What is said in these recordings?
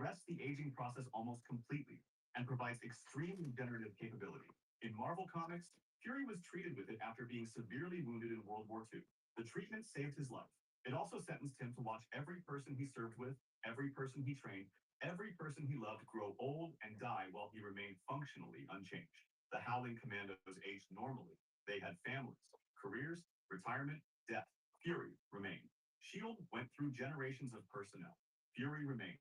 arrests the aging process almost completely and provides extreme regenerative capability. In Marvel Comics, Fury was treated with it after being severely wounded in World War II. The treatment saved his life. It also sentenced him to watch every person he served with, every person he trained, every person he loved grow old and die while he remained functionally unchanged. The Howling Commandos aged normally. They had families, careers, retirement, death. Fury remained. SHIELD went through generations of personnel. Fury remained.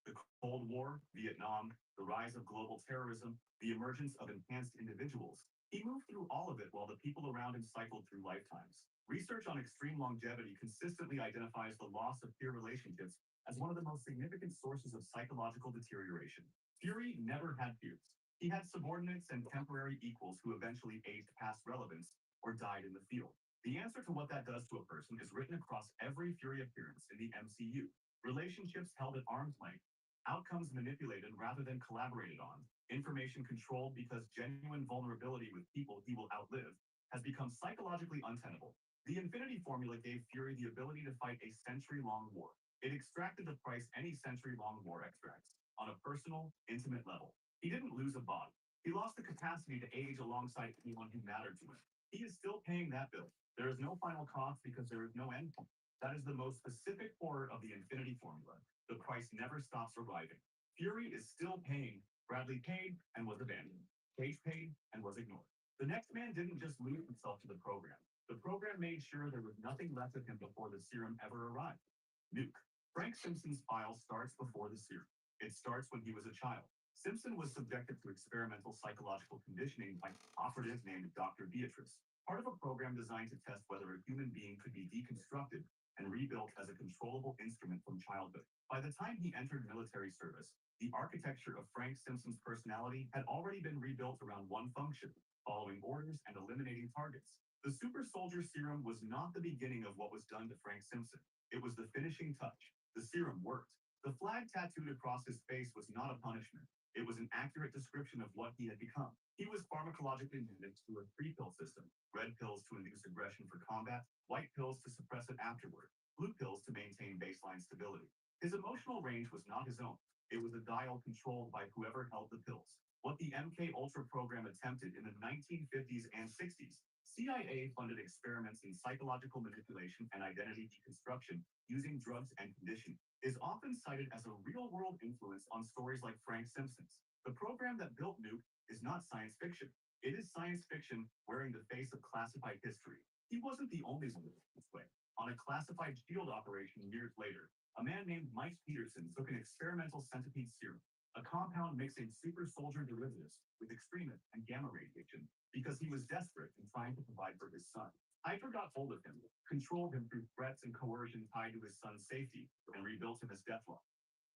The Cold War, Vietnam, the rise of global terrorism, the emergence of enhanced individuals. He moved through all of it while the people around him cycled through lifetimes. Research on extreme longevity consistently identifies the loss of peer relationships as one of the most significant sources of psychological deterioration. Fury never had peers. He had subordinates and temporary equals who eventually aged past relevance or died in the field. The answer to what that does to a person is written across every Fury appearance in the MCU. Relationships held at arm's length, outcomes manipulated rather than collaborated on, information controlled because genuine vulnerability with people he will outlive has become psychologically untenable. The Infinity Formula gave Fury the ability to fight a century-long war. It extracted the price any century-long war extracts, on a personal, intimate level. He didn't lose a body. He lost the capacity to age alongside anyone who mattered to him. He is still paying that bill. There is no final cost because there is no end point. That is the most specific horror of the Infinity Formula. The price never stops arriving. Fury is still paying. Bradley paid and was abandoned. Cage paid and was ignored. The next man didn't just lose himself to the program. The program made sure there was nothing left of him before the serum ever arrived. Nuke. Frank Simpson's file starts before the serum. It starts when he was a child. Simpson was subjected to experimental psychological conditioning by an operative named Dr. Beatrice, part of a program designed to test whether a human being could be deconstructed and rebuilt as a controllable instrument from childhood. By the time he entered military service, the architecture of Frank Simpson's personality had already been rebuilt around one function: following orders and eliminating targets. The super soldier serum was not the beginning of what was done to Frank Simpson. It was the finishing touch. The serum worked. The flag tattooed across his face was not a punishment. It was an accurate description of what he had become. He was pharmacologically managed through a three-pill system: red pills to induce aggression for combat, white pills to suppress it afterward, blue pills to maintain baseline stability. His emotional range was not his own. It was a dial controlled by whoever held the pills. What the MK Ultra program attempted in the 1950s and 60s, CIA funded experiments in psychological manipulation and identity deconstruction using drugs and conditioning, is often cited as a real-world influence on stories like Frank Simpson's. The program that built Nuke is not science fiction. It is science fiction wearing the face of classified history. He wasn't the only one this way. On a classified SHIELD operation years later, a man named Mike Peterson took an experimental centipede serum, a compound mixing super soldier derivatives with extremist and gamma radiation, because he was desperate and trying to provide for his son. Hydra got hold of him, controlled him through threats and coercion tied to his son's safety, and rebuilt him as Deathlock.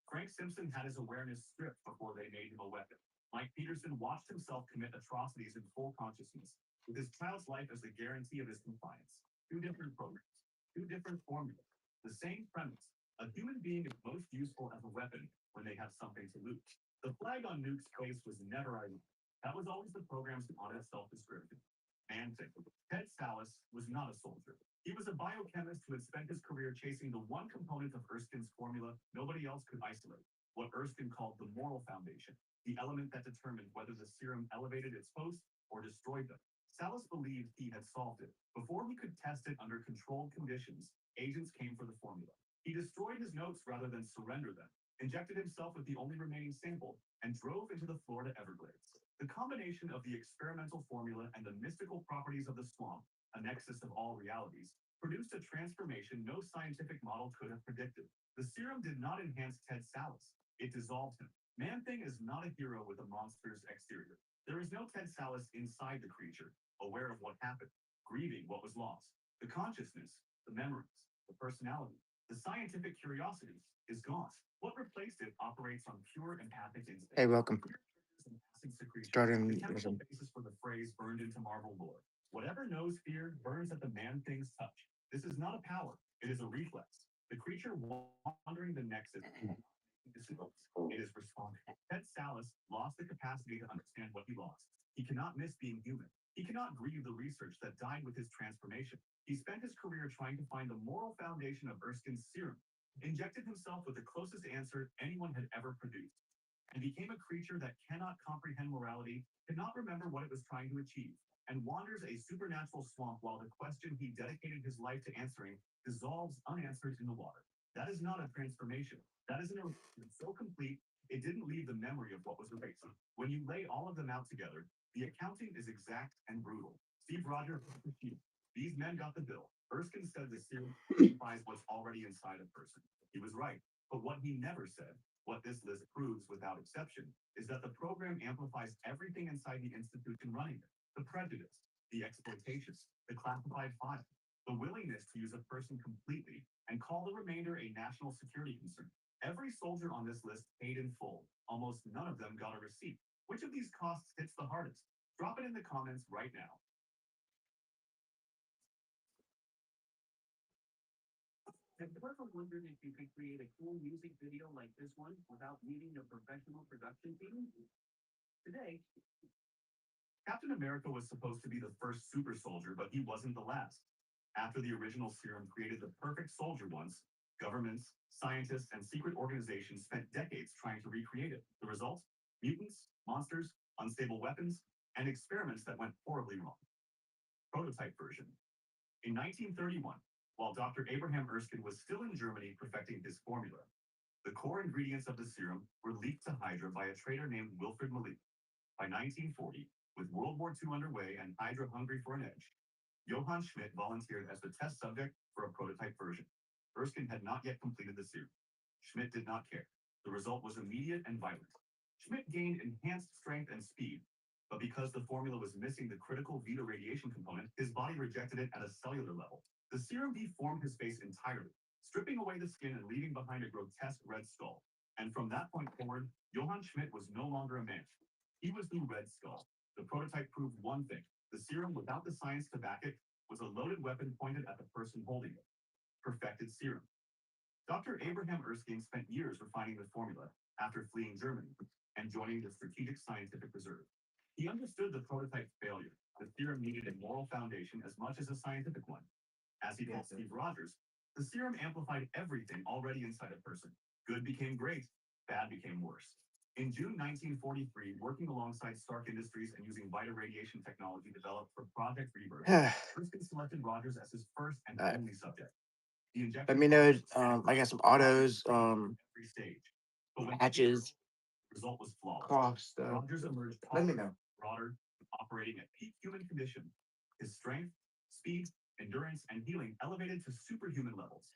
Frank Simpson had his awareness stripped before they made him a weapon. Mike Peterson watched himself commit atrocities in full consciousness, with his child's life as the guarantee of his compliance. Two different programs, two different formulas, the same premise. A human being is most useful as a weapon when they have something to lose. The flag on Nuke's face was never ironic. That was always the program's honest self-description. And Ted Sallis was not a soldier. He was a biochemist who had spent his career chasing the one component of Erskine's formula nobody else could isolate, what Erskine called the moral foundation, the element that determined whether the serum elevated its host or destroyed them. Sallis believed he had solved it. Before he could test it under controlled conditions, agents came for the formula. He destroyed his notes rather than surrender them, injected himself with the only remaining sample, and drove into the Florida Everglades. The combination of the experimental formula and the mystical properties of the swamp, a nexus of all realities, produced a transformation no scientific model could have predicted. The serum did not enhance Ted Sallis. It dissolved him. Man-Thing is not a hero with a monster's exterior. There is no Ted Sallis inside the creature, aware of what happened, grieving what was lost. The consciousness, the memories, the personality, the scientific curiosity is gone. What replaced it operates on pure empathic instinct. Hey, welcome. Fear triggers and acid secretions, the Starting with chemical basis for the phrase burned into Marvel lore. Whatever knows fear burns at the Man-Thing's touch. This is not a power, it is a reflex. The creature wandering the nexus is not making decisions. It is responding. Ted Sallis lost the capacity to understand what he lost. He cannot miss being human. He cannot grieve the research that died with his transformation. He spent his career trying to find the moral foundation of Erskine's serum, injected himself with the closest answer anyone had ever produced, and became a creature that cannot comprehend morality, cannot remember what it was trying to achieve, and wanders a supernatural swamp while the question he dedicated his life to answering dissolves unanswered in the water. That is not a transformation. That is an erasure so complete it didn't leave the memory of what was erased. When you lay all of them out together, the accounting is exact and brutal. Steve Rogers, these men got the bill. Erskine said the serum amplifies what's already inside a person. He was right. But what he never said, what this list proves without exception, is that the program amplifies everything inside the institution running it. The prejudice, the exploitation, the classified file, the willingness to use a person completely and call the remainder a national security concern. Every soldier on this list paid in full. Almost none of them got a receipt. Which of these costs hits the hardest? Drop it in the comments right now. Have you ever wondered if you could create a cool music video like this one without needing a professional production team? Today, Captain America was supposed to be the first super soldier, but he wasn't the last. After the original serum created the perfect soldier once, governments, scientists, and secret organizations spent decades trying to recreate it. The result? Mutants, monsters, unstable weapons, and experiments that went horribly wrong. Prototype version. In 1931, while Dr. Abraham Erskine was still in Germany perfecting his formula, the core ingredients of the serum were leaked to Hydra by a traitor named Wilfred Malik. By 1940, with World War II underway and Hydra hungry for an edge, Johann Schmidt volunteered as the test subject for a prototype version. Erskine had not yet completed the serum. Schmidt did not care. The result was immediate and violent. Schmidt gained enhanced strength and speed, but because the formula was missing the critical beta radiation component, his body rejected it at a cellular level. The serum deformed his face entirely, stripping away the skin and leaving behind a grotesque red skull. And from that point forward, Johann Schmidt was no longer a man. He was the Red Skull. The prototype proved one thing: the serum, without the science to back it, was a loaded weapon pointed at the person holding it. Perfected serum. Dr. Abraham Erskine spent years refining the formula after fleeing Germany and joining the Strategic Scientific Reserve. He understood the prototype's failure. The serum needed a moral foundation as much as a scientific one. As he told Steve Rogers, the serum amplified everything already inside a person. Good became great, bad became worse. In June 1943, working alongside Stark Industries and using Vita radiation technology developed for Project Rebirth, Erskine selected Rogers as his first and only subject. Let me know. I got some autos, Every stage. But when patches, the result was flawless. cloth stuff. Rogers emerged Let me taller, know. broader, operating at peak human condition. His strength, speed, endurance, and healing elevated to superhuman levels.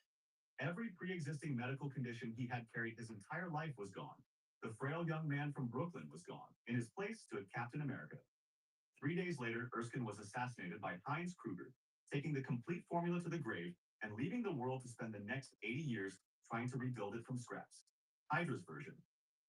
Every pre-existing medical condition he had carried his entire life was gone. The frail young man from Brooklyn was gone. In his place stood Captain America. 3 days later, Erskine was assassinated by Heinz Kruger, taking the complete formula to the grave and leaving the world to spend the next 80 years trying to rebuild it from scratch. Hydra's version.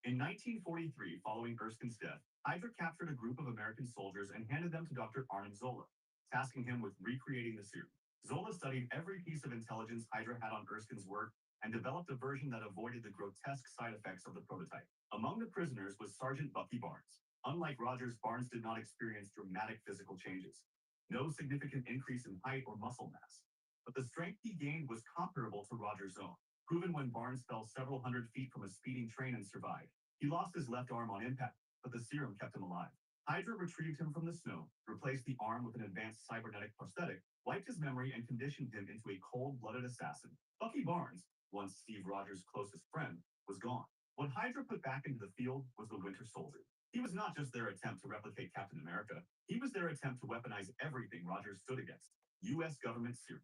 In 1943, following Erskine's death, Hydra captured a group of American soldiers and handed them to Dr. Arnim Zola, tasking him with recreating the serum. Zola studied every piece of intelligence Hydra had on Erskine's work and developed a version that avoided the grotesque side effects of the prototype. Among the prisoners was Sergeant Bucky Barnes. Unlike Rogers, Barnes did not experience dramatic physical changes. No significant increase in height or muscle mass. But the strength he gained was comparable to Rogers' own, proven when Barnes fell several hundred feet from a speeding train and survived. He lost his left arm on impact, but the serum kept him alive. Hydra retrieved him from the snow, replaced the arm with an advanced cybernetic prosthetic, wiped his memory, and conditioned him into a cold-blooded assassin. Bucky Barnes, once Steve Rogers' closest friend, was gone. What Hydra put back into the field was the Winter Soldier. He was not just their attempt to replicate Captain America, he was their attempt to weaponize everything Rogers stood against: U.S. government serum.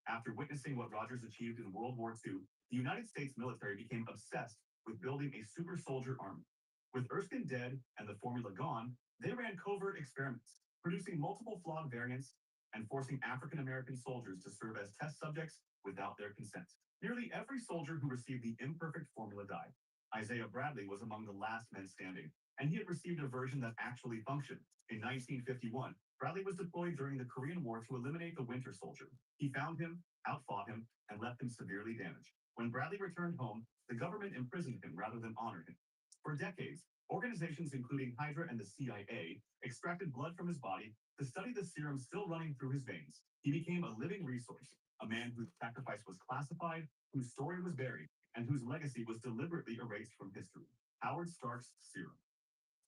After witnessing what Rogers achieved in World War II, the United States military became obsessed with building a super soldier army. With Erskine dead and the formula gone, they ran covert experiments, producing multiple flawed variants and forcing African American soldiers to serve as test subjects without their consent. Nearly every soldier who received the imperfect formula died. Isaiah Bradley was among the last men standing, and he had received a version that actually functioned. In 1951, Bradley was deployed during the Korean War to eliminate the Winter Soldier. He found him, outfought him, and left him severely damaged. When Bradley returned home, the government imprisoned him rather than honor him. For decades, organizations including Hydra and the CIA extracted blood from his body to study the serum still running through his veins. He became a living resource, a man whose sacrifice was classified, whose story was buried, and whose legacy was deliberately erased from history. Howard Stark's serum.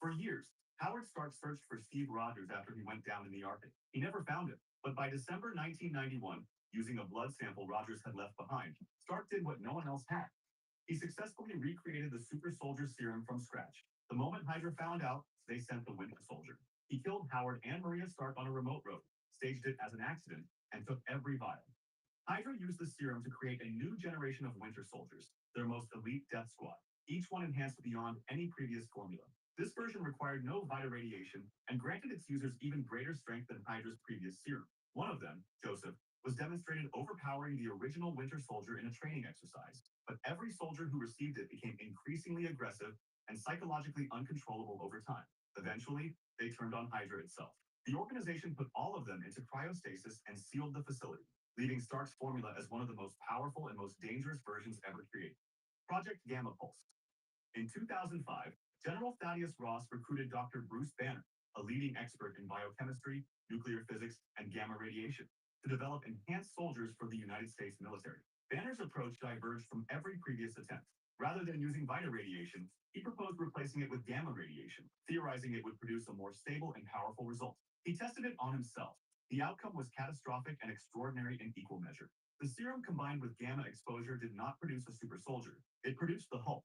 For years, Howard Stark searched for Steve Rogers after he went down in the Arctic. He never found him, but by December 1991, using a blood sample Rogers had left behind, Stark did what no one else had. He successfully recreated the super soldier serum from scratch. The moment Hydra found out, they sent the Winter Soldier. He killed Howard and Maria Stark on a remote road, staged it as an accident, and took every vial. Hydra used the serum to create a new generation of Winter Soldiers, their most elite death squad, each one enhanced beyond any previous formula. This version required no Vita radiation and granted its users even greater strength than Hydra's previous serum. One of them, Joseph, was demonstrated overpowering the original Winter Soldier in a training exercise, but every soldier who received it became increasingly aggressive and psychologically uncontrollable over time. Eventually, they turned on Hydra itself. The organization put all of them into cryostasis and sealed the facility, leaving Stark's formula as one of the most powerful and most dangerous versions ever created. Project Gamma Pulse. In 2005, General Thaddeus Ross recruited Dr. Bruce Banner, a leading expert in biochemistry, nuclear physics, and gamma radiation, to develop enhanced soldiers for the United States military. Banner's approach diverged from every previous attempt. Rather than using Vita radiation, he proposed replacing it with gamma radiation, theorizing it would produce a more stable and powerful result. He tested it on himself. The outcome was catastrophic and extraordinary in equal measure. The serum combined with gamma exposure did not produce a super soldier. It produced the Hulk,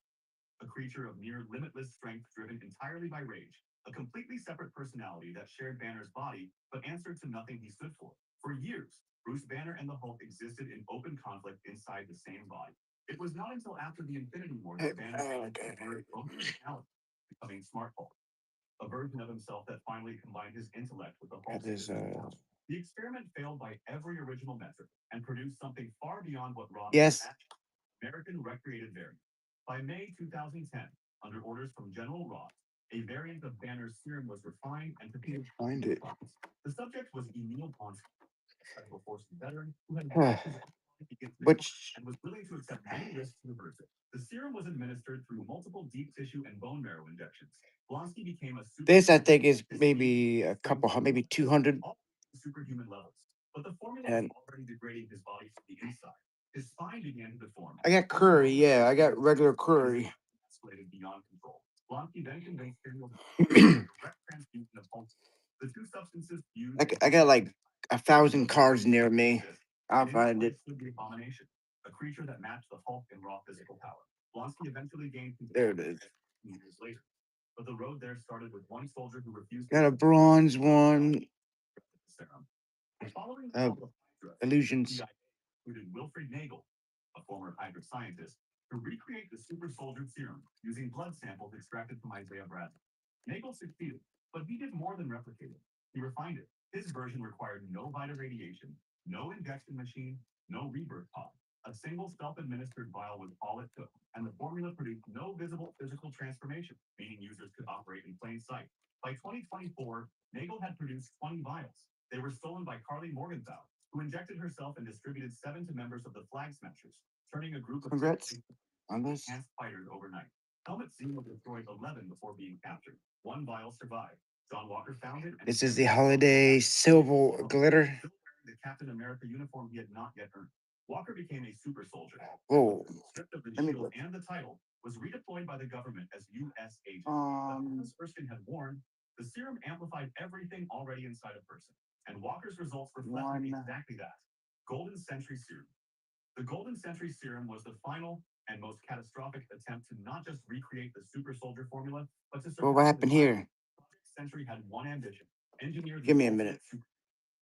a creature of near limitless strength driven entirely by rage, a completely separate personality that shared Banner's body but answered to nothing he stood for. For years, Bruce Banner and the Hulk existed in open conflict inside the same body. It was not until after the Infinity War that Banner inherited both personalities, becoming Smart Hulk, a version of himself that finally combined his intellect with the Hulk's physical power. The experiment failed by every original metric and produced something far beyond what Ross yes. imagined. American recreated variant. By May 2010, under orders from General Ross, a variant of Banner's serum was refined and prepared. Find it. The subject was Emil Ponsky, a Special Forces veteran who had worked his own life against the Which and was willing to accept many risks to reverse it. The serum was administered through multiple deep tissue and bone marrow injections. Blonsky became a super this I soldier, think is his maybe speed, a strength, couple, maybe 200. all superhuman levels. But the formula was And already degrading his body from the inside. His spine began to deform. I got curry. Yeah, I got regular curry. Escalated beyond control. Blonsky then convinced Samuel to direct transfusion of Hulk. The two substances fused. I got like 1,000 cards near me. I'll In its find place it. stood the Abomination, a creature that matched the Hulk in raw physical power. Blonsky eventually gained There control it is. years later. But the road there started with one soldier who refused Got a bronze one. serum. Following the fall of Hydra, Illusions. CIA included Wilfred Nagel, a former Hydra scientist, to recreate the super soldier serum using blood samples extracted from Isaiah Bradley. Nagel succeeded, but he did more than replicate it. He refined it. His version required no Vita radiation, no injection machine, no rebirth pod. A single self-administered vial was all it took, and the formula produced no visible physical transformation, meaning users could operate in plain sight. By 2024, Nagel had produced 20 vials. They were stolen by Carly Morgenthau, who injected herself and distributed 7 to members of the Flag Smashers, turning a group of Congrats on this. enhanced fighters overnight. Helmet Zero destroyed 11 before being captured. One vial survived. John Walker found it. And This is the holiday silver glitter. Still wearing the Captain America uniform he had not yet earned. Walker became a super soldier. Whoa. Stripped of the Let me shield look. and the title, was redeployed by the government as U.S. agent. As Erskine had warned, the serum amplified everything already inside a person, and Walker's results reflected exactly that. Golden Century Serum. The Golden Century Serum was the final and most catastrophic attempt to not just recreate the super soldier formula, but to Well, what happened here? Project Century had one ambition: engineer the Give me a ultimate minute. super.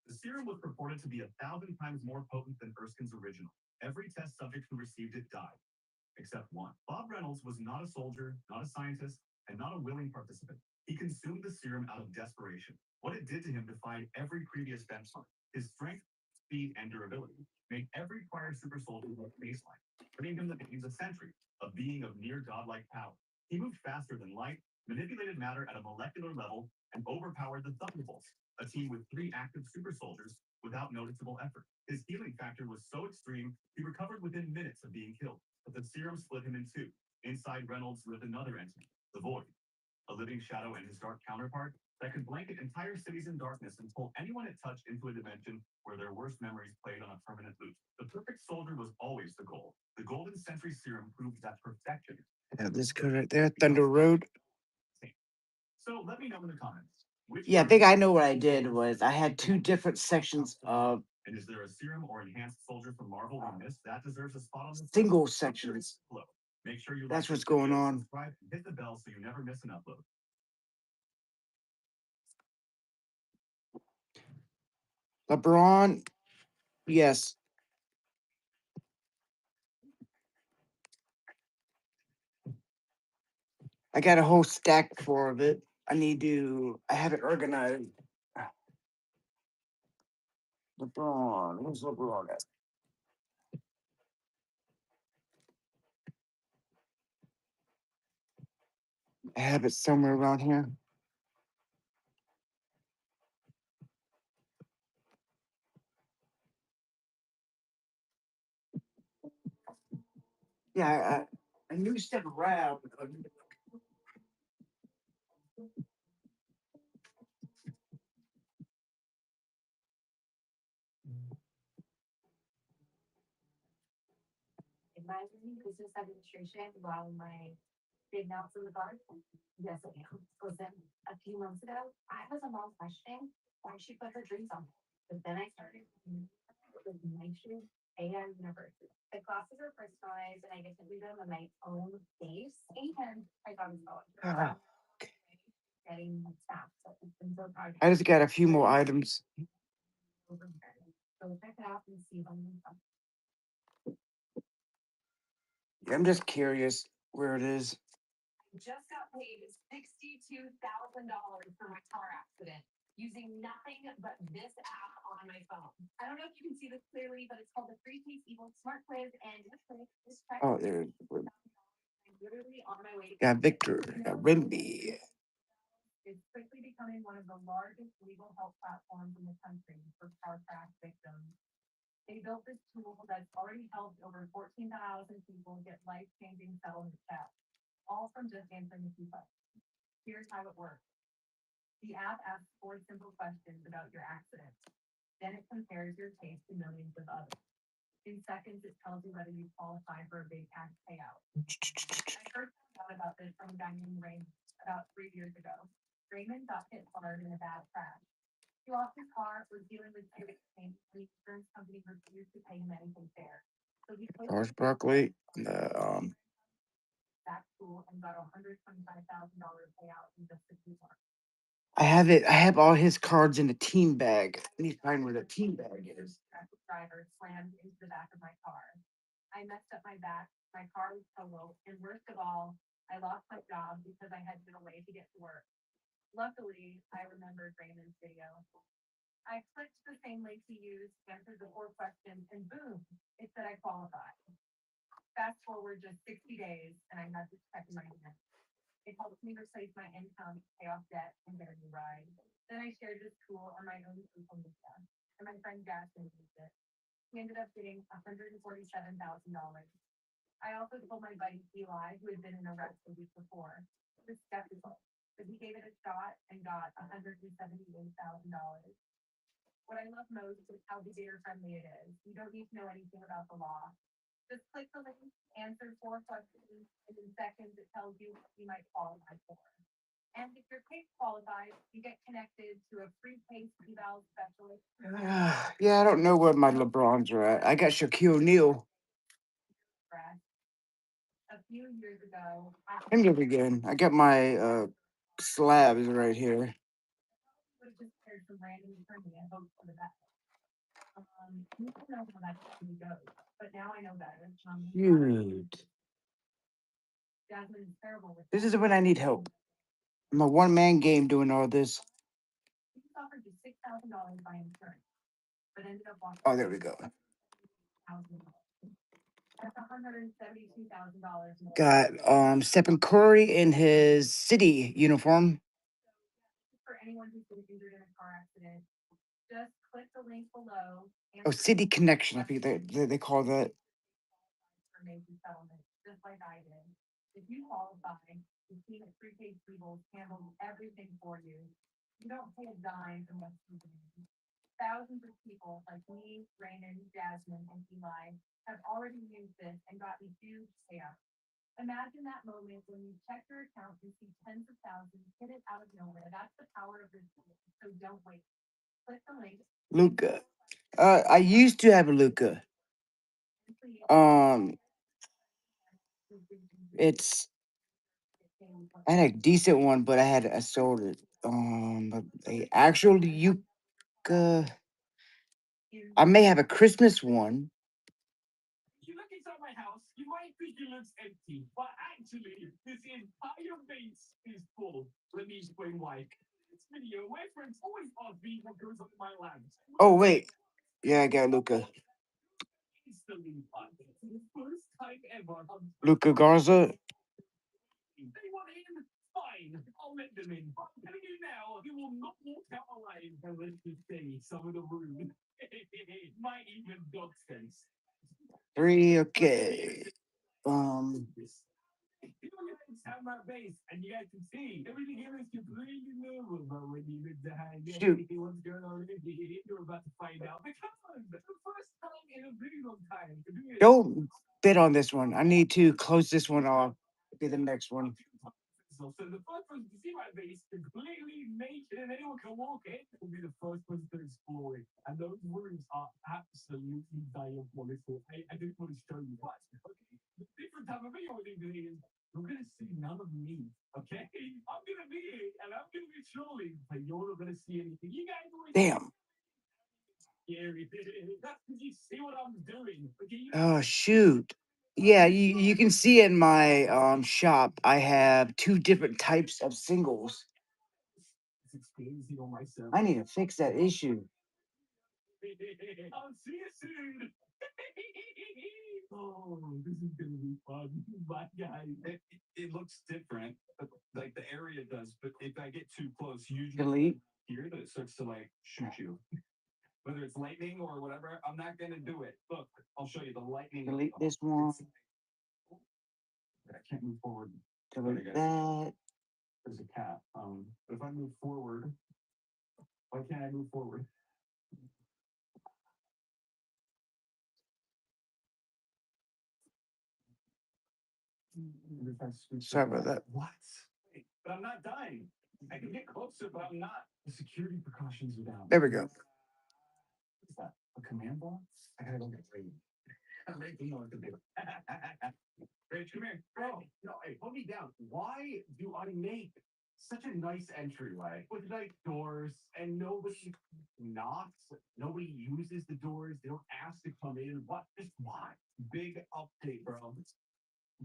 The serum was purported to be 1,000 times more potent than Erskine's original. Every test subject who received it died, except one. Bob Reynolds was not a soldier, not a scientist, and not a willing participant. He consumed the serum out of desperation. What it did to him defied every previous benchmark. His strength, speed, and durability made every prior super soldier look baseline, bringing him the names of Sentry, a being of near godlike power. He moved faster than light, manipulated matter at a molecular level, and overpowered the Thunderbolts, a team with 3 active super soldiers without noticeable effort. His healing factor was so extreme, he recovered within minutes of being killed, but the serum split him in two. Inside Reynolds lived another entity, The Void, a living shadow and his dark counterpart that could blanket entire cities in darkness and pull anyone it touched into a dimension where their worst memories played on a permanent loop. The perfect soldier was always the goal. The Golden Century Serum proves that perfection. Yeah, this code right there, Thunder Road. So let me know in the comments. Which Yeah, I version think I of know what the I did Golden was I had two different sections of And is there a serum or enhanced soldier from Marvel we missed that deserves a spot on this list? single sections. Below. Make sure you That's like what's this going video, on. subscribe, and hit the bell so you never miss an upload. LeBron, yes. I got a whole stack full of it. I have it organized. LeBron, where's LeBron at? I have it somewhere around here. Yeah, I knew step around. In my business administration while my big mouth in the bar. Yes, I am. Listen, a few months ago, I was a mom questioning why she put her drinks on. But then I started with night shoes and University. The classes are personalized and I get to do them on my own pace. And I got a scholarship. Ah, Getting staff. So it's been so proud. I just got a few more items. So check it out and see them. I'm just curious where it is. Just got paid $62,000 for my car accident using nothing but this app on my phone. I don't know if you can see this clearly, but it's called the Free Case Evo Smart Quiz, and this check Oh, there. I'm literally on my way to Got Victor. Got Rimby. It's quickly becoming one of the largest legal help platforms in the country for car crash victims. They built this tool that's already helped over 14,000 people get life-changing settlement checks, all from just answering a few questions. Here's how it works. The app asks 4 simple questions about your accident. Then it compares your case to millions of others. In seconds, it tells you whether you qualify for a big cash payout. I first found out about this from a guy named Raymond about 3 years ago. Raymond got hit hard in a bad crash. He lost his car, was dealing with serious pain, and the insurance company refused to pay him anything fair. So he put Orange broccoli. that tool and got $125,000 payout in just a few months. I have it. I have all his cards in a team bag. I need to find where the team bag is. Driver slammed into the back of my car. I messed up my back, my car was totaled, and worst of all, I lost my job because I had been away to get to work. Luckily, I remembered Raymond's video. I clicked the same link he used, answered the 4 questions, and boom, it said I qualified. Fast forward just 60 days, and I had this check in my hand. It helped me replace my income, pay off debt, and get a new ride. Then I shared this tool on my own social media, and my friend Jackson used it. He ended up getting $147,000. I also told my buddy Eli, who had been in a wreck the week before, he was skeptical, but he gave it a shot and got $178,000. What I love most is how beginner friendly it is. You don't need to know anything about the law. Just click the link, answer 4 questions, and in seconds it tells you what you might qualify for. And if your case qualifies, you get connected to a free case eval specialist. Yeah, I don't know where my LeBrons are at. I got Shaquille O'Neal. A few years ago, I And here again. I got my slabs right here. would have just paired some random attorney and hoped for the best. You don't know how that actually goes, but now I know better. Shoot. Jasmine is terrible with This is when I need help. I'm a one-man game doing all this. He was offered just $6,000 by insurance, but ended up walking. Oh, there we go. That's $172,000. Got Stephen Curry in his city uniform. For anyone who's been injured in a car accident, just click the link below. Oh, City Connection. I think they call that. For major settlement, just like I did. If you qualify, The team at Prepaid Tables handles everything for you. You don't pay a dime unless you demand. Thousands of people like me, Raymond, Jasmine, and Eli have already used this and gotten huge payouts. Imagine that moment when you check your account and see tens of thousands hit it out of nowhere. That's the power of this tool. So don't wait. Click the link. Luca. I used to have a Luca. Um, it's I had a decent one, but I sold it. The actual Luca. I may have a Christmas one. If you look inside my house, you might think it looks empty, but actually, this entire base is full. Let me explain why. This video, my friends always ask me what goes on in my land. Oh wait, yeah, I got Luca. Instantly fun. For the first time ever, Luca Garza. they want in? Fine, I'll let them in. I'm telling you now, you will not walk out alive unless you say some of the room. Might even dog sense. 3, okay. People guys have my base, and you guys can see everything here is completely normal. But when you look behind me, Shoot. what's going on in here, you're about to find out. Because the first time in a very long time to do it. Don't bid on this one. I need to close this one off. Be the next one. So the first person to see my base completely naked and anyone can walk in will be the first person to explore it. And those rooms are absolutely diabolical. I just want to show you what. Okay, the different type of video we're doing is you're gonna see none of me. Okay, I'm gonna be here and I'm gonna be trolling, but you're not gonna see anything. You guys will Damn. scary. That's because you see what I'm doing. Okay, Oh shoot. Yeah, you can see in my shop I have 2 different types of singles. it's experiencing on myself. I need to fix that issue. I'll see you soon. Oh, this is gonna be fun. Bye, guys. It looks different, like the area does. But if I get too close, usually Delete. here that it starts to like shoot you. Whether it's lightning or whatever, I'm not gonna do it. Look, I'll show you the lightning. Delete this one. I can't move forward. Delete guys. that. There's a cat. If I move forward, why can't I move forward? Sorry about that. What? Wait, but I'm not dying. I can get closer, but I'm not. The security precautions are down. There we go. What's that? A command block? I gotta go get Rage. Rage, you know what to do. Rage, come here. Bro, no, hey, hold me down. Why do I make such a nice entryway with nice doors and nobody knocks? Nobody uses the doors. They don't ask to come in. What? Just why? Big update, bro.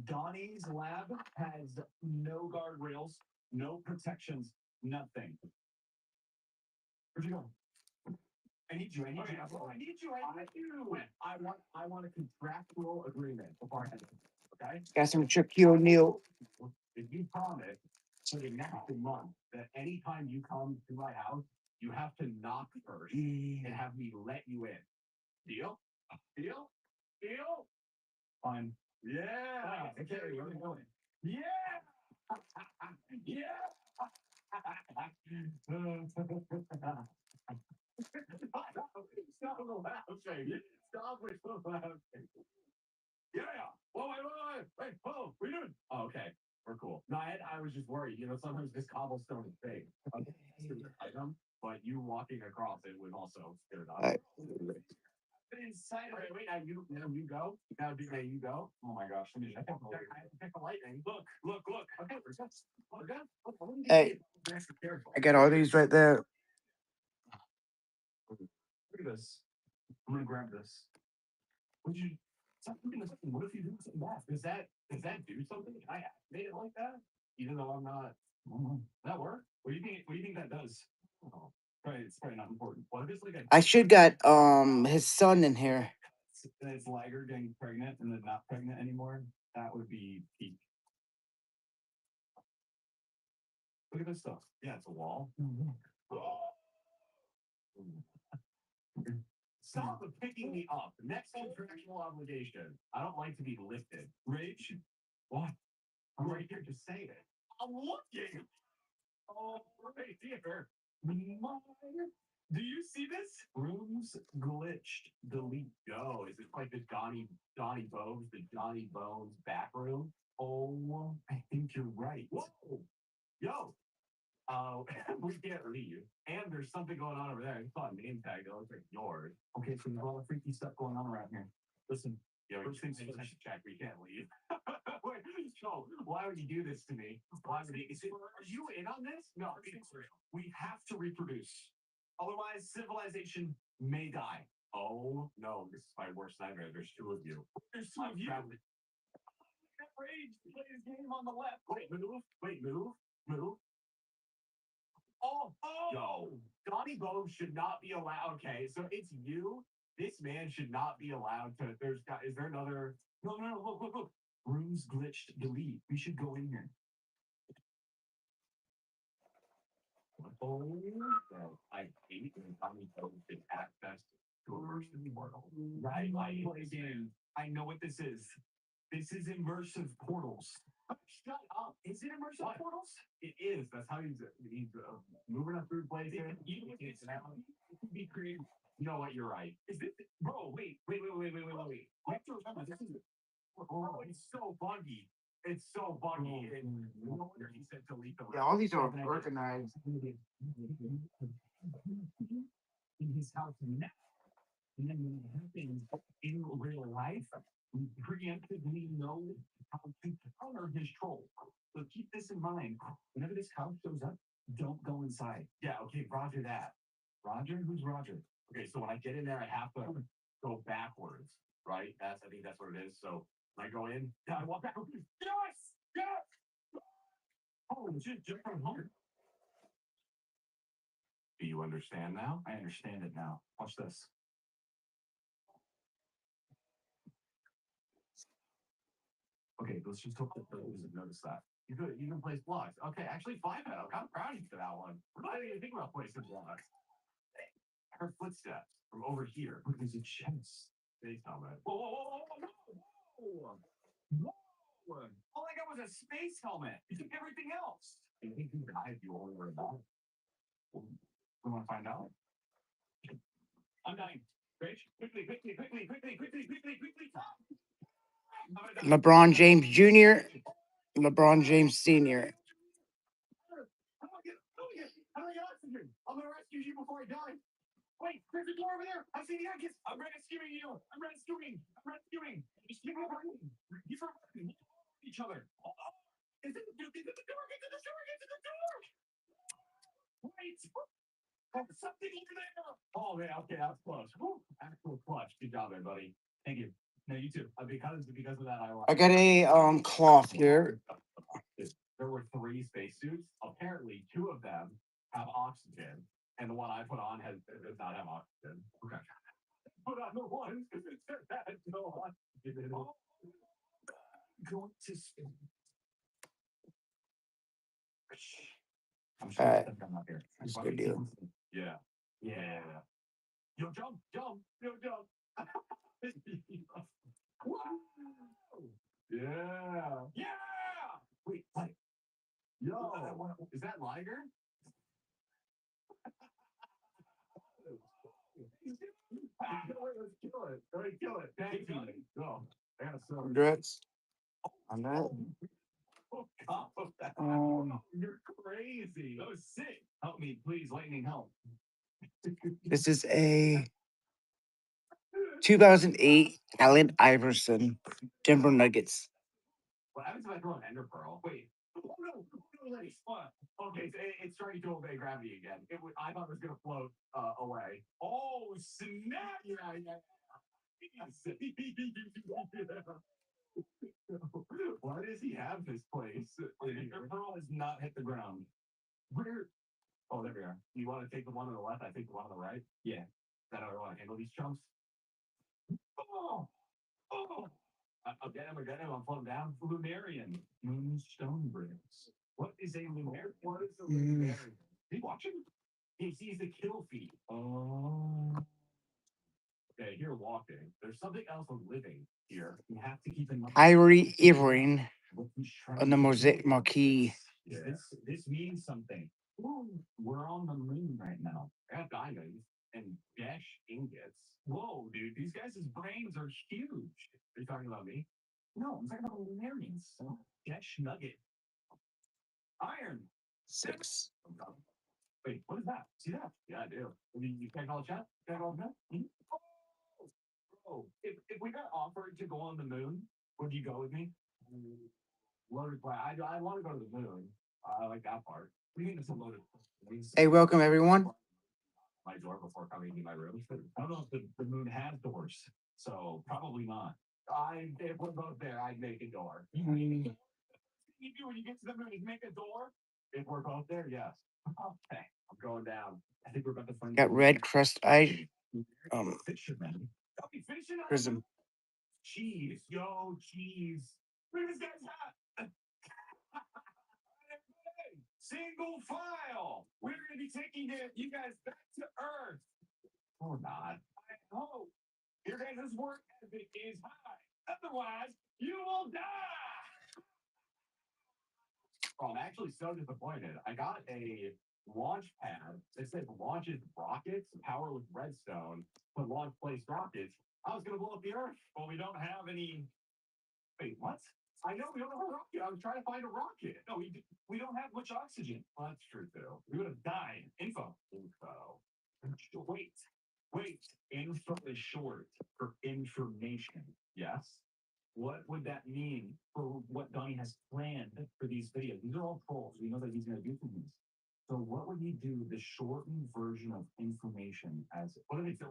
Donnie's lab has no guardrails, no protections, nothing. Where'd you go? I need you. I need you. I need you. I need you. I want a contractual agreement before I head. Okay? Got some Shaquille O'Neal. If you promise for the next month that anytime you come to my house, you have to knock first and have me let you in. Deal? Deal? Deal? Fine. Yeah. Okay, where are we going? Yeah. Yeah. Stop laughing. Stop with the laughing. Yeah. Wait, oh, we doing? Oh, okay. We're cool. No, I was just worried. You know, sometimes this cobblestone is big. Okay. Item, but you walking across it would also scare it off. Inside of it. Wait, now you go. Now you go. Oh my gosh. I have to pick the lightning. Look. Okay, we're good. Hey, I got all these right there. Look at this. I'm gonna grab this. Would you stop looking at something? What if you do something bad? Does that do something? Can I activate it like that? Even though I'm not. That work? What do you think? What do you think that does? Oh, right, it's probably not important. What if it's like a? I should got his son in here. It's Liger getting pregnant and then not pregnant anymore. That would be peak. Look at this stuff. Yeah, it's a wall. Stop picking me up. Next contractual obligation. I don't like to be lifted. Rage? What? I'm right here. Just say it. I'm looking. Oh, hey, theater. Do you see this? Rooms glitched. Delete. Yo, is it like the Donnie Bones, the Johnny Bones back room? Oh, I think you're right. Whoa. Yo. We can't leave. And there's something going on over there. I saw a name tag that looks like yours. Okay, so there's a lot of freaky stuff going on around here. Listen, first things first, check. We can't leave. Wait, Joe, why would you do this to me? Why would you, are you in on this? No, we have to reproduce. Otherwise, civilization may die. Oh no, this is my worst nightmare. There's two of you. There's two of you. Rage to play his game on the left. Wait, move. Wait, move. Move. Oh, yo, Donnie Bones should not be allowed. Okay, so it's you. This man should not be allowed to. Is there another? No, no, no. Look, look, look. Rooms glitched. Delete. We should go in here. Oh, no. I hate when Donnie Bones gets access to immersive portal. Right, I know what this is. This is immersive portals. Shut up. Is it immersive portals? It is. That's how he's moving us through places. It can be created. You know what? You're right. Is this, bro? Wait. You have to remember, this is. Oh, it's so buggy. It's so buggy. No wonder he said delete the. Yeah, all these are organized. In his house now. And then when it happens in real life, we preemptively know how to counter his troll. So keep this in mind. Whenever this house shows up, don't go inside. Yeah, okay, Roger that. Roger? Who's Roger? Okay, so when I get in there, I have to go backwards, right? I think that's what it is. So when I go in, I walk backwards. Yes! Oh, just from home. Do you understand now? I understand it now. Watch this. Okay, let's just hope that doesn't notice that. You could even place blocks. Okay, actually, Five Head, I'm kind of proud of you for that one. We're not even think about placing blocks. Her footsteps from over here. Look, there's a chest. Space helmet. Whoa. All I got was a space helmet. You took everything else. I think you died. You only were about. We want to find out. I'm dying. Rich, quickly. LeBron James Jr., LeBron James Sr. How do I get oxygen? I'm gonna rescue you before I die. Wait, there's a door over there. I see the exit. I'm rescuing you. Just keep moving. Keep running. Each other. Is it the door? Get to the door. Wait. There's something over there. Oh, yeah, okay, that's close. Woo. Actual clutch. Good job, everybody. Thank you. No, you too. Because of that, I got a cloth here. There were 3 spacesuits. Apparently, 2 of them have oxygen, and the one I put on does not have oxygen. Okay. Put on the one because it said that no oxygen. Going to spin. I'm sure Alright. that's up here. Let's go do it. Yeah. Yo, jump. Wow. Yeah. Wait. Yo, is that Liger? Let's kill it. Thank you. Go. Congrats on that. You're crazy. That was sick. Help me, please. Lightning, help. This is a 2008 Allen Iverson Denver Nuggets. What happens if I throw an ender pearl? Wait. Oh no! Okay, so it's starting to obey gravity again. I thought it was gonna float away. Oh snap! Yeah. Why does he have this place? The ender pearl has not hit the ground. Where? Oh, there we are. You want to take the one on the left? I take the one on the right. Yeah. Is that how I want to handle these chumps? Oh! I'll get him. I'm falling down. Lunarian. Moonstone bricks. What is a Lunarian? What is a Lunarian? Is he watching? He sees the kill feed. Oh. Okay, here walking. There's something else living here. You have to keep in mind. Kyrie Irving on the Mosaic Marquee. Yeah. This means something. Ooh, we're on the moon right now. I got diamonds and dash ingots. Whoa, dude, these guys' brains are huge. Are you talking about me? No, I'm talking about lunarians. Dash nugget. Iron. 6. Wait, what is that? See that? Yeah, I do. You can't call it chat? Can't call it chat? Oh, bro, if we got offered to go on the moon, would you go with me? Loaded play. I want to go to the moon. I like that part. What do you mean it's a loaded plane? Hey, welcome everyone. My door before coming into my room. I don't know if the moon has doors, so probably not. If we're both there, I'd make a door. You do when you get to the moon is make a door. If we're both there, yes. Okay, I'm going down. I think we're about to find. Got red crust ice. Fisherman. I'll be fishing on the Prism. moon. Cheese, yo, cheese. Look at this guy's hat. Single file. We're going to be taking you guys back to Earth. Or not. I hope your guys' work ethic is high. Otherwise, you will die. Oh, I'm actually so disappointed. I got a launch pad that says launches rockets, power with redstone, but launch place rockets. I was going to blow up the Earth, but we don't have any. Wait, what? I know we don't have a rocket. I was trying to find a rocket. No, we don't have much oxygen. Well, that's true too. We would have died. Info. Wait. Info is short for information. Yes. What would that mean for what Donnie has planned for these videos? These are all trolls. We know that he's going to do things. So what would he do? The shortened version of information as what if it's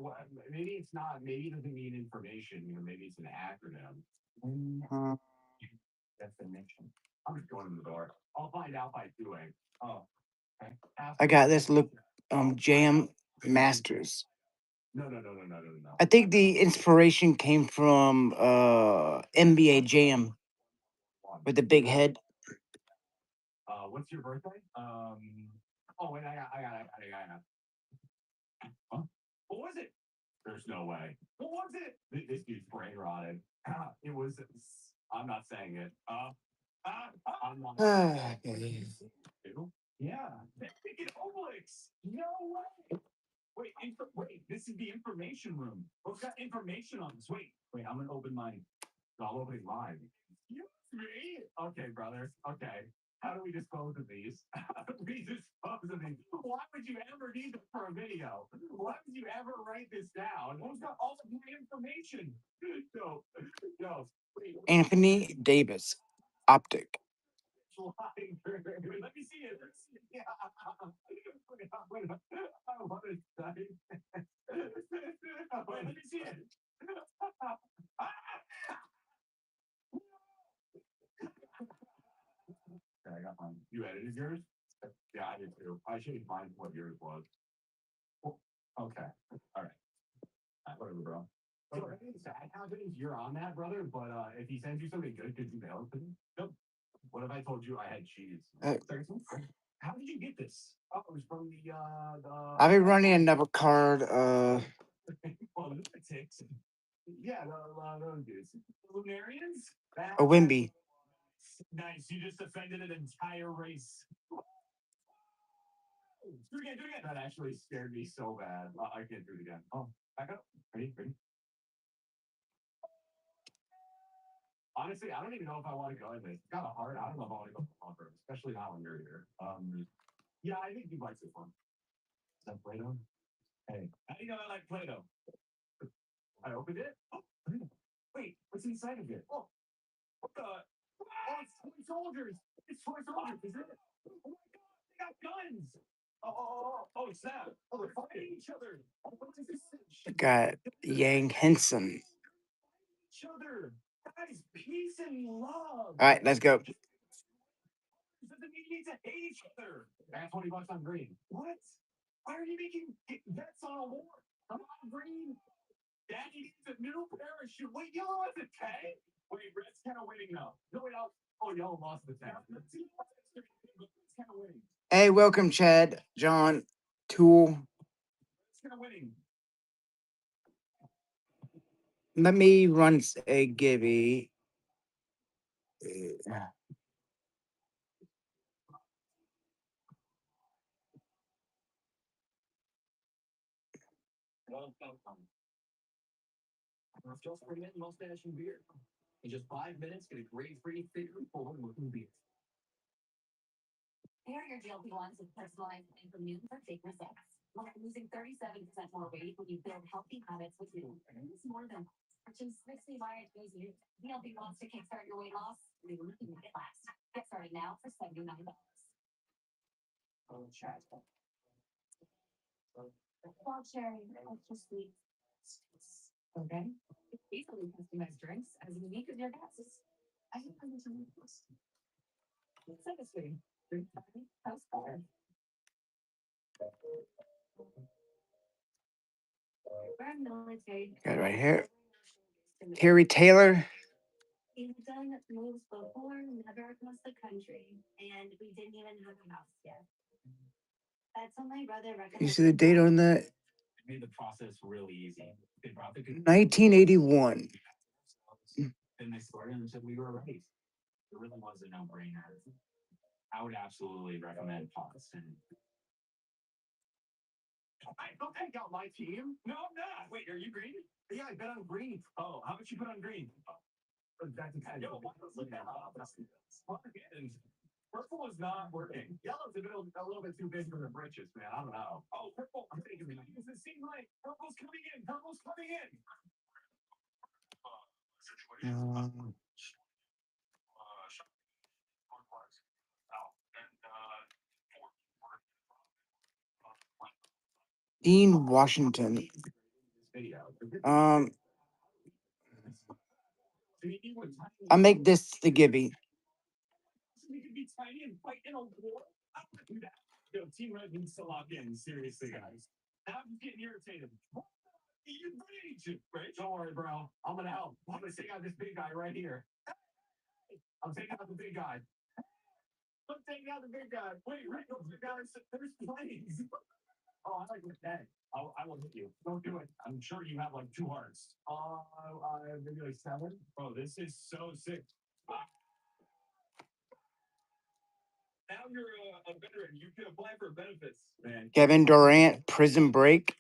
maybe it's not. Maybe it doesn't mean information. Maybe it's an acronym. Definition. I'm just going in the door. I'll find out by doing. Oh, okay. I got this. Look, Jam Masters. No. I think the inspiration came from NBA Jam with the big head. What's your birthday? Oh wait, I got. Huh? What was it? There's no way. What was it? This dude's brain rotted. It was. I'm not saying it. I'm not. Yeah. Freaking Obelix. No way. Wait. This is the information room. What's got information on this? Wait. I'm gonna open mine. I'll open it live. Excuse me. Okay, brother. Okay. How do we dispose of these? How do we dispose of these? Why would you ever need them for a video? Why would you ever write this down? Who's got all of my information? No. Wait. Anthony Davis, Optic. Let me see it. Yeah. I want to study. Wait, let me see it. Okay, I got mine. You edited yours? Yeah, I did too. I changed mine to what yours was. Well, okay. All right. Whatever, bro. So everything sad happens, you're on that, brother. But if he sends you something good, could you mail it to me? Nope. What if I told you I had cheese? How did you get this? Oh, it was from the I've been running another card. Lunatics. Yeah, those dudes. Lunarians? A Wimby. Nice. You just offended an entire race. Do it again. That actually scared me so bad. I can't do it again. Oh, back up. Ready? Honestly, I don't even know if I want to go in this. It's kind of hard. I don't know if I want to go for it, especially not when you're here. Yeah, I think you like this one. Is that Play-Doh? Hey, how do you know I like Play-Doh? I opened it. Oh, wait, what's inside of it? Oh, what the? Oh, it's toy soldiers. It's toy soldiers, is it? Oh my god, they got guns. Oh, snap. Oh, they're fighting each other. Oh, what is this? Got Yang Henson. Each other. Guys, peace and love. All right, let's go. Doesn't mean you need to hate each other. That's $20 on green. What? Why are you making bets on a war? Come on, green. Daddy needs a new parachute. Wait, yellow has a tank? Wait, red's kind of winning now. No, wait, yellow lost the tank. Red's kind of winning. Hey, welcome, Chad, John, Tool. Red's kind of winning. Let me run a Gibby. Just bring in mustache and beard. In just 5 minutes, get a grade-free figure full of looking beard. Pair your GLP-1s with personalized info for fake sex. Like losing 37% more weight when you build healthy habits with you. It's more than which is basically why I chose you. GLP-1s to kickstart your weight loss. They will make it last. Get started now for $79. Oh, chat. Well, Cherry, extra sweet. Okay. Easily customized drinks as unique as your guests. I think I'm going to this. It's like a sweet drink party. House bar. We're military. Got it right here. Terry Taylor. We've done moves before, never across the country, and we didn't even have a house yet. That's when my brother recommended. You see the date on that? Made the process really easy. They brought the 1981. and they started and said we were right. It really was a no-brainer. I would absolutely recommend Pots. Don't take out my team. No, I'm not. Wait, are you green? Yeah, I bet I'm green. Oh, how much you put on green? That's kind of. Purple is not working. Yellow's a little bit too big for the britches, man. I don't know. Oh, purple. I'm thinking because it seems like purple's coming in. Purple's coming in. Dean Washington. I make this the Gibby. We could be tiny and fight in a war. I don't want to do that. Yo, Team Red needs to lock in. Seriously, guys. Now I'm getting irritated. You're ready to, right? Don't worry, bro. I'm gonna help. I'm gonna take out this big guy right here. I'm taking out the big guy. I'm taking out the big guy. Wait, Rick, there's planes. Oh, I like this dead. I will hit you. Don't do it. I'm sure you have like 2 hearts. Maybe like 7. Bro, this is so sick. Now you're a veteran. You can apply for benefits, man. Kevin Durant, Prison Break.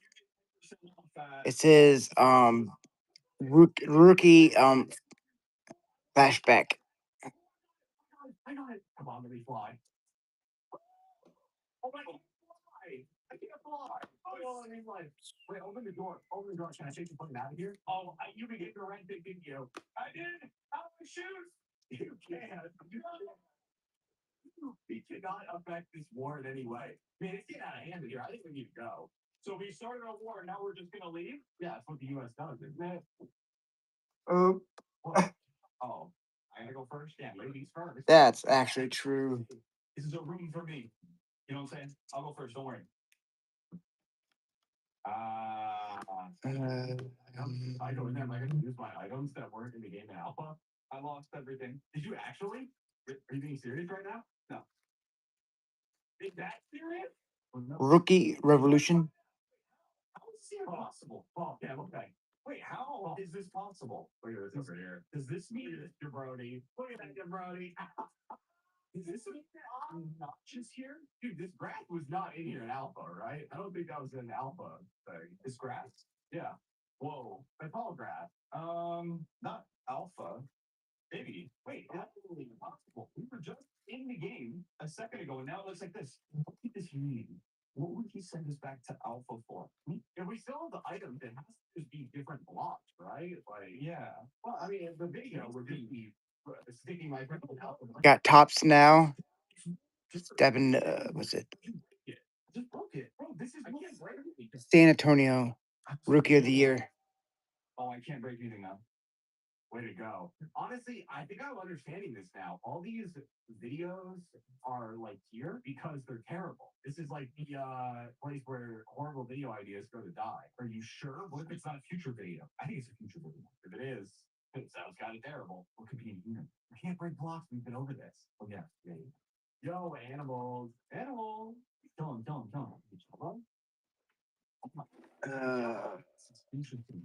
It says rookie flashback. I got it. Come on, let me fly. Oh my God, fly! I can't fly. Oh, I mean, like, wait, open the door. Open the door. Can I take the plane out of here? Oh, you can get the rent thing, didn't you? I did. How do I shoot? You can't. We cannot affect this war in any way. Man, it's getting out of hand here. I think we need to go. So we started a war, and now we're just gonna leave? Yeah, that's what the U.S. does, isn't it? Oh, I gotta go first. Yeah, ladies first. That's actually true. This is a room for me. You know what I'm saying? I'll go first. Don't worry. I go in there. Am I gonna use my items that weren't in the game in alpha? I lost everything. Did you actually? Are you being serious right now? No. Is that serious? Rookie Revolution. How is this possible? Oh, yeah, okay. Wait, how is this possible? Look at this over here. Does this mean this jabroni? Look at that jabroni. Is this notches here? Dude, this grass was not in here in alpha, right? I don't think that was an alpha thing. This grass? Yeah. Whoa. That's all grass. Not alpha. Maybe. Wait, that's totally impossible. We were just in the game a second ago, and now it looks like this. What did this mean? What would he send us back to alpha for? If we still have the items, it has to just be different blocks, right? Like, yeah. Well, I mean, the video would just be sticking my friend with alpha. Got tops now. Devin, what's it? Just broke it. Bro, this is San Antonio, Rookie of the Year. Oh, I can't break anything now. Way to go. Honestly, I think I'm understanding this now. All these videos are like here because they're terrible. This is like the place where horrible video ideas go to die. Are you sure? What if it's not a future video? I think it's a future video. If it is, it sounds kind of terrible. What could be in here? I can't break blocks. We've been over this. Oh, yeah. Yo, animals. Animals. Kill him. Interesting.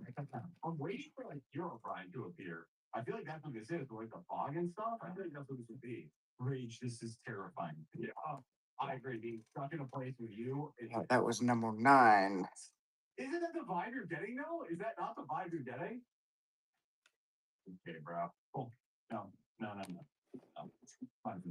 I'm waiting for like Europrime to appear. I feel like that's what this is, like the fog and stuff. I feel like that's what this would be. Rage, this is terrifying. Yeah, I agree. Being stuck in a place with you. That was number 9. Isn't that the vibe you're getting though? Is that not the vibe you're getting? Okay, bro. Cool. No, no, no, no. No. Don't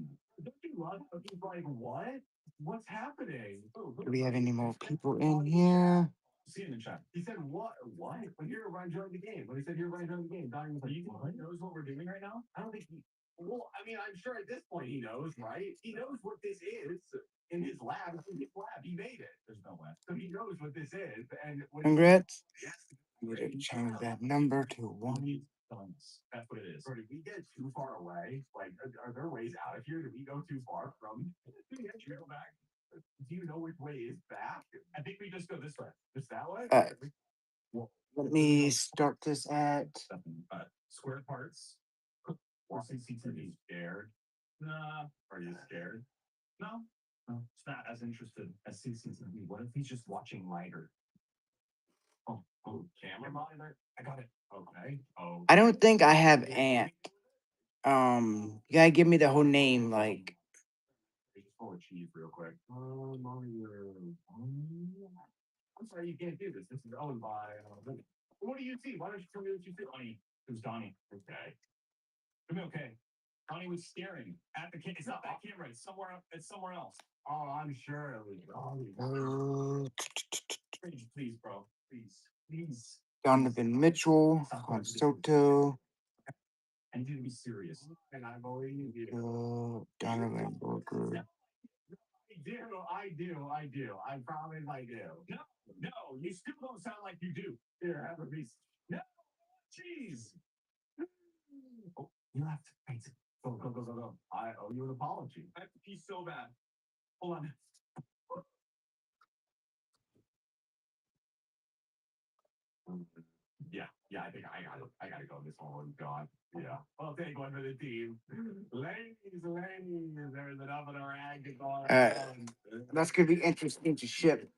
you love how he's like, what? What's happening? Oh, Do we have any more people in here? See in the chat. He said, what? What? When you're Ryan joined the game. When he said you're Ryan joined the game, Donnie was like, he knows what we're doing right now? I don't think he. Well, I mean, I'm sure at this point he knows, right? He knows what this is in his lab. It's in his lab. He made it. There's no way. So he knows what this is. And when Congrats. yes, We need to change that number to one. he's done this. That's what it is. Bro, did we get too far away? Like, are there ways out of here? Did we go too far from? Did we go back? Do you know which way is back? I think we just go this way. Just that way? Well, Let me start this at. square parts. Or CCTV scared. Nah. Are you scared? No. No. It's not as interested as CCTV. What if he's just watching lighter? Oh, camera monitor? I got it. Okay. Oh. I don't think I have Ant. You gotta give me the whole name, like. Just pull a cheese real quick. Mario. I'm sorry, you can't do this. This is owned by. What do you see? Why don't you tell me what you see? Donnie. It was Donnie. Okay. Okay. Donnie was staring at the camera. It's not that camera. It's somewhere. It's somewhere else. Oh, I'm sure it was Donnie. Please, bro. Please. Please. Donovan Mitchell, Juan Soto, I need you to be serious. And I believe you. Donovan Booker. I do. I promise I do. No, you still don't sound like you do. Here, have a piece. No, jeez. Oh, you left. Wait. Go. I owe you an apology. I have to pee so bad. Hold on. Yeah, I think I gotta go. This one was gone. Yeah. I'll take one for the team. Ladies, there's enough of the rag to go around. That's gonna be interesting to ship.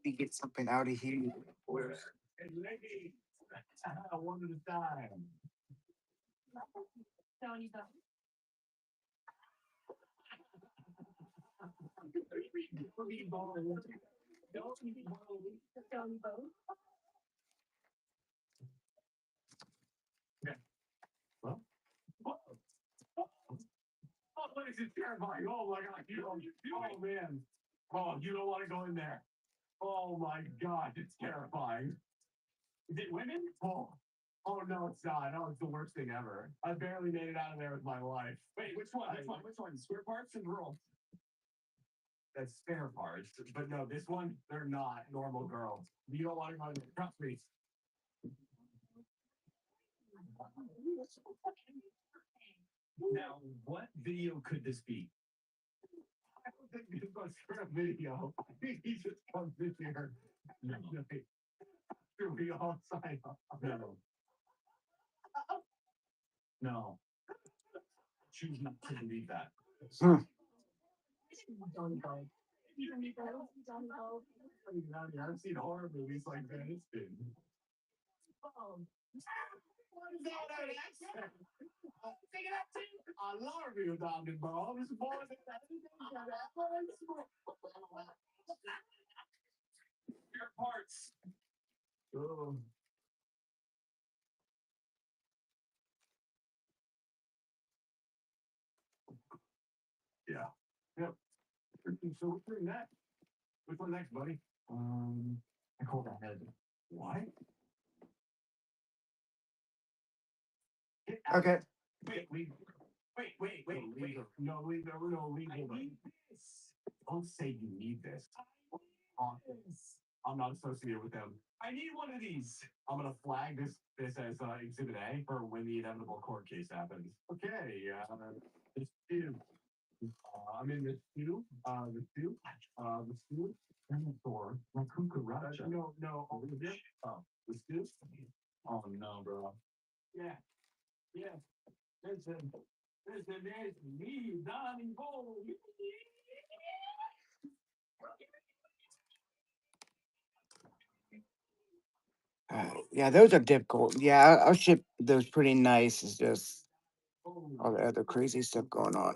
We get something out of here. Hey, ladies, one at a time. Tony Bo. Tony Bo. Well, what is it terrifying? Oh my God! Oh man! Oh, you don't want to go in there. Oh my God! It's terrifying. Is it women? Oh no, it's not. Oh, it's the worst thing ever. I barely made it out of there with my life. Wait, which one? Which one? Square parts and girls? That's spare parts. But no, this one, they're not normal girls. You don't want to go in there. Trust me. Now, what video could this be? I don't think this was for a video. I think he just comes in here. No. Should we all sign up? No. No. Choose not to believe that. I've seen horror movies like this. What is all that accent? Figure that too. I love you, Dr. Bob. It's more than your parts. Oh. Yeah. Yep. So what's doing next? Which one next, buddy? I call that head. What? Get out. Okay. Wait. No, leave. Don't say you need this. I'm not associated with them. I need one of these. I'm gonna flag this as Exhibit A for when the inevitable court case happens. Okay. This is. I'm in the stew. The stew. Dinosaur. Raccoon Raja. No. Oh, the stew. The stew. Oh no, bro. Yeah. Listen, there's me, Donnie Bo. Yeah, those are difficult. Yeah, I'll ship those pretty nice. It's just all the other crazy stuff going on.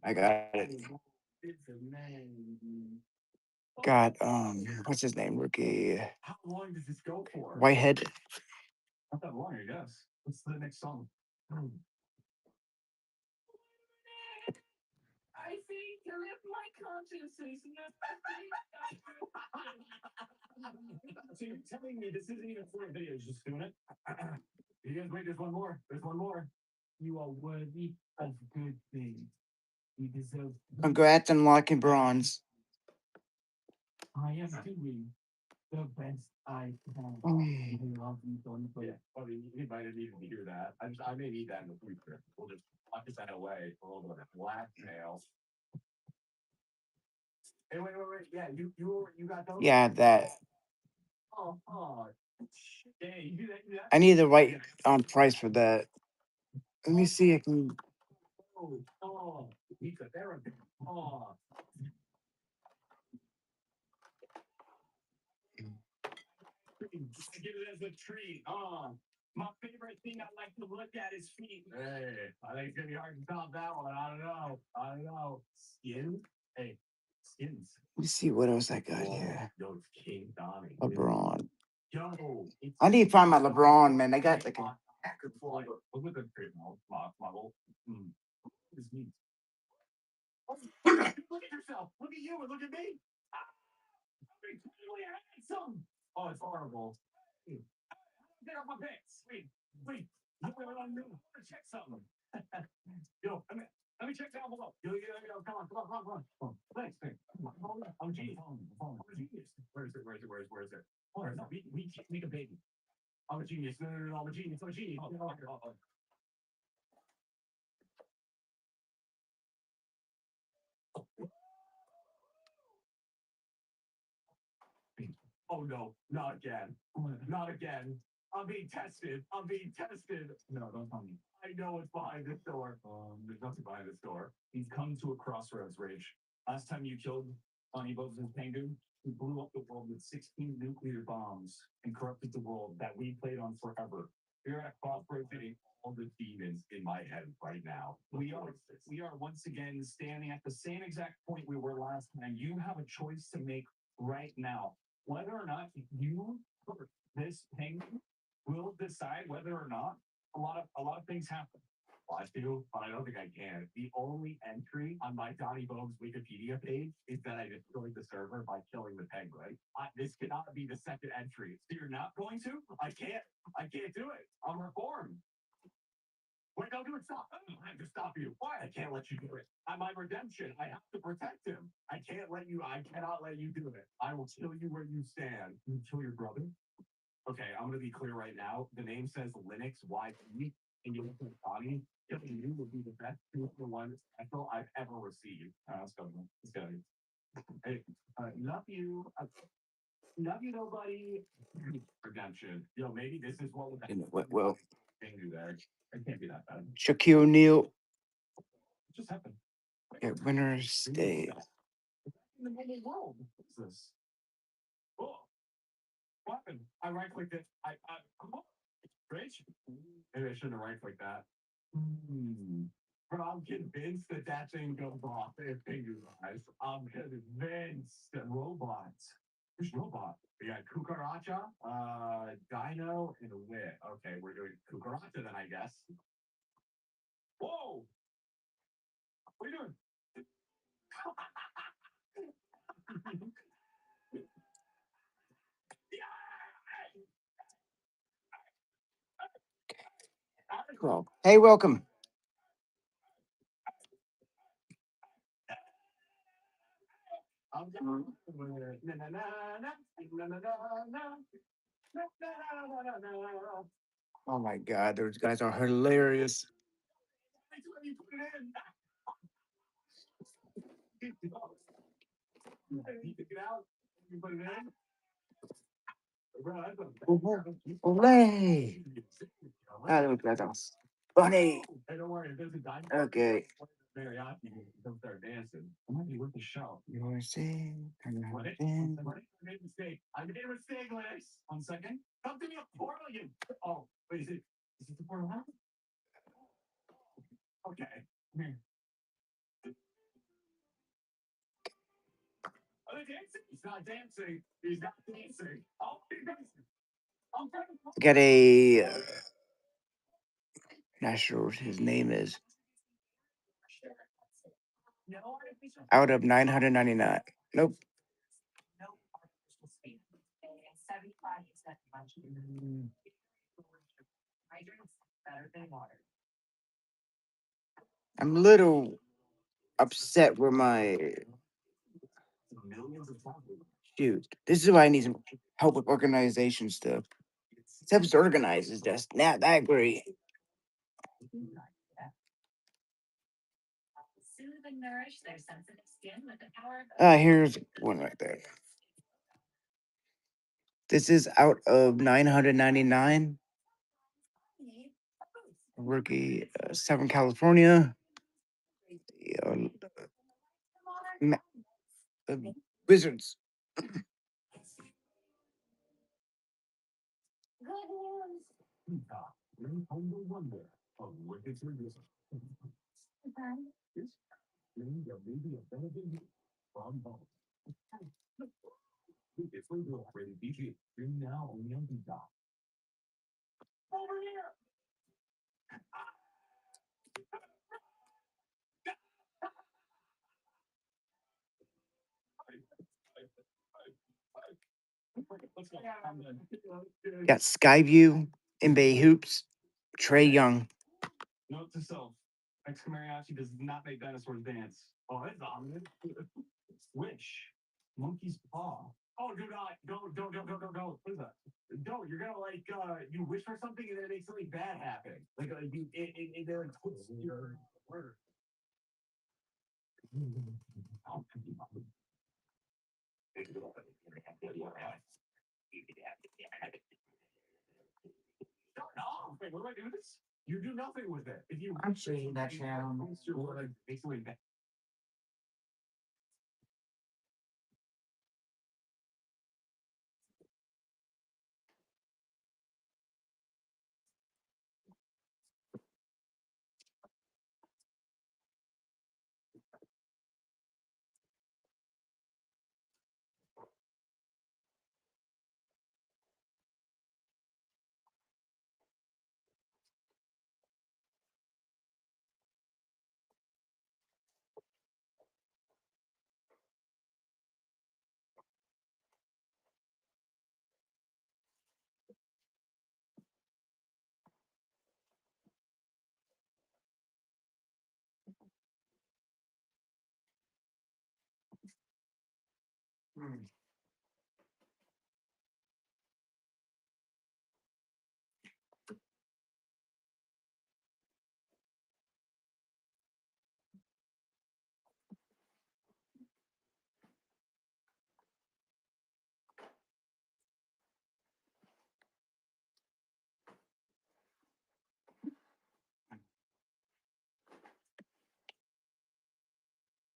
I got it. It's a man. got what's his name? Rookie How long does this go for? Whitehead. Not that long, I guess. What's the next song? I think if my conscience is So you're telling me this isn't even for a video, it's just doing it? You guys wait, there's one more. There's one more. You are worthy of good things. You deserve. Congrats on locking bronze. I am doing the best I can. Mm. I love you, Tony. Yeah, I mean, you might have needed to hear that. I may need that in the future. We'll just lock this away for a little bit of blackmail. Hey, wait. Yeah, you got those? Yeah, that. Oh. Hey, you do that? I need the right price for that. Let me see. I can. Oh. Pizza therapy. Oh. Get it as a treat. My favorite thing I like to look at is feet. Hey, I think it's gonna be hard to top that one. I don't know. Skin? Hey, skins. Let me see what else I got here. Yo, it's King Donnie. LeBron. Yo, I need to find my LeBron, man. I got like a. Look at the model. This means. Look at yourself. Look at you and look at me. I'm incredibly handsome. Oh, it's horrible. Get off my pants. Wait. I'm gonna check something. Yo, let me check down below. Yo, come on. Thanks. I'm a genius. I'm a genius. Where is it? Oh, no, we can't make a baby. I'm a genius. No, I'm a genius. Oh no, not again. Not again. I'm being tested. No, don't tell me. I know what's behind this door. There's nothing behind this door. He's come to a crossroads, Rage. Last time you killed Bonnie Bugs and Penguin, he blew up the world with 16 nuclear bombs and corrupted the world that we played on forever. We're at a crossroads hitting all the demons in my head right now. We are once again standing at the same exact point we were last time. You have a choice to make right now. Whether or not you this penguin will decide whether or not a lot of things happen. Well, I do, but I don't think I can. The only entry on my Donnie Bogues Wikipedia page is that I destroyed the server by killing the penguin. This cannot be the second entry. So you're not going to? I can't do it. I'm reformed. Wait, don't do it. Stop. I have to stop you. Why? I can't let you do it. My redemption. I have to protect him. I cannot let you do it. I will kill you where you stand. You kill your brother? Okay, I'm going to be clear right now. The name says Linux YP, and you look at Bonnie. Killing you would be the best 2-for-1 special I've ever received. Let's go. Hey, love you. Love you, nobody. Redemption. Yo, maybe this is what would Well, thing do there. It can't be that bad. Shaquille O'Neal. What just happened? Yeah, winners stay. In the normal world. What's this? Oh, what happened? I right clicked it. Rich? Maybe I shouldn't have right clicked that. But I'm convinced that thing goes off if Pingu dies. I'm convinced that robots. Who's robot? We got Cucaracha, Dino, and a Wit. Okay, we're doing Cucaracha then, I guess. Whoa! What are you doing? Well, hey, welcome. Oh my God, those guys are hilarious. Olay. Ah, those guys are funny. Hey, don't worry, if there's a dime. Okay. Mariachi, they'll start dancing. It might be worth the show. You're saying, I made a mistake. Lex. 1 second. Come to me a portal, you. Oh, wait, is it the portal now? Okay. Come here. Are they dancing? He's not dancing. He's not dancing. Oh, he's dancing. I'm trying to- Got a not sure what his name is. No artificial. Out of 999. Nope. No artificial sweetener. And 75% much. Hydrants better than water. I'm a little upset with my Millions of dollars. shoot. This is why I need some help with organization stuff. Stuff's organized is just not that great. Soothe and nourish their sensitive skin with the power of. Here's one right there. This is out of 999. Rookie, Southern California. The, the Wizards. Good news. Peacock, bring home the wonder of wicked tradition. Yes, bring the baby a benefit from home. It's legal, rated PG. Stream now only on Peacock. Over here. Let's go. I'm done. Got Skyview, Bay Hoops, Trey Young. Note to self: Ex Mariachi does not make dinosaurs dance. Oh, that's ominous. Swish. Monkey's paw. Oh, do not. Don't. What is that? Don't. You're gonna you wish for something and then it makes something bad happen. It then twists your word. Start off. Wait, what do I do with this? You do nothing with it. If you I'm seeing that channel. twist your word, makes something bad.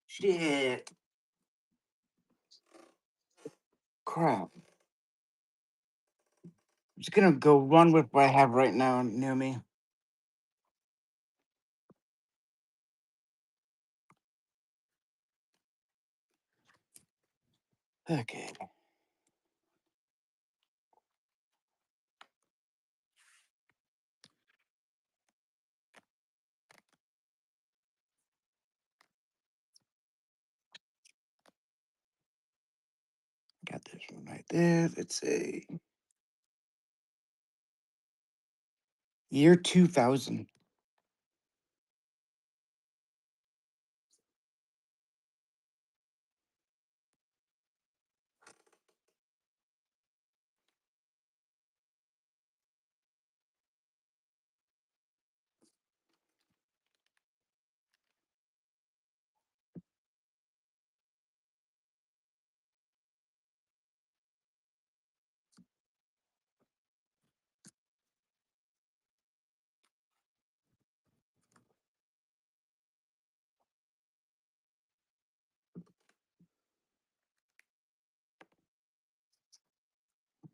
Shit. Crap. I'm just gonna go run with what I have right now near me. Okay. Got this one right there. It's a year 2000.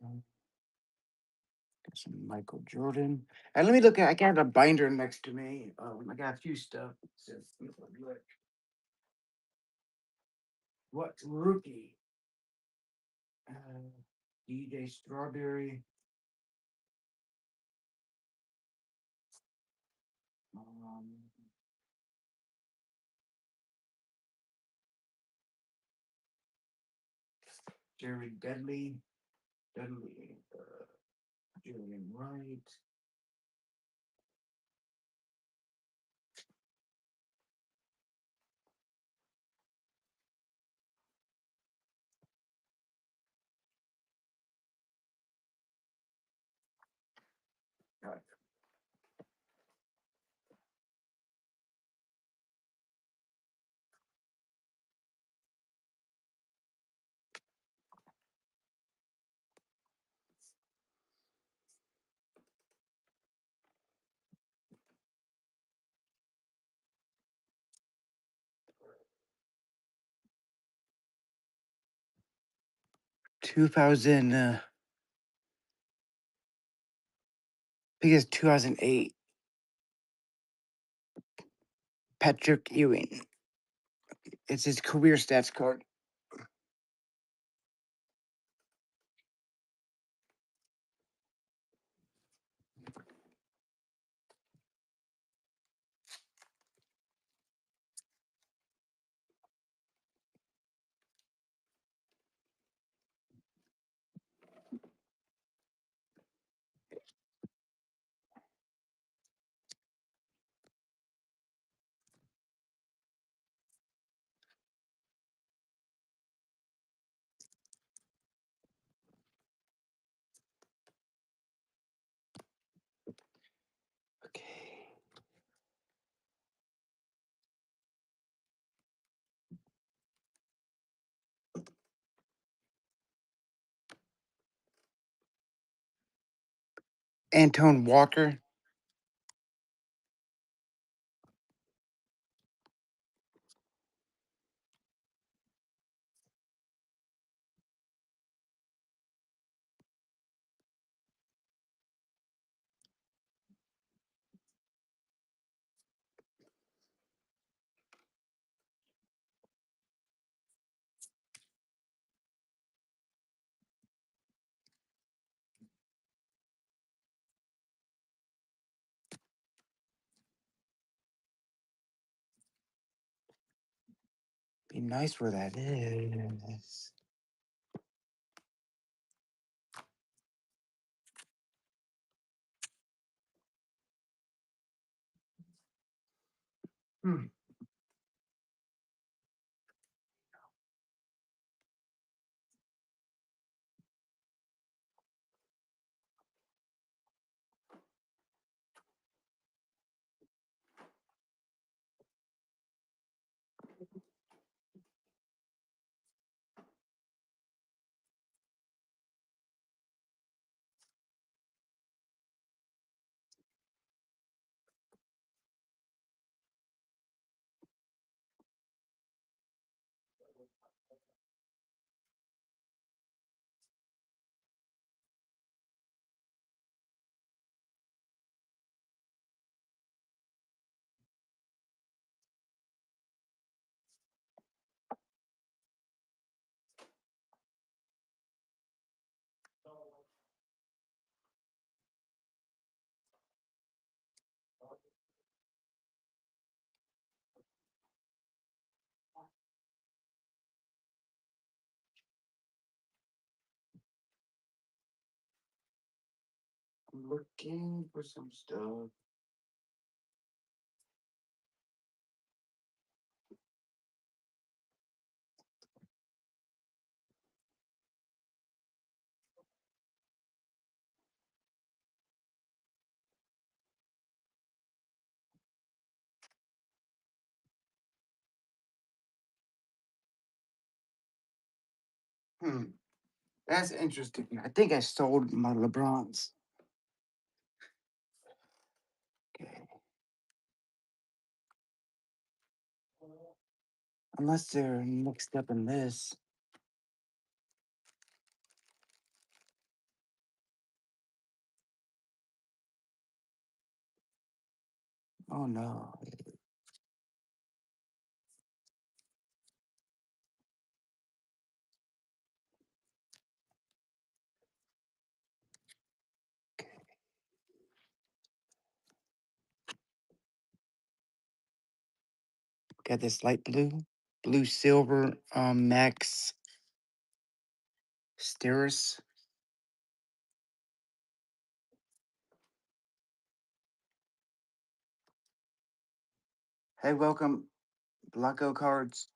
Got some Michael Jordan. And let me look at. I got a binder next to me. I got a few stuff. What rookie? DJ Strawberry. Um, Jerry Deadly. Deadly. Julian Wright. Got it. I think it's 2008. Patrick Ewing. It's his career stats card. Okay. Anton Walker. Be nice where that is. Hmm. I'm looking for some stuff. Hmm. That's interesting. I think I sold my LeBrons. Okay. Unless they're mixed up in this. Oh no. Got this light blue silver Max Steris. Hey, welcome, Blanco cards.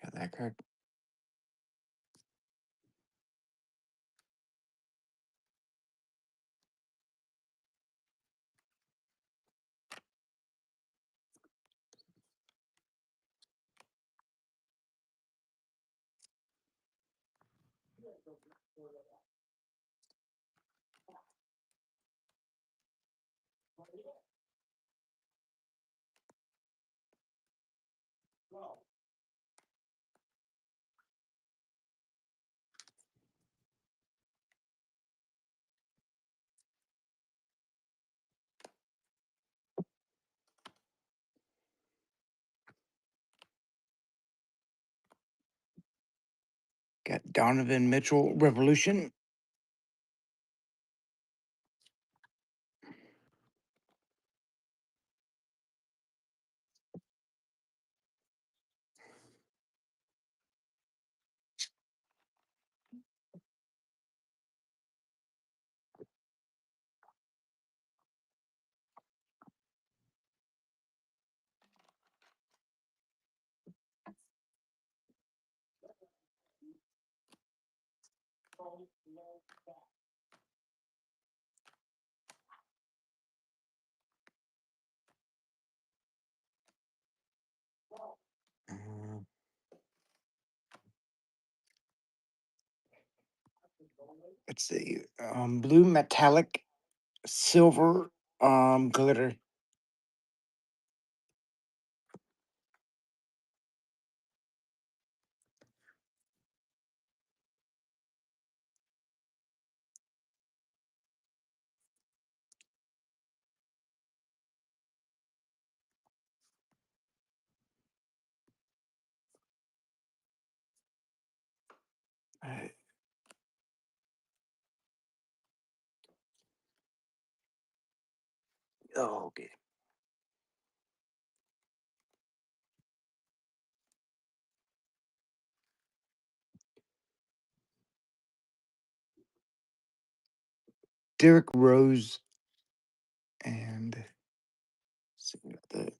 Got that card. Got Donovan Mitchell Revolution. Uh, let's see. Blue metallic silver glitter. Uh, oh, okay. Derrick Rose and let's see the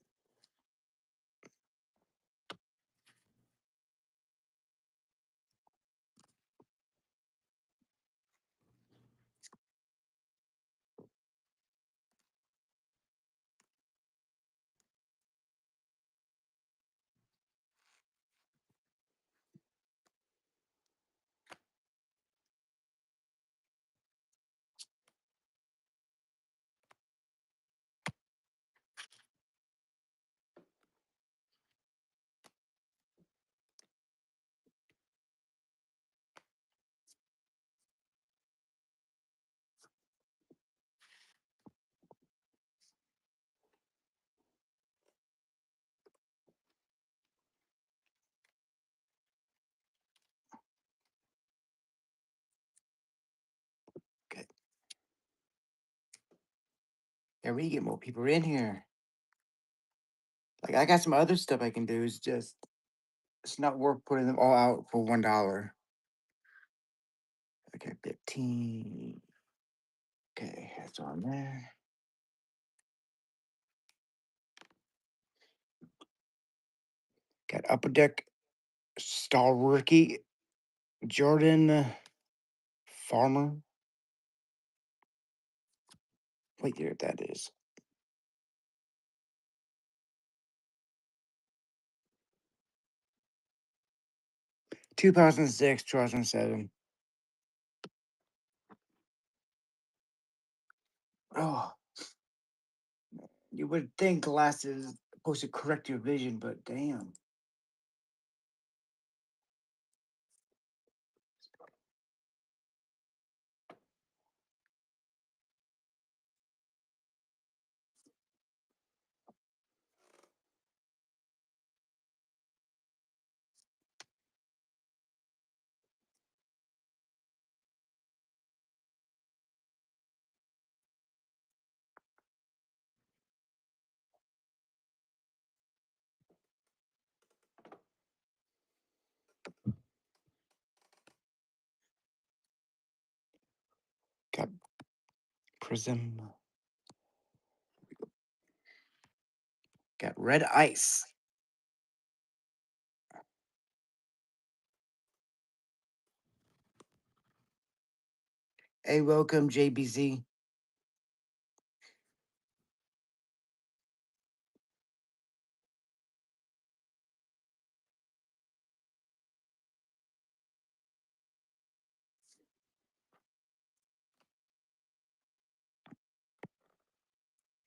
okay. Yeah, we get more people in here. Like I got some other stuff I can do. It's just it's not worth putting them all out for $1. Okay, 15. Okay, that's on there. Got Upper Deck Star Rookie Jordan Farmer. What year that is? 2006, 2007. Oh, you would think glasses supposed to correct your vision, but damn. Prism. Got red ice. Hey, welcome, JBZ.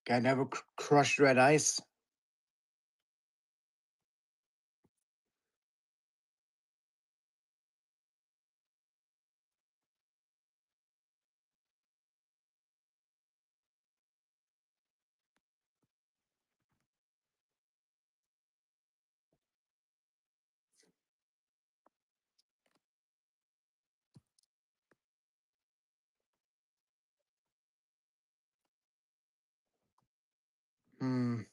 Got never crushed red ice. Hmm.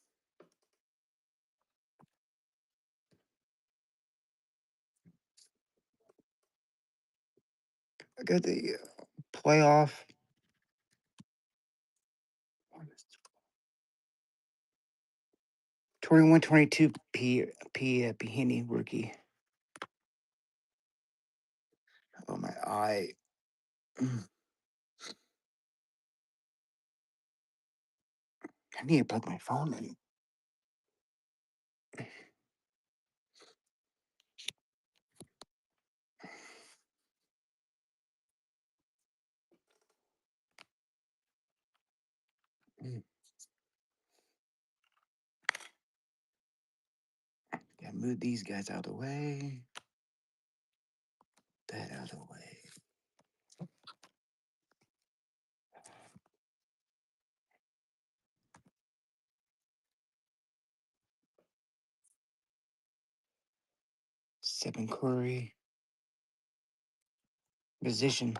I got the playoff. 21-22 P rookie. Oh, my eye. I need to plug my phone in. Gotta move these guys out of the way. That out of the way. Seven Curry. Position.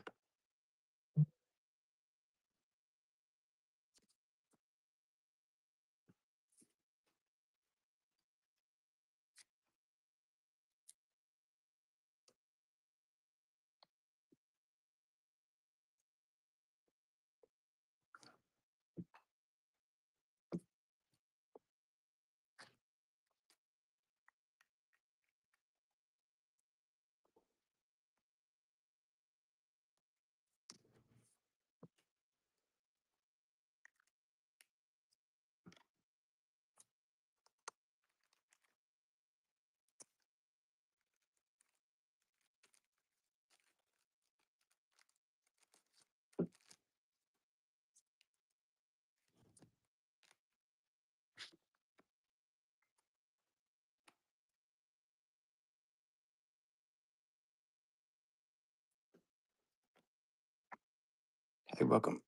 Hey, welcome.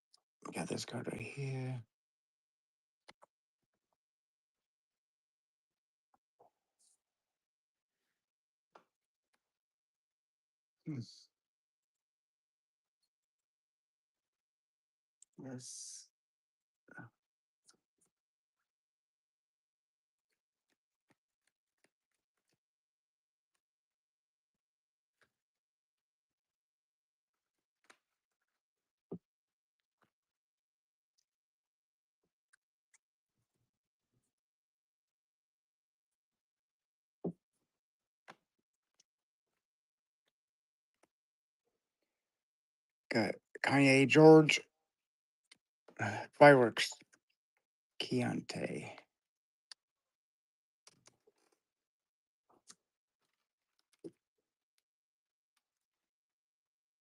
We got this card right here. Yes. Got Kanye George. Fireworks. Keontae.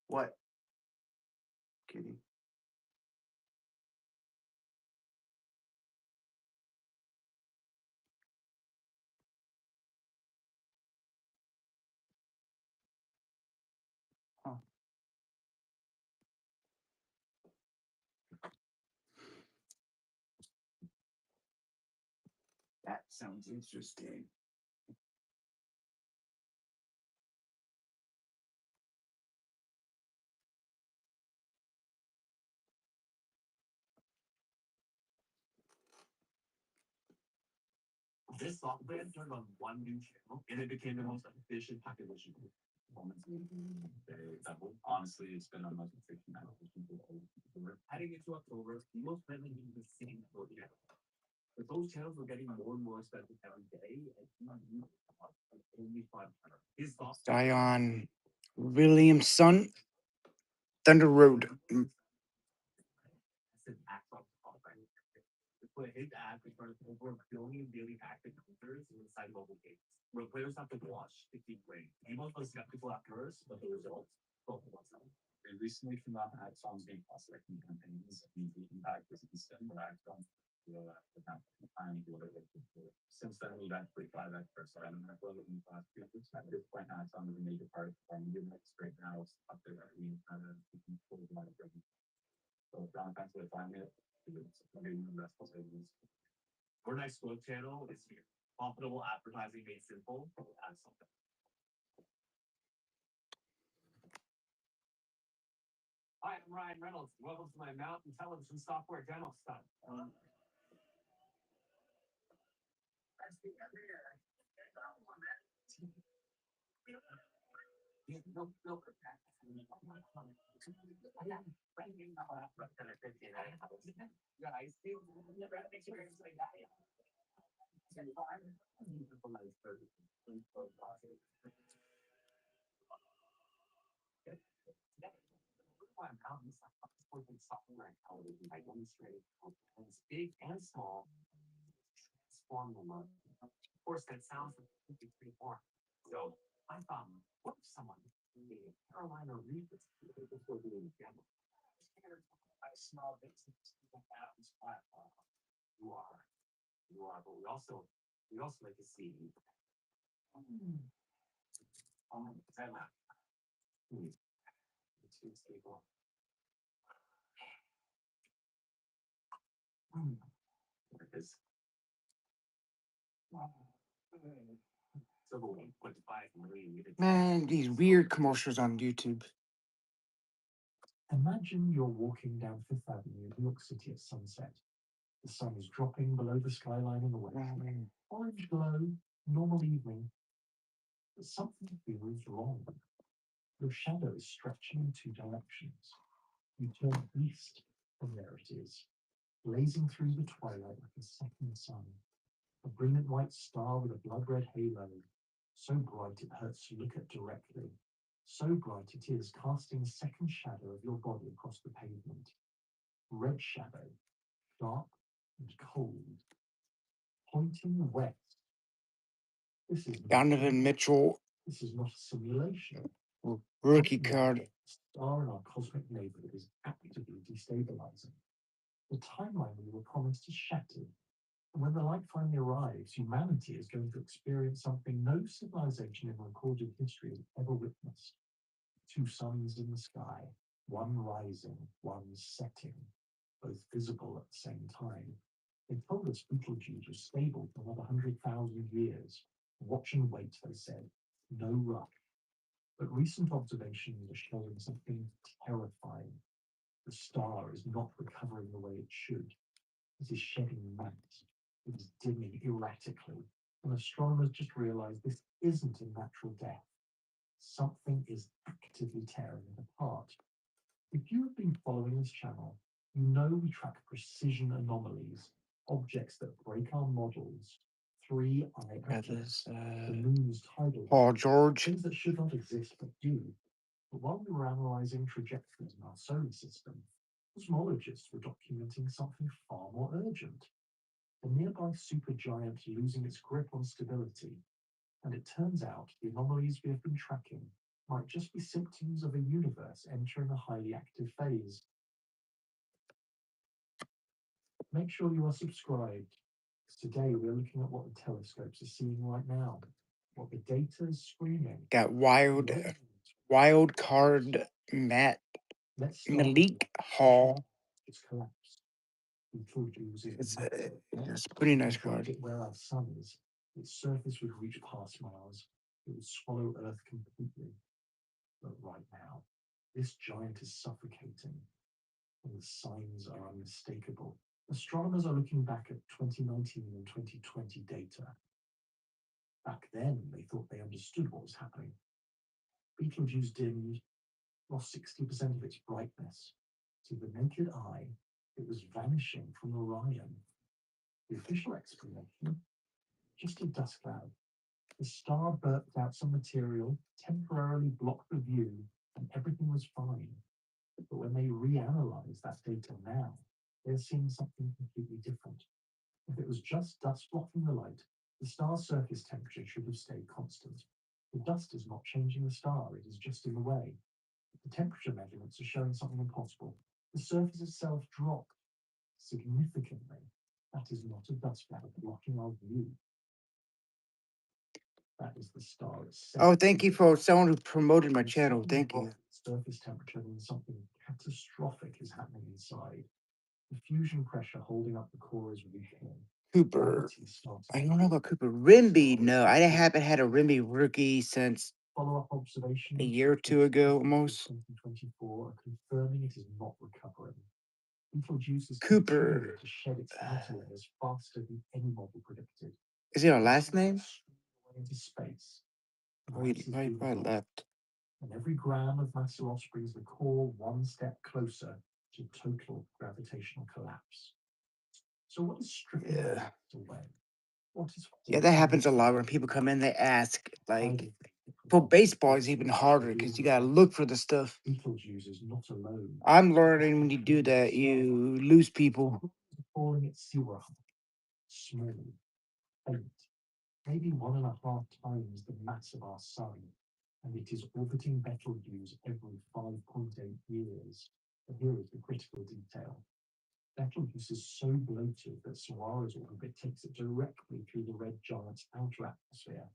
What? Kitty. Oh. That sounds interesting. This SoftBank turned on one new channel and it became the most efficient population group. performance they doubled. Honestly, it's been a most efficient application for October. Heading into October, the most friendly means the same for channels. But those channels were getting more and more expensive every day, and he only 500. His thoughts. Zion Williamson, Thunder Road. Massive act on top, right? To put his ad in front of over a billion daily active users inside mobile games, where players have to watch to keep playing. Amos was skeptical at first, but the results both of us. They recently came out ad songs being cost-cutting campaigns, and the impact was instant. But act on since then, we've actually 5x I don't know in the last few years. At this point, ads on is a major part of our media mix right now. It's up there. I mean, kind of pull a lot of revenue. So John, thanks for the time here. Our next growth channel is here. Profitable advertising made simple. Add something. Hi, I'm Ryan Reynolds. Welcome to my Mountain Television Software demo stuff. Software and television, I demonstrated components big and small, transform the look. Of course, that sounds like pretty boring. So I thought, what if someone made Carolina Reapers before doing a demo? A small business that have this platform. You are, but we also like to see. It's too stable. There it is. So the 1.5 million. Man, these weird commercials on YouTube. Imagine you're walking down Fifth Avenue in New York City at sunset. The sun is dropping below the skyline in the west. Orange glow, normal evening. But something feels wrong. Your shadow is stretching in two directions. You turn east, and there it is, blazing through the twilight like a second sun. A brilliant white star with a blood-red halo, so bright it hurts to look at directly. So bright it is, casting a second shadow of your body across the pavement. Red shadow, dark and cold, pointing west. This is Donovan Mitchell, This is not a simulation. rookie card. The star in our cosmic neighborhood is actively destabilizing. The timeline we were promised is shattered. And when the light finally arrives, humanity is going to experience something no civilization in recorded history has ever witnessed. Two suns in the sky, one rising, one setting, both visible at the same time. They told us Betelgeuse was stable for another 100,000 years. Watch and wait, they said. No rush. But recent observations are showing something terrifying. The star is not recovering the way it should. It is shedding mass. It is dimming erratically. And astronomers just realized this isn't a natural death. Something is actively tearing it apart. If you have been following this channel, you know we track precision anomalies, objects that break our models, three-eye objects, the moon's tidal, Paul George. things that should not exist but do. But while we were analyzing trajectories in our solar system, cosmologists were documenting something far more urgent. A nearby supergiant losing its grip on stability. And it turns out the anomalies we have been tracking might just be symptoms of a universe entering a highly active phase. Make sure you are subscribed. Today we're looking at what the telescopes are seeing right now, what the data is screaming. Got wild card Matt Let's start Malik Hall. It's collapsed. Betelgeuse is It's a pretty nice card. where our sun is. Its surface would reach past Mars. It would swallow Earth completely. But right now, this giant is suffocating, and the signs are unmistakable. Astronomers are looking back at 2019 and 2020 data. Back then, they thought they understood what was happening. Betelgeuse dimmed, lost 60% of its brightness. To the naked eye, it was vanishing from Orion. The official explanation, just a dust cloud. The star burped out some material, temporarily blocked the view, and everything was fine. But when they reanalyze that data now, they're seeing something completely different. If it was just dust blocking the light, the star's surface temperature should have stayed constant. The dust is not changing the star, it is just in the way. The temperature measurements are showing something impossible. The surface itself dropped significantly. That is not a dust cloud blocking our view. That is the star itself. Oh, thank you for someone who promoted my The channel. sudden Thank drop you. in surface temperature means something catastrophic is happening inside. The fusion pressure holding up the core is weakening. Cooper. Gravity starts I to don't know about Cooper. Rimby, no. I haven't had a Rimby rookie since follow-up observations a year or two ago almost. 2024 are confirming it is not recovering. Betelgeuse is Cooper. continuing to shed its outer layers faster than any model predicted. Is it our last name? Into space. Oh, he probably left. And every gram of mass loss brings the core one step closer to total gravitational collapse. So what is stripping Yeah. away? What is Yeah, that happens a lot when people come in. They ask, like, for baseball is even harder because you gotta look for the stuff. Betelgeuse is not alone. I'm learning when you do that, you lose people. Calling it Siwa, small, faint, maybe 1.5 times the mass of our sun, and it is orbiting Betelgeuse every 5.8 years. And here is the critical detail. Betelgeuse is so bloated that Sawara's orbit takes it directly through the red giant's outer atmosphere,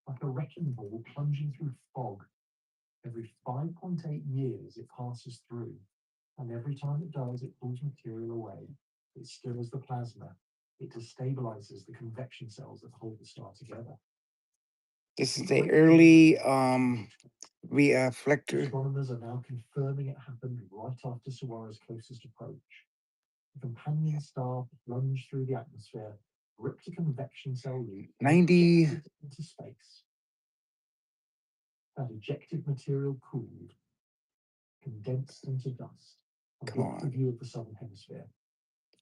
like a wrecking ball plunging through fog. Every 5.8 years it passes through, and every time it does, it pulls material away. It stirs the plasma. It destabilizes the convection cells that hold the star together. This is the early reflector. Astronomers are now confirming it happened right after Sawara's closest approach. The companion star plunged through the atmosphere, ripped a convection cell loop, 90 into space. That ejected material cooled, condensed into dust, and Come blocked the on. view of the southern hemisphere.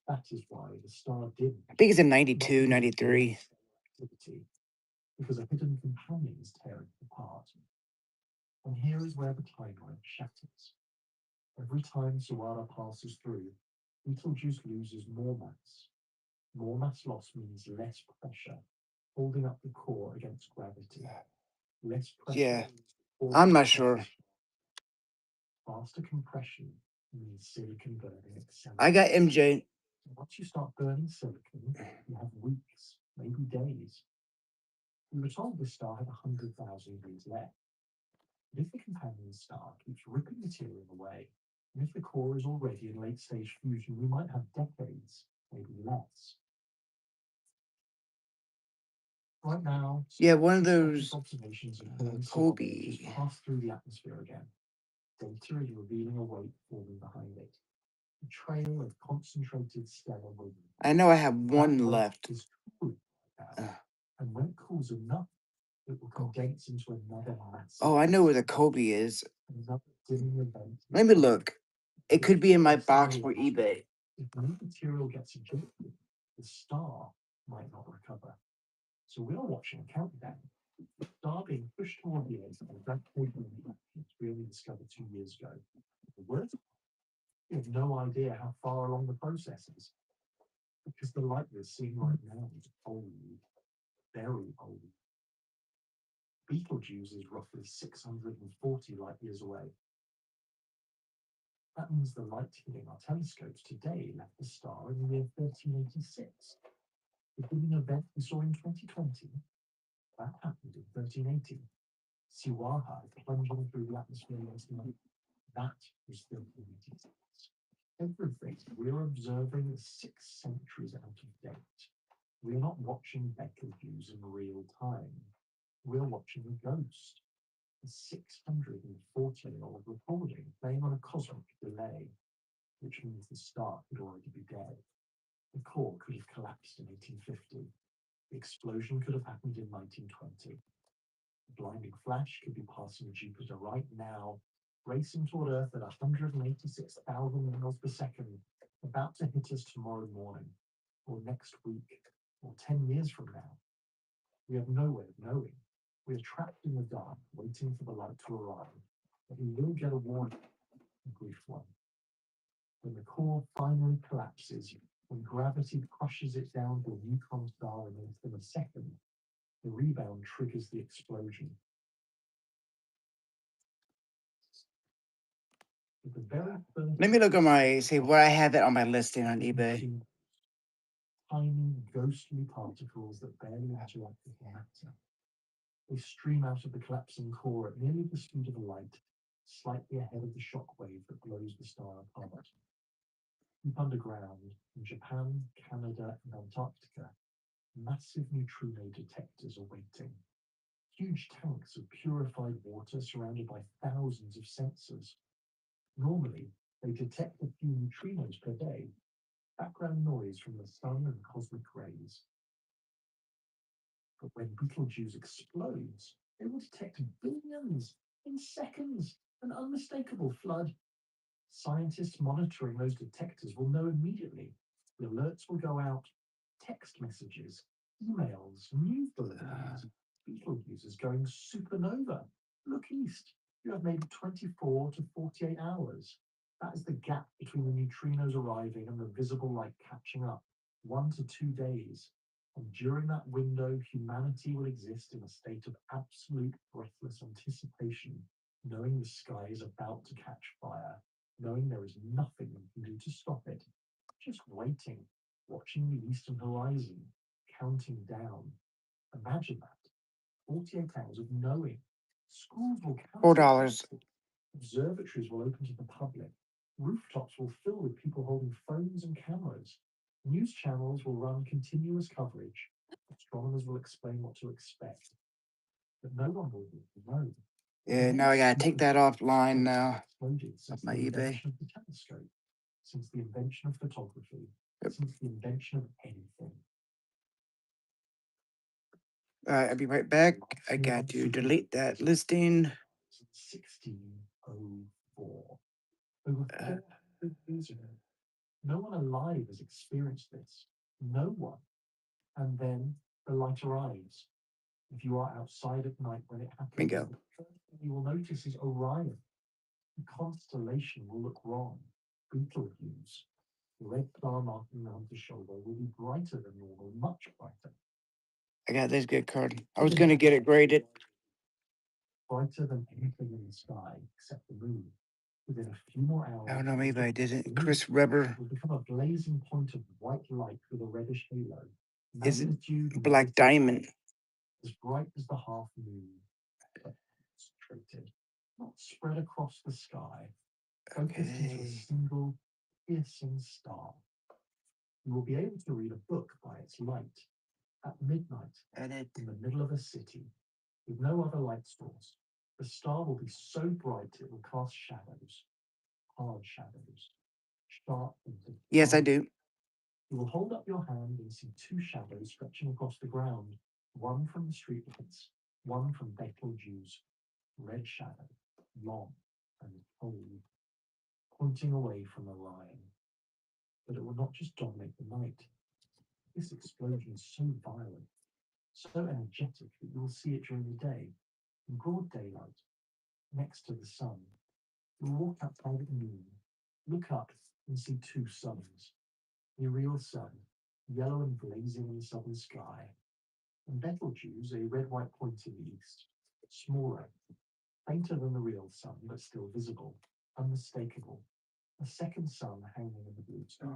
That is why the star didn't. I think it's in 92, 93. Activity, because a hidden companion is tearing it apart. And here is where the timeline shatters. Every time Sawara passes through, Betelgeuse loses more mass. More mass loss means less pressure, holding up the core against gravity. Less pressure. Yeah, means I'm not sure. Faster compression means silicon burning accelerates. I got MJ. Once you start burning silicon, you have weeks, maybe days. We were told this star had 100,000 years left. But if the companion star keeps ripping material away, and if the core is already in late stage fusion, we might have decades, maybe less. Right now, Yeah, one of spectroscopic those observations of Kobe. just passed through the atmosphere again. Data is revealing a weight forming behind it. A trail of concentrated stellar movement. I know I have one That weight left. is cool now, and when it cools enough, it will condense into another mass. Oh, I know where the Kobe is. Another dimming event. Let me look. It could be in my box for eBay. If new material gets ejected, the star might not recover. So we are watching a countdown. The star being pushed toward the edge of that we only discovered 2 years ago. The worst, we have no idea how far along the process is, because the light we're seeing right now is old, very old. Betelgeuse is roughly 640 light years away. That means the light hitting our telescopes today left the star in the year 1386. The beginning event we saw in 2020, that happened in 1380. Siwaha plunging through the atmosphere last night, that was 1386. Everything we're observing is 6 centuries out of date. We're not watching Betelgeuse in real time. We're watching a ghost. A 640-year-old recording playing on a cosmic delay, which means the star could already be dead. The core could have collapsed in 1850. The explosion could have happened in 1920. A blinding flash could be passing Jupiter right now, racing toward Earth at 186,000 miles per second, about to hit us tomorrow morning, or next week, or 10 years from now. We have no way of knowing. We are trapped in the dark, waiting for the light to arrive. But we will get a warning, a brief one. When the core finally collapses, when gravity crushes it down to a neutron star in less than a second, the rebound triggers the explosion. At the very first Let me look at my see what I have it on my listing on eBay. tiny, ghostly particles that barely interact with matter. They stream out of the collapsing core at nearly the speed of light, slightly ahead of the shock wave that blows the star apart. Deep underground, in Japan, Canada, and Antarctica, massive neutrino detectors are waiting. Huge tanks of purified water surrounded by thousands of sensors. Normally, they detect a few neutrinos per day, background noise from the sun and cosmic rays. But when Betelgeuse explodes, they will detect billions in seconds, an unmistakable flood. Scientists monitoring those detectors will know immediately. The alerts will go out, text messages, emails, news bulletins. Betelgeuse is going supernova. Look east. You have maybe 24 to 48 hours. That is the gap between the neutrinos arriving and the visible light catching up. 1 to 2 days. And during that window, humanity will exist in a state of absolute breathless anticipation, knowing the sky is about to catch fire, knowing there is nothing we can do to stop it, just waiting, watching the eastern horizon, counting down. Imagine that. 48 hours of knowing. Schools will cancel. $4. Observatories will open to the public. Rooftops will fill with people holding phones and cameras. News channels will run continuous coverage. Astronomers will explain what to expect. But no one will know. Yeah, now I gotta take that offline now. Exploded since my the eBay. invention of the telescope, since the invention of photography, Yep. since the invention of anything. I'll be right back. I got to delete that listing. 1604. Over 400 years ago. No one alive has experienced this. No one. And then the light arrives. If you are outside at night when it happens, Bingo. the first thing you will notice is Orion. The constellation will look wrong. Betelgeuse. The red star marking the hunter's shoulder will be brighter than normal, much brighter. I got this good card. I was gonna get it graded. Brighter than anything in the sky except the moon. Within a few more hours, I don't know, maybe I didn't. the Chris moon Webber will become a blazing point of white light with a reddish halo. is it Magnitude Black Diamond. as bright as the half moon, but concentrated, not spread across the sky, focused into a Okay. single piercing star. You will be able to read a book by its light at midnight Edit. in the middle of a city with no other light source. The star will be so bright it will cast shadows, hard shadows, sharp into Yes, I do. You will hold up your hand and see two shadows stretching across the ground, one from the streetlights, one from Betelgeuse. Red shadow, long and cold, pointing away from Orion. But it will not just dominate the night. This explosion is so violent, so energetic that you will see it during the day, in broad daylight, next to the sun. You will walk outside at noon, look up and see two suns. The real sun, yellow and blazing in the southern sky, and Betelgeuse, a red-white point in the east, smaller, fainter than the real sun, but still visible, unmistakable, a second sun hanging in the blue sky.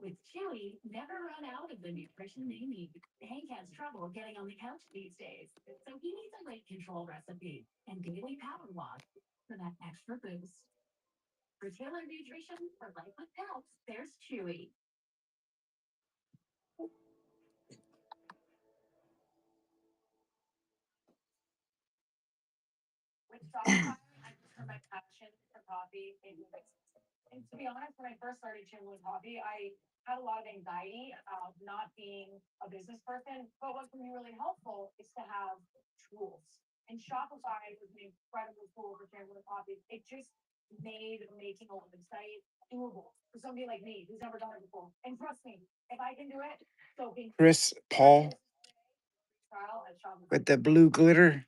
With Chewy, never run out of the nutrition they need. Hank has trouble getting on the couch these days, so he needs a weight control recipe and daily power walk for that extra boost. For tailored nutrition for life with pets, there's Chewy. With Shopify, I can my passion for coffee. And to be honest, when I first started Chamberlain Coffee, I had a lot of anxiety about not being a business person. But what can be really helpful is to have tools. And Shopify was an incredible tool for Chamberlain Coffee. It just made making a website doable for somebody like me who's never done it before. And trust me, if I can do it, so can Chris Paul trial at Shopify. with the blue glitter.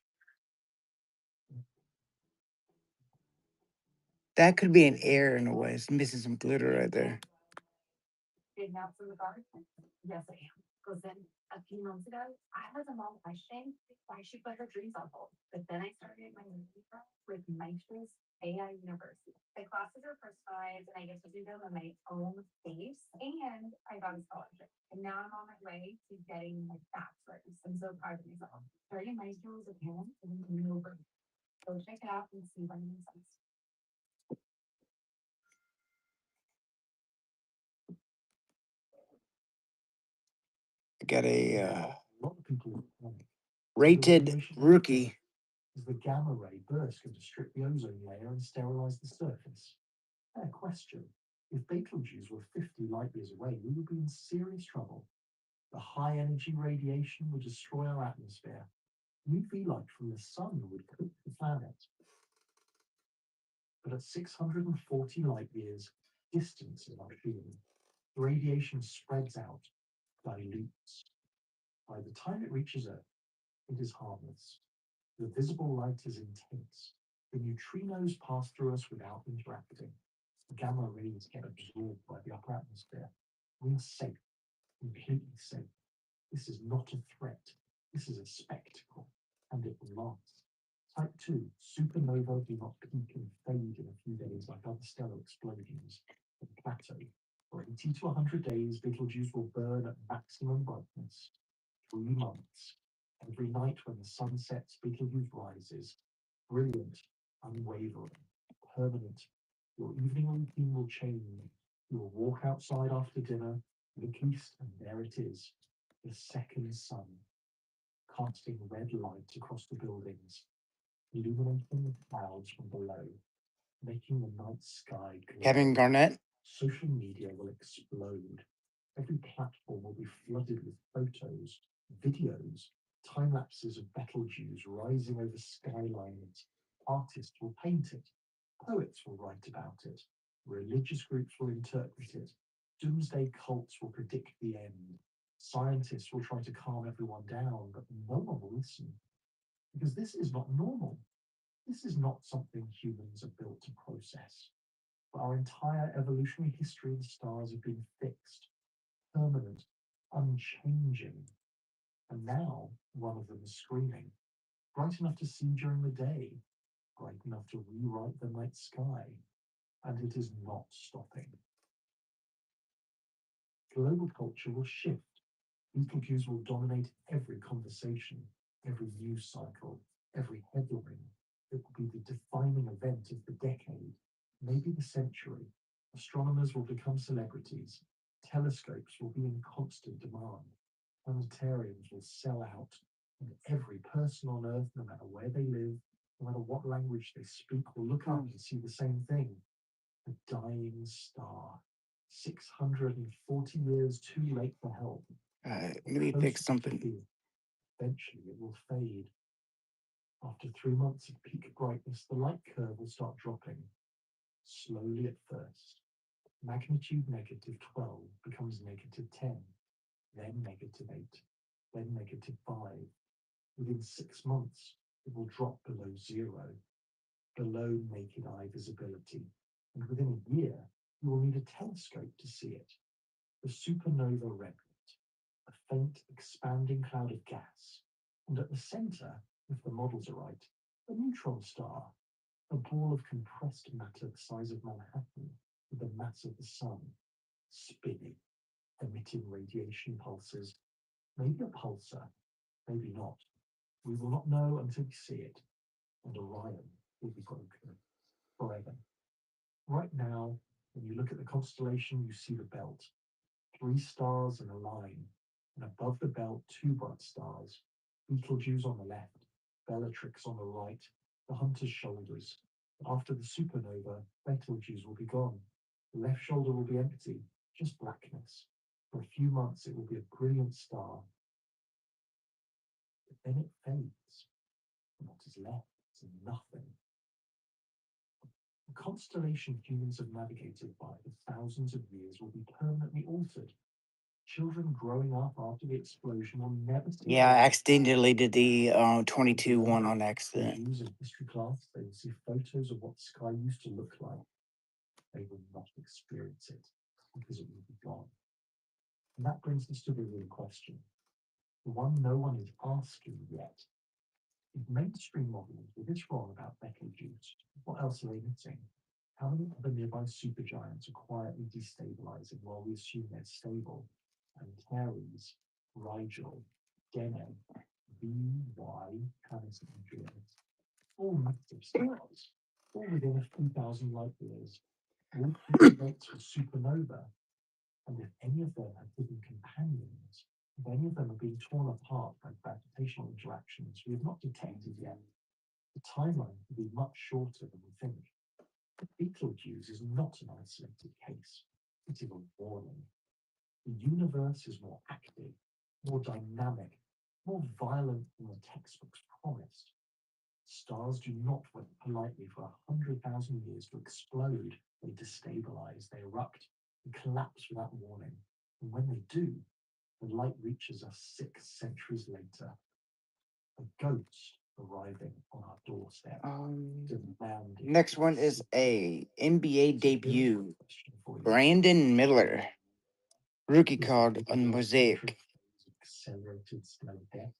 That could be an error in a way. It's missing some glitter right there. Getting out from the garden? Yes, I am. Because then a few months ago, I was a mom questioning why she put her dreams on hold. But then I started my learning class with Maestro's AI University. The classes are personalized and I get to do them at my own pace. And I got a scholarship. And now I'm on my way to getting my bachelor's. I'm so proud of myself. Starting Maestro as a parent is no brainer. So check it out and see what it makes sense. I got a A lot of people rated rookie. as the gamma ray burst going to strip the ozone layer and sterilize the surface. Fair question. If Betelgeuse were 50 light years away, we would be in serious trouble. The high energy radiation would destroy our atmosphere. UV light from the sun would cook the planet. But at 640 light years distance in our field, the radiation spreads out, dilutes. By the time it reaches Earth, it is harmless. The visible light is intense. The neutrinos pass through us without interacting. The gamma rays get absorbed by the upper atmosphere. We are safe, completely safe. This is not a threat. This is a spectacle, and it will last. Type 2, supernova do not peak and fade in a few days like other stellar explosions and plateau. For 80 to 100 days, Betelgeuse will burn at maximum brightness. 3 months. Every night when the sun sets, Betelgeuse rises. Brilliant, unwavering, permanent. Your evening routine will change. You will walk outside after dinner, look east, and there it is, the second sun, casting red light across the buildings, illuminating the clouds from below, making the night sky glow. Kevin Garnett. Social media will explode. Every platform will be flooded with photos, videos, time lapses of Betelgeuse rising over skylines. Artists will paint it. Poets will write about it. Religious groups will interpret it. Doomsday cults will predict the end. Scientists will try to calm everyone down, but no one will listen. Because this is not normal. This is not something humans are built to process. But our entire evolutionary history of the stars have been fixed, permanent, unchanging. And now one of them is screaming, bright enough to see during the day, bright enough to rewrite the night sky, and it is not stopping. Global culture will shift. Betelgeuse will dominate every conversation, every news cycle, every headline. It will be the defining event of the decade, maybe the century. Astronomers will become celebrities. Telescopes will be in constant demand. Planetariums will sell out, and every person on Earth, no matter where they live, no matter what language they speak, will look up and see the same thing. A dying star. 640 years too late for help. Let me fix something. Eventually, it will fade. After 3 months of peak brightness, the light curve will start dropping. Slowly at first. Magnitude -12 becomes -10, then -8, then -5. Within 6 months, it will drop below 0, below naked eye visibility. And within a year, you will need a telescope to see it. The supernova remnant, a faint, expanding cloud of gas. And at the center, if the models are right, a neutron star, a ball of compressed matter the size of Manhattan with the mass of the sun, spinning, emitting radiation pulses. Maybe a pulsar, maybe not. We will not know until we see it, and Orion will be broken forever. Right now, when you look at the constellation, you see the belt. 3 stars in a line, and above the belt, 2 bright stars. Betelgeuse on the left, Bellatrix on the right, the hunter's shoulders, After the supernova, Betelgeuse will be gone. The left shoulder will be empty, just blackness. For a few months, it will be a brilliant star. But then it fades. And what is left is nothing. The constellation humans have navigated by for thousands of years will be permanently altered. Children growing up after the explosion will never see. Yeah, I their- accidentally did the 22 one on They accident. use in history class, they will see photos of what the sky used to look like. They will not experience it because it will be gone. And that brings us to the real question, the one no one is asking yet. If mainstream models were this wrong about Betelgeuse, what else are they missing? How many other nearby supergiants are quietly destabilizing while we assume they're stable? Antares, Rigel, Deneb, VY, Canis Andreas, all massive stars, all within a few thousand light years, all candidates for supernova. And if any of them have hidden companions, if any of them are being torn apart by gravitational interactions we have not detected yet, the timeline could be much shorter than we think. Betelgeuse is not an isolated case. It is a warning. The universe is more active, more dynamic, more violent than the textbooks promised. Stars do not wait politely for 100,000 years to explode. They destabilize, they erupt, and collapse without warning. And when they do, the light reaches us 6 centuries later. A ghost arriving on our doorstep. Demanding Next one is secret. a NBA So here's debut. my question for you. Brandon Miller, rookie Is card the on universe Mosaic. entering a phase of accelerated slow death?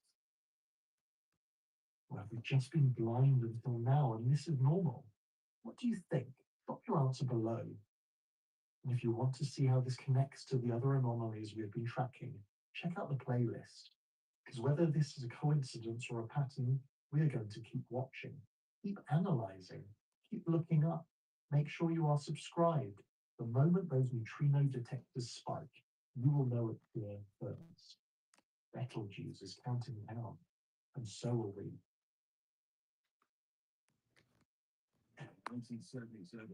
Or have we just been blind until now and this is normal? What do you think? Drop your answer below. And if you want to see how this connects to the other anomalies we've been tracking, check out the playlist. Because whether this is a coincidence or a pattern, we are going to keep watching, keep analyzing, keep looking up. Make sure you are subscribed. The moment those neutrino detectors spike, you will know it here first. Betelgeuse is counting down, and so will we. 1977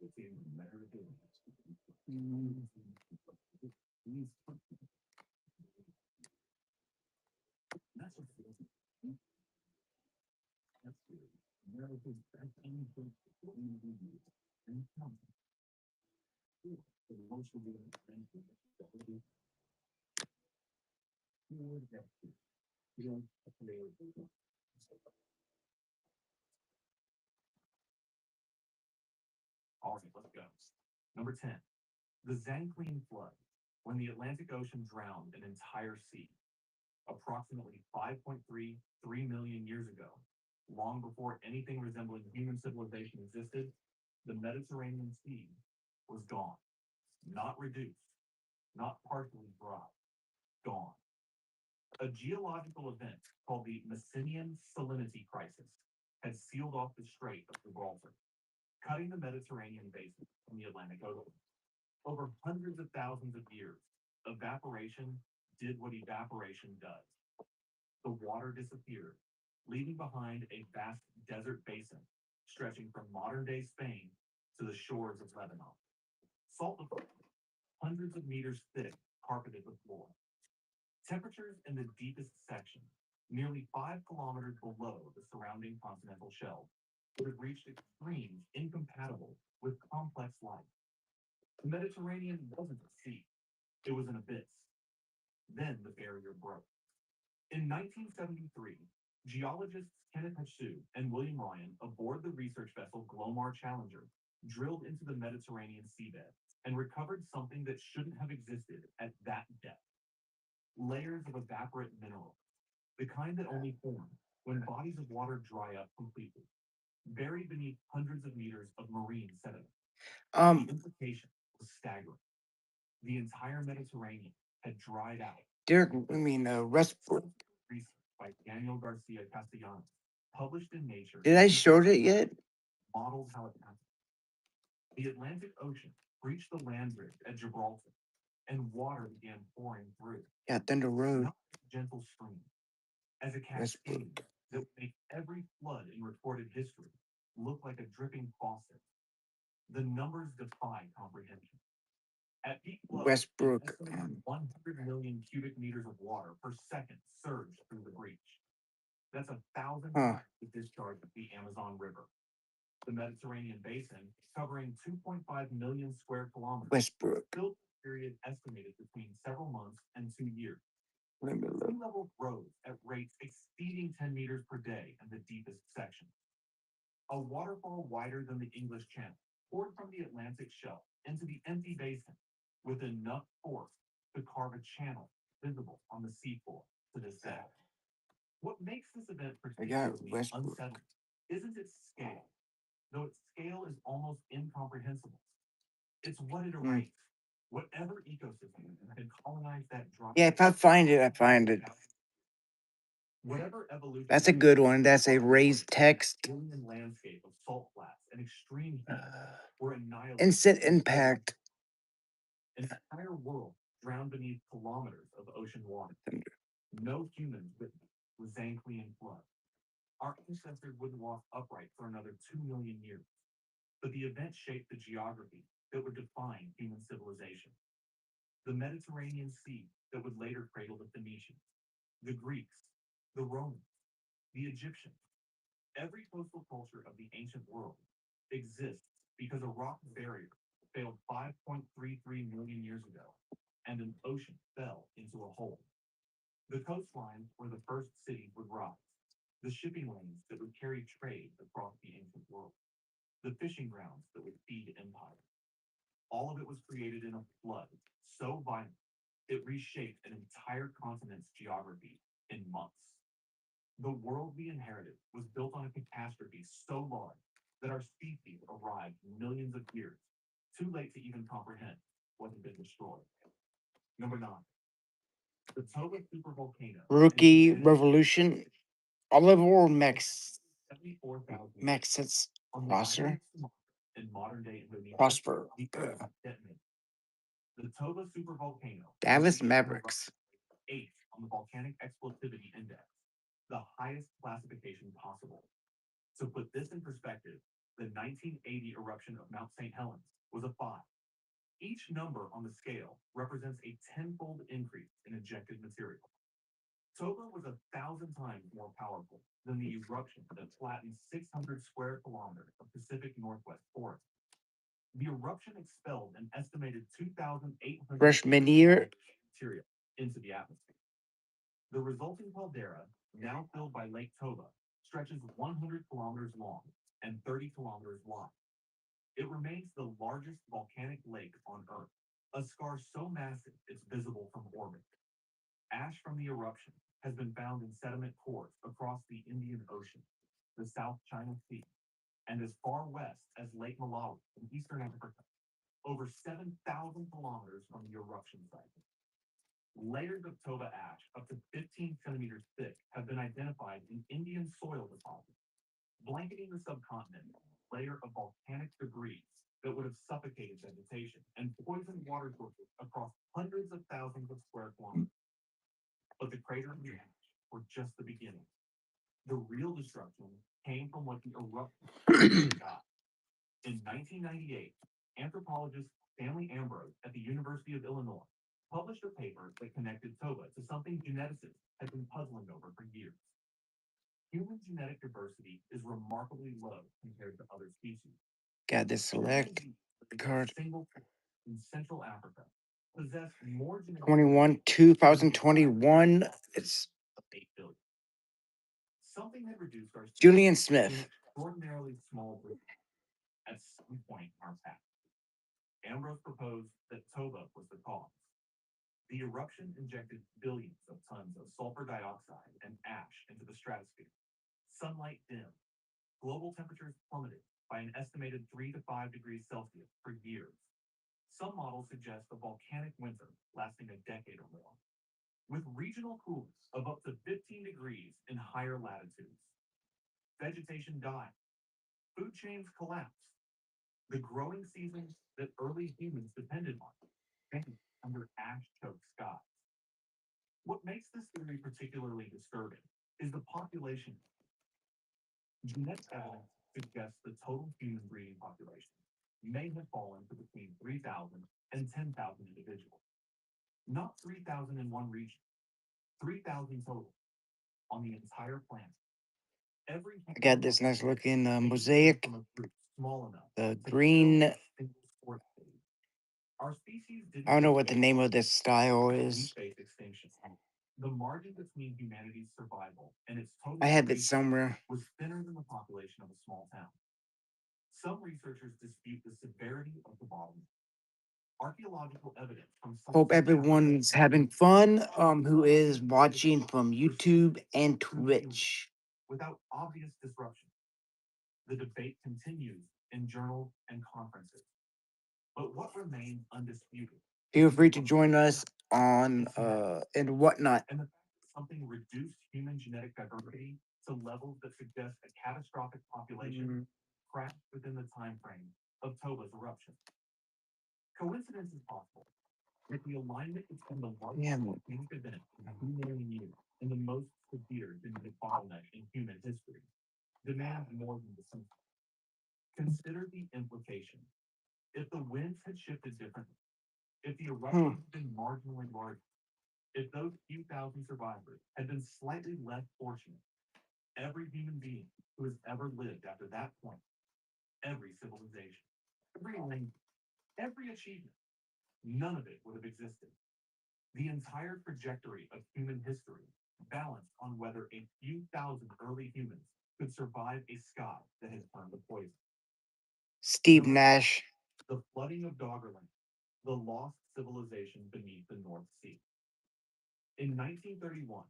within America. That's America's all right, let's go. Number 10, the Zanclean flood, when the Atlantic Ocean drowned an entire sea, approximately 5.33 million years ago, long before anything resembling human civilization existed, the Mediterranean Sea was gone, not reduced, not partially dry, gone. A geological event called the Messinian Salinity Crisis had sealed off the Strait of Gibraltar, cutting the Mediterranean basin from the Atlantic Ocean. Over hundreds of thousands of years, evaporation did what evaporation does. The water disappeared, leaving behind a vast desert basin stretching from modern-day Spain to the shores of Lebanon. Salt deposits, hundreds of meters thick, carpeted the floor. Temperatures in the deepest section, nearly 5 kilometers below the surrounding continental shelf, would have reached extremes incompatible with complex life. The Mediterranean wasn't a sea, it was an abyss. Then the barrier broke. In 1973, geologists Kenneth Hsu and William Ryan aboard the research vessel Glomar Challenger drilled into the Mediterranean seabed and recovered something that shouldn't have existed at that depth. Layers of evaporate minerals, the kind that only form when bodies of water dry up completely, buried beneath hundreds of meters of marine sediment. The implication was staggering. The entire Mediterranean had dried out. Westbrook. Research by Daniel Garcia Castellanos, published in Nature. Did I show it yet? Modeled how it happened. The Atlantic Ocean breached the land bridge at Gibraltar, and water began pouring through. Yeah, Thunder Road. Not a gentle stream, as a cascade Westbrook. that would make every flood in recorded history look like like a dripping faucet. The numbers defy comprehension. At peak flow, an Westbrook. estimated 100 million cubic meters of water per second surged through the breach. That's 1,000 Huh. times the discharge of the Amazon River. The Mediterranean basin, covering 2.5 million square kilometers, Westbrook. filled a period estimated between several months and 2 years. Let me look. Sea level rose at rates exceeding 10 meters per day in the deepest sections. A waterfall wider than the English Channel poured from the Atlantic shelf into the empty basin with enough force to carve a channel visible on the seafloor to this day. What makes this event particularly Westbrook. unsettling isn't its scale, though its scale is almost incomprehensible. It's what it erased. Whatever ecosystem had colonized that dry. Yeah, if I find it, I find it. Whatever evolution. That's a good one. That's a raised text. Alien landscape of salt flats and extreme heat were annihilated. Instant impact. An entire world drowned beneath kilometers of ocean water. No humans witnessed the Zanclean flood. Our ancestors wouldn't walk upright for another 2 million years. But the event shaped the geography that would define human civilization. The Mediterranean Sea that would later cradle the Phoenicians, the Greeks, the Romans, the Egyptians. Every coastal culture of the ancient world exists because a rock barrier failed 5.33 million years ago, and an ocean fell into a hole. The coastlines where the first cities would rise, the shipping lanes that would carry trade across the ancient world, the fishing grounds that would feed empire. All of it was created in a flood so violent it reshaped an entire continent's geography in months. The world we inherited was built on a catastrophe so large that our species arrived millions of years, too late to even comprehend what had been destroyed. Number 9. The Toba supervolcano. Rookie Revolution. Oliver Max. 74,000 Max's on the Prosper. island of Sumatra in modern-day Indonesia. Prosper. The Earth detonated. The Toba supervolcano. Dallas began Mavericks. 8 on the Volcanic Explosivity Index, the highest classification possible. To put this in perspective, the 1980 eruption of Mount St. Helens was a 5. Each number on the scale represents a 10-fold increase in ejected material. Toba was 1,000 times more powerful than the eruption that flattened 600 square kilometers of Pacific Northwest forest. The eruption expelled an estimated 2,800 Freshman year. material into the atmosphere. The resulting caldera, now filled by Lake Toba, stretches 100 kilometers long and 30 kilometers wide. It remains the largest volcanic lake on Earth, a scar so massive it's visible from orbit. Ash from the eruption has been found in sediment cores across the Indian Ocean, the South China Sea, and as far west as Lake Malawi in eastern Africa, over 7,000 kilometers from the eruption site. Layers of Toba ash up to 15 centimeters thick have been identified in Indian soil deposits, blanketing the subcontinent with a layer of volcanic debris that would have suffocated vegetation and poisoned water sources across hundreds of thousands of square kilometers. But the crater and the ash were just the beginning. The real destruction came from what the eruption got. In 1998, anthropologist Stanley Ambrose at the University of Illinois published a paper that connected Toba to something geneticists had been puzzling over for years. Human genetic diversity is remarkably low compared to other species. Got this select card. Single in Central Africa possess more genetic 21, 2021. It's of 8 billion. Something that reduced our Julian species to an Smith. extraordinarily small group at some point in our past. Ambrose proposed that Toba was the cause. The eruption injected billions of tons of sulfur dioxide and ash into the stratosphere. Sunlight dimmed. Global temperatures plummeted by an estimated 3 to 5 degrees Celsius for years. Some models suggest a volcanic winter lasting a decade or more, with regional coolness of up to 15 degrees in higher latitudes. Vegetation died. Food chains collapsed. The growing seasons that early humans depended on vanished under ash-choked skies. What makes this theory particularly disturbing is the population. Genetic evidence suggests the total human breeding population may have fallen to between 3,000 and 10,000 individuals. Not 3,000 in one region, 3,000 total on the entire planet. Every I got this nice looking came mosaic, from a group small enough the to green. kill a single sport phase. Our species didn't I don't know just what the face name of this style we is. face extinction. The margin between humanity's survival and its total I have it extinction somewhere. was thinner than the population of a small town. Some researchers dispute the severity of the bottleneck. Archaeological evidence from Hope sites in everyone's Africa having fun. Who is and watching from YouTube and could be Twitch? without obvious disruption. The debate continues in journals and conferences. But what remains undisputed Feel free to join us on and whatnot. and the fact that something reduced human genetic diversity to levels that suggest a catastrophic population crashed within the time frame of Toba's eruption. Coincidence is possible, yet the alignment between the largest Yeah. volcanic event in 2 million years and the most severe genetic bottleneck in human history demands more than the symptom. Consider the implication. If the winds had shifted differently, if the eruption had been marginally larger, if those few thousand survivors had been slightly less fortunate, every human being who has ever lived after that point, every civilization, every language, every achievement, none of it would have existed. The entire trajectory of human history balanced on whether a few thousand early humans could survive a sky that had turned to poison. Steve Nash. The flooding of Doggerland, the lost civilization beneath the North Sea. In 1931,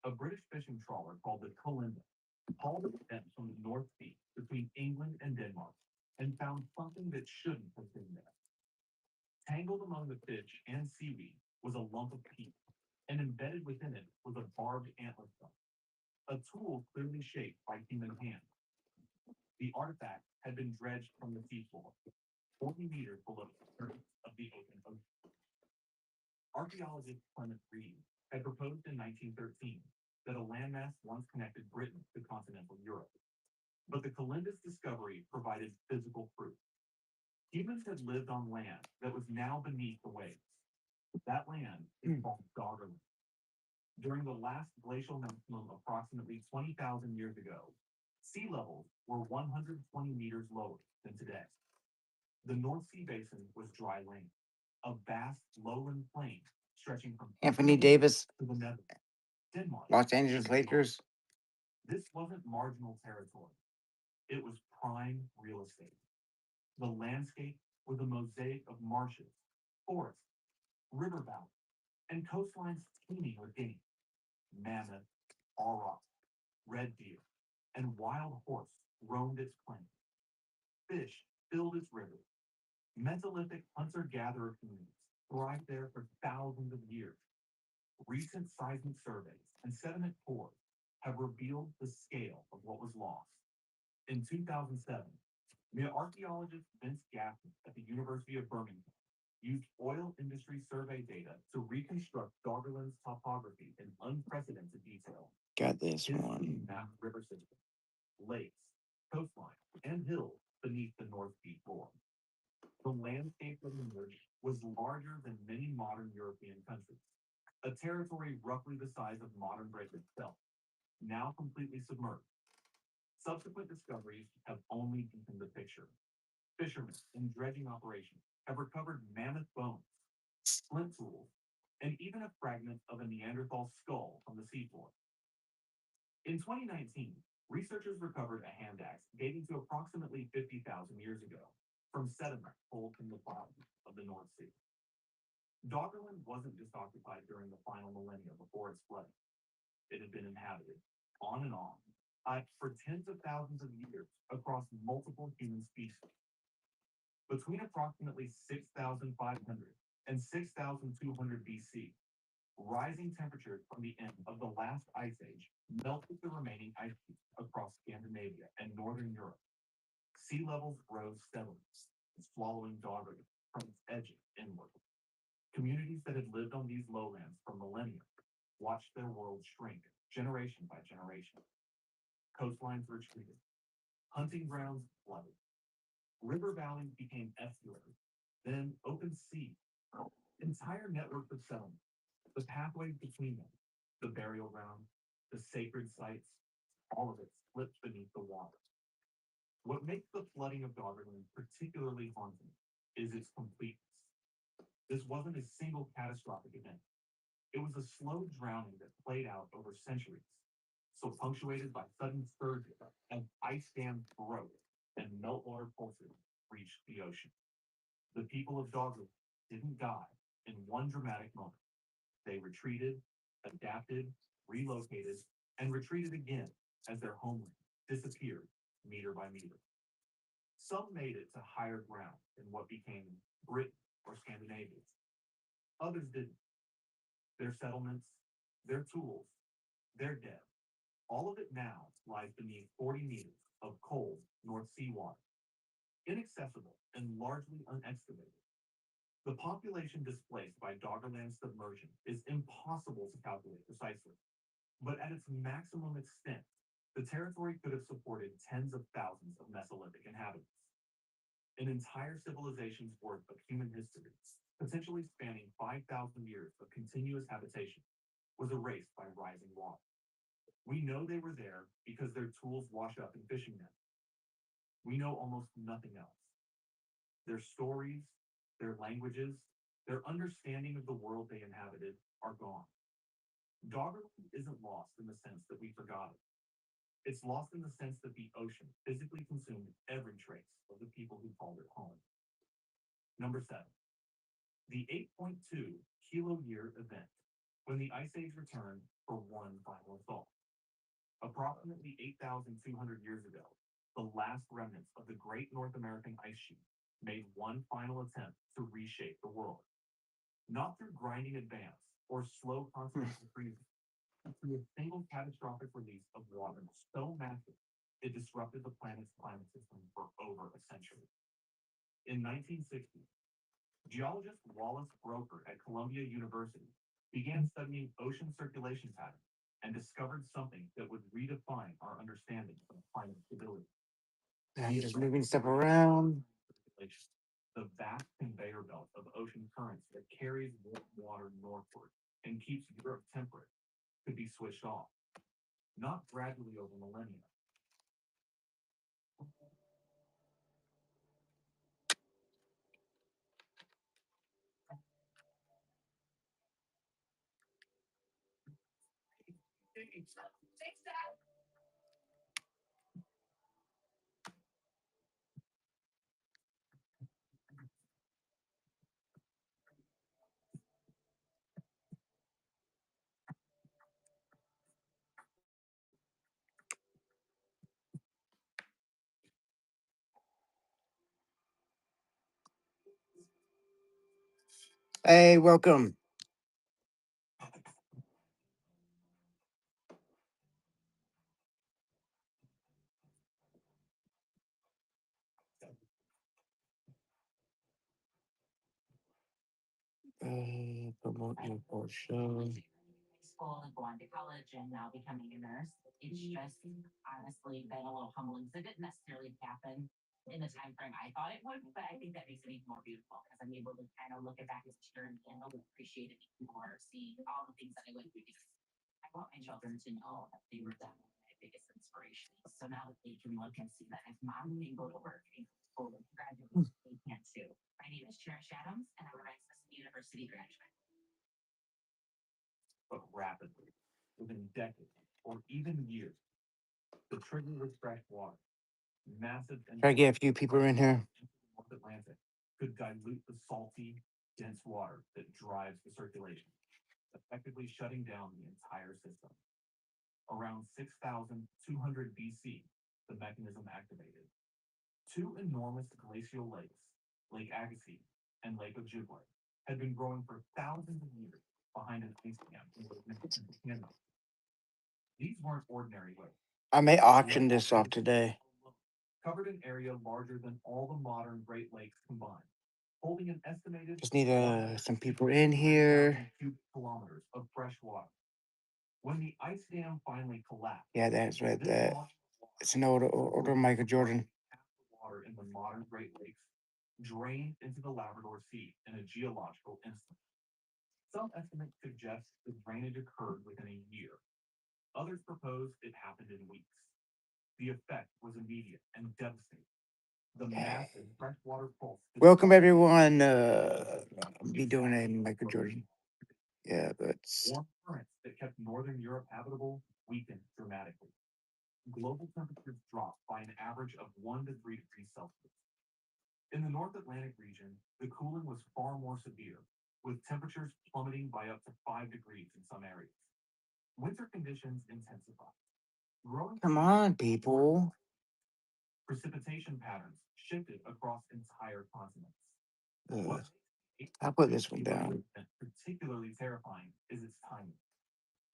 a British fishing trawler called the Colinda hauled its nets from the North Sea between England and Denmark and found something that shouldn't have been there. Tangled among the fish and seaweed was a lump of peat, and embedded within it was a barbed antler stump, a tool clearly shaped by human hands. The artifact had been dredged from the seafloor, 40 meters below the surface of the open ocean. Archaeologist Clement Reid had proposed in 1913 that a landmass once connected Britain to continental Europe. But the Colinda's discovery provided physical proof. Humans had lived on land that was now beneath the waves. That land is called Doggerland. During the last glacial maximum approximately 20,000 years ago, sea levels were 120 meters lower than today. The North Sea Basin was dry land, a vast lowland plain stretching from Anthony Finland Davis, to the Netherlands, Denmark. Los Angeles Lakers. This wasn't marginal territory. It was prime real estate. The landscape was a mosaic of marshes, forests, river valleys, and coastlines teeming with game. Mammoth, aurochs, red deer, and wild horse roamed its plains. Fish filled its rivers. Mesolithic hunter-gatherer communities thrived there for thousands of years. Recent seismic surveys and sediment cores have revealed the scale of what was lost. In 2007, archaeologist Vince Gaffney at the University of Birmingham used oil industry survey data to reconstruct Doggerland's topography in unprecedented detail. Got this His one. team mapped river systems, lakes, coastlines, and hills beneath the North Sea floor. The landscape that emerged was larger than many modern European countries, a territory roughly the size of modern Britain itself, now completely submerged. Subsequent discoveries have only deepened the picture. Fishermen in dredging operations have recovered mammoth bones, flint tools, and even a fragment of a Neanderthal skull from the seafloor. In 2019, researchers recovered a hand axe dating to approximately 50,000 years ago from sediment pulled from the bottom of the North Sea. Doggerland wasn't just occupied during the final millennia before its flooding. It had been inhabited, on and on, for tens of thousands of years across multiple human species. Between approximately 6,500 and 6,200 BC, rising temperatures from the end of the last ice age melted the remaining ice sheets across Scandinavia and northern Europe. Sea levels rose steadily, swallowing Doggerland from its edges inward. Communities that had lived on these lowlands for millennia watched their world shrink generation by generation. Coastlines retreated. Hunting grounds flooded. River valleys became estuaries, then open sea. Entire networks of settlements, the pathways between them, the burial ground, the sacred sites, all of it slipped beneath the water. What makes the flooding of Doggerland particularly haunting is its completeness. This wasn't a single catastrophic event. It was a slow drowning that played out over centuries, so punctuated by sudden surges as ice dams broke and meltwater pulses reached the ocean. The people of Doggerland didn't die in one dramatic moment. They retreated, adapted, relocated, and retreated again as their homeland disappeared meter by meter. Some made it to higher ground in what became Britain or Scandinavia. Others didn't. Their settlements, their tools, their dead. All of it now lies beneath 40 meters of cold North Sea water, inaccessible and largely unexcavated. The population displaced by Doggerland submersion is impossible to calculate precisely, but at its maximum extent, the territory could have supported tens of thousands of Mesolithic inhabitants. An entire civilization's worth of human history, potentially spanning 5,000 years of continuous habitation, was erased by rising water. We know they were there because their tools wash up in fishing nets. We know almost nothing else. Their stories, their languages, their understanding of the world they inhabited are gone. Doggerland isn't lost in the sense that we forgot it. It's lost in the sense that the ocean physically consumed every trace of the people who called it home. Number 7. The 8.2 kilo-year event, when the Ice Age returned for one final assault. Approximately 8,200 years ago, the last remnants of the Great North American Ice Sheet made one final attempt to reshape the world. Not through grinding advance or slow continental freezing, but through a single catastrophic release of water so massive it disrupted the planet's climate system for over a century. In 1960, geologist Wallace Broker at Columbia University began studying ocean circulation patterns and discovered something that would redefine our understanding of climate stability. I'm just moving stuff around. The vast conveyor belt of ocean currents that carries warm water northward and keeps Europe temperate could be switched off, not gradually over millennia. Hey, welcome. Promote your for show. School and go on to college and now becoming a nurse. It's just honestly been a little humbling. So it didn't necessarily happen in the time frame I thought it would, but I think that makes it even more beautiful because I'm able to kind of look at back at this journey and appreciate it even more, see all the things that I went through. I want my children to know that they were definitely my biggest inspiration. So now that they can look and see that if mom can go to work and go to graduate, they can too. My name is Cherish Adams, and I'm a Rice University graduate. But rapidly, within decades or even years, the trigger was fresh water. Massive Try to get a few people in here. North Atlantic could dilute the salty, dense water that drives the circulation, effectively shutting down the entire system. Around 6,200 BC, the mechanism activated. Two enormous glacial lakes, Lake Agassiz and Lake Ojibwe, had been growing for thousands of years behind an ice dam in what is Canada. These weren't ordinary lakes. I may auction this off today. Covered an area larger than all the modern Great Lakes combined, holding an estimated Just need some people in here. cubic kilometers of fresh water. When the ice dam finally collapsed, Yeah, that's right this there. volume of water It's an older Michael Jordan. Half the water in the modern Great Lakes drained into the Labrador Sea in a geological instant. Some estimates suggest the drainage occurred within a year. Others propose it happened in weeks. The effect was immediate and devastating. The massive freshwater pulse. Welcome everyone. I'll be doing a Michael Jordan. Yeah, but Warm currents that kept northern Europe habitable weakened dramatically. Global temperatures dropped by an average of 1 to 3 degrees Celsius. In the North Atlantic region, the cooling was far more severe, with temperatures plummeting by up to 5 degrees in some areas. Winter conditions intensified. Growing come on, people. precipitation patterns shifted across entire continents. Ugh. What I'll put this one down. particularly terrifying is its timing.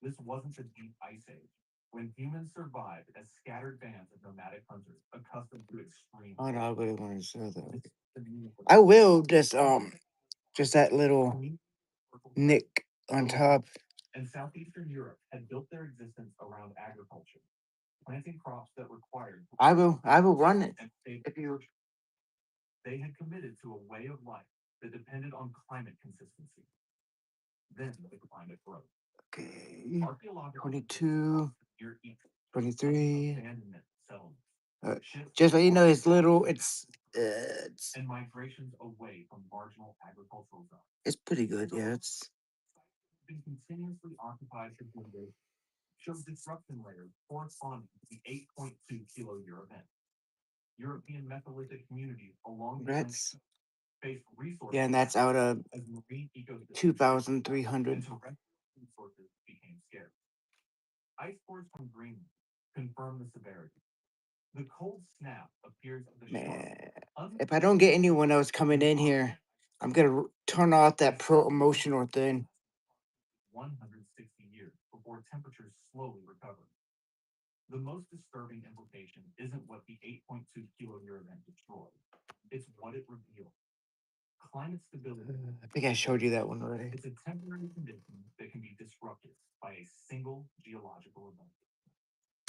This wasn't the deep ice age, when humans survived as scattered bands of nomadic hunters accustomed to extreme. Oh no, I really want to say that. It's the meaning of I will just that little nick on top. and Southeastern Europe had built their existence around agriculture, planting crops that required. I will run it. and stable If you They had committed to a way of life that depended on climate consistency. Then the climate broke. okay. Archaeological 22, near Egypt, 23. abandonment settlements, Uh, shifts Just let you know, it's little. It's and migrations away from marginal agricultural zones. it's pretty good. Yeah, it's Been continuously occupied for decades, shows disruption layers corresponding to the 8.2 kilo year event. European Metholithic communities along the Atlantic congrats. faced resource Yeah, and that's out of as marine ecosystems 2,300. and terrestrial resources became scarce. Ice cores from Greenland confirm the severity. The cold snap appears at the Man, sharp, if I don't get anyone else coming in here, I'm gonna turn off that promotional thing. 160 years before temperatures slowly recover. The most disturbing implication isn't what the 8.2 kilo year event destroyed, it's what it revealed. Climate stability. I think I showed you that one already. It's a temporary condition that can be disrupted by a single geological event.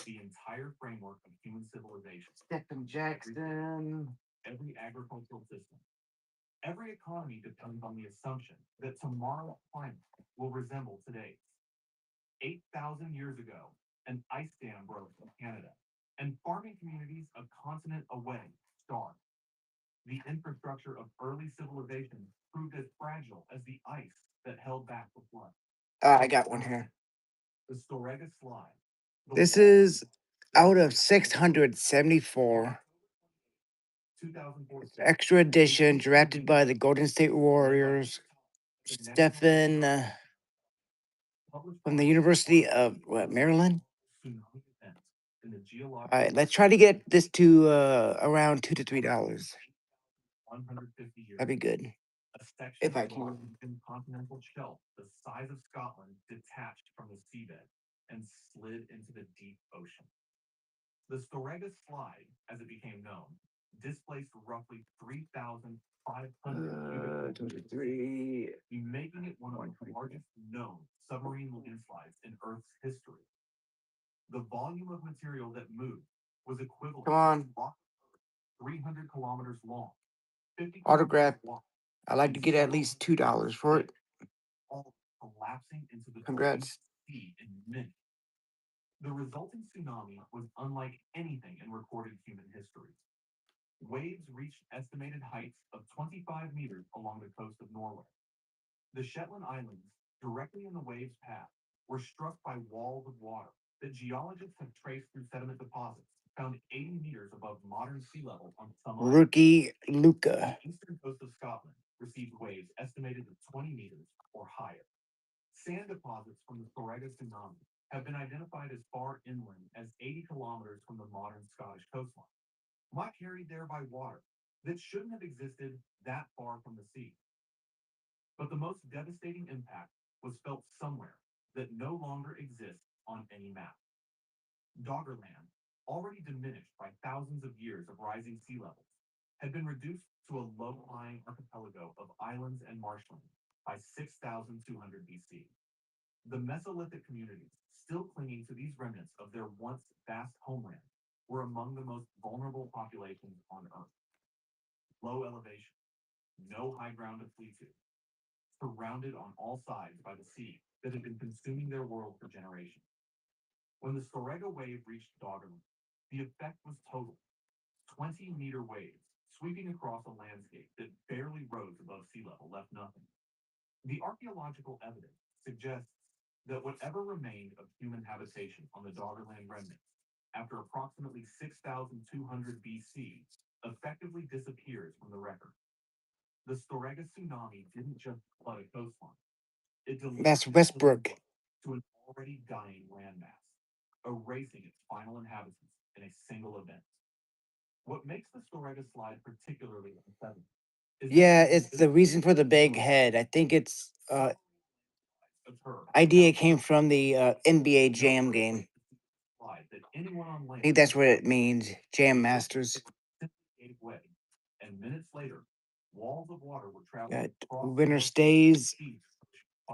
The entire framework of human civilization, Stephen Jackson. every agricultural system, every economy depends on the assumption that tomorrow's climate will resemble today's. 8,000 years ago, an ice dam broke in Canada, and farming communities a continent away starved. The infrastructure of early civilizations proved as fragile as the ice that held back the flood. I got one here. The Storegga Slide. the This wall is out of 674. 2014. Extra edition, drafted by the Golden State Warriors. Stephen Published from the University of Maryland. tsunami events in the All geological right, let's try to get this to around $2 to $3. 150 years. That'd be good. A section If I of the can. Arctic continental shelf the size of Scotland detached from the seabed and slid into the deep ocean. The Storegga Slide, as it became known, displaced roughly 3,500 cubic meters, 23. making it one of the largest known submarine landslides in Earth's history. The volume of material that moved was equivalent Come on. to rock 300 kilometers long, 50 Autograph. kilometers wide, I'd like to get at least $2 for it. all collapsing into the Congrats. sea in minutes. The resulting tsunami was unlike anything in recorded human history. Waves reached estimated heights of 25 meters along the coast of Norway. The Shetland Islands, directly in the wave's path, were struck by walls of water that geologists have traced through sediment deposits found 80 meters above modern sea level on some islands. Rookie Luca. The eastern coast of Scotland received waves estimated at 20 meters or higher. Sand deposits from the Storegga tsunami have been identified as far inland as 80 kilometers from the modern Scottish coastline, not carried there by water that shouldn't have existed that far from the sea. But the most devastating impact was felt somewhere that no longer exists on any map. Doggerland, already diminished by thousands of years of rising sea levels, had been reduced to a low-lying archipelago of islands and marshland by 6,200 BC. The Mesolithic communities, still clinging to these remnants of their once vast homeland, were among the most vulnerable populations on Earth. Low elevation, no high ground to flee to, surrounded on all sides by the sea that had been consuming their world for generations. When the Storega wave reached Doggerland, the effect was total. 20-meter waves sweeping across a landscape that barely rose above sea level left nothing. The archaeological evidence suggests that whatever remained of human habitation on the Doggerland remnants after approximately 6,200 BC effectively disappears from the record. The Storega tsunami didn't just flood a coastline. It That's delivered Westbrook. to an already dying landmass, erasing its final inhabitants in a single event. What makes the Storega slide particularly unsettling is that Yeah, it's the reason for the big head. I think it's occur idea came from the NBA Jam game. slide that anyone on I land think that's what it means. Jam Masters. simply gave way, and minutes later, walls of water were Got traveling across the Winter coast Stays, to sea,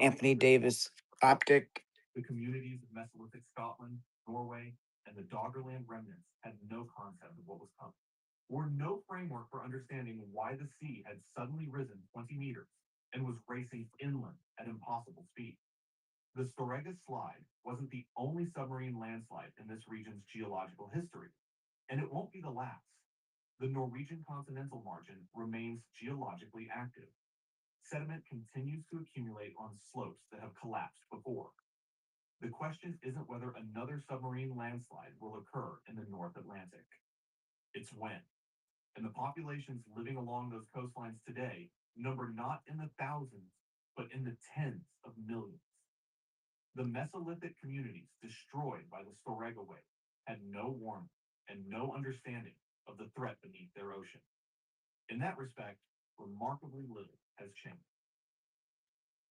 Anthony 500 Davis, Optic. The communities of Mesolithic Scotland, Norway, and the Doggerland remnants had no concept of what was coming, or no framework for understanding why the sea had suddenly risen 20 meters and was racing inland at impossible speed. The Storega slide wasn't the only submarine landslide in this region's geological history, and it won't be the last. The Norwegian continental margin remains geologically active. Sediment continues to accumulate on slopes that have collapsed before. The question isn't whether another submarine landslide will occur in the North Atlantic. It's when. And the populations living along those coastlines today number not in the thousands, but in the tens of millions. The Mesolithic communities destroyed by the Storega wave had no warning and no understanding of the threat beneath their ocean. In that respect, remarkably little has changed.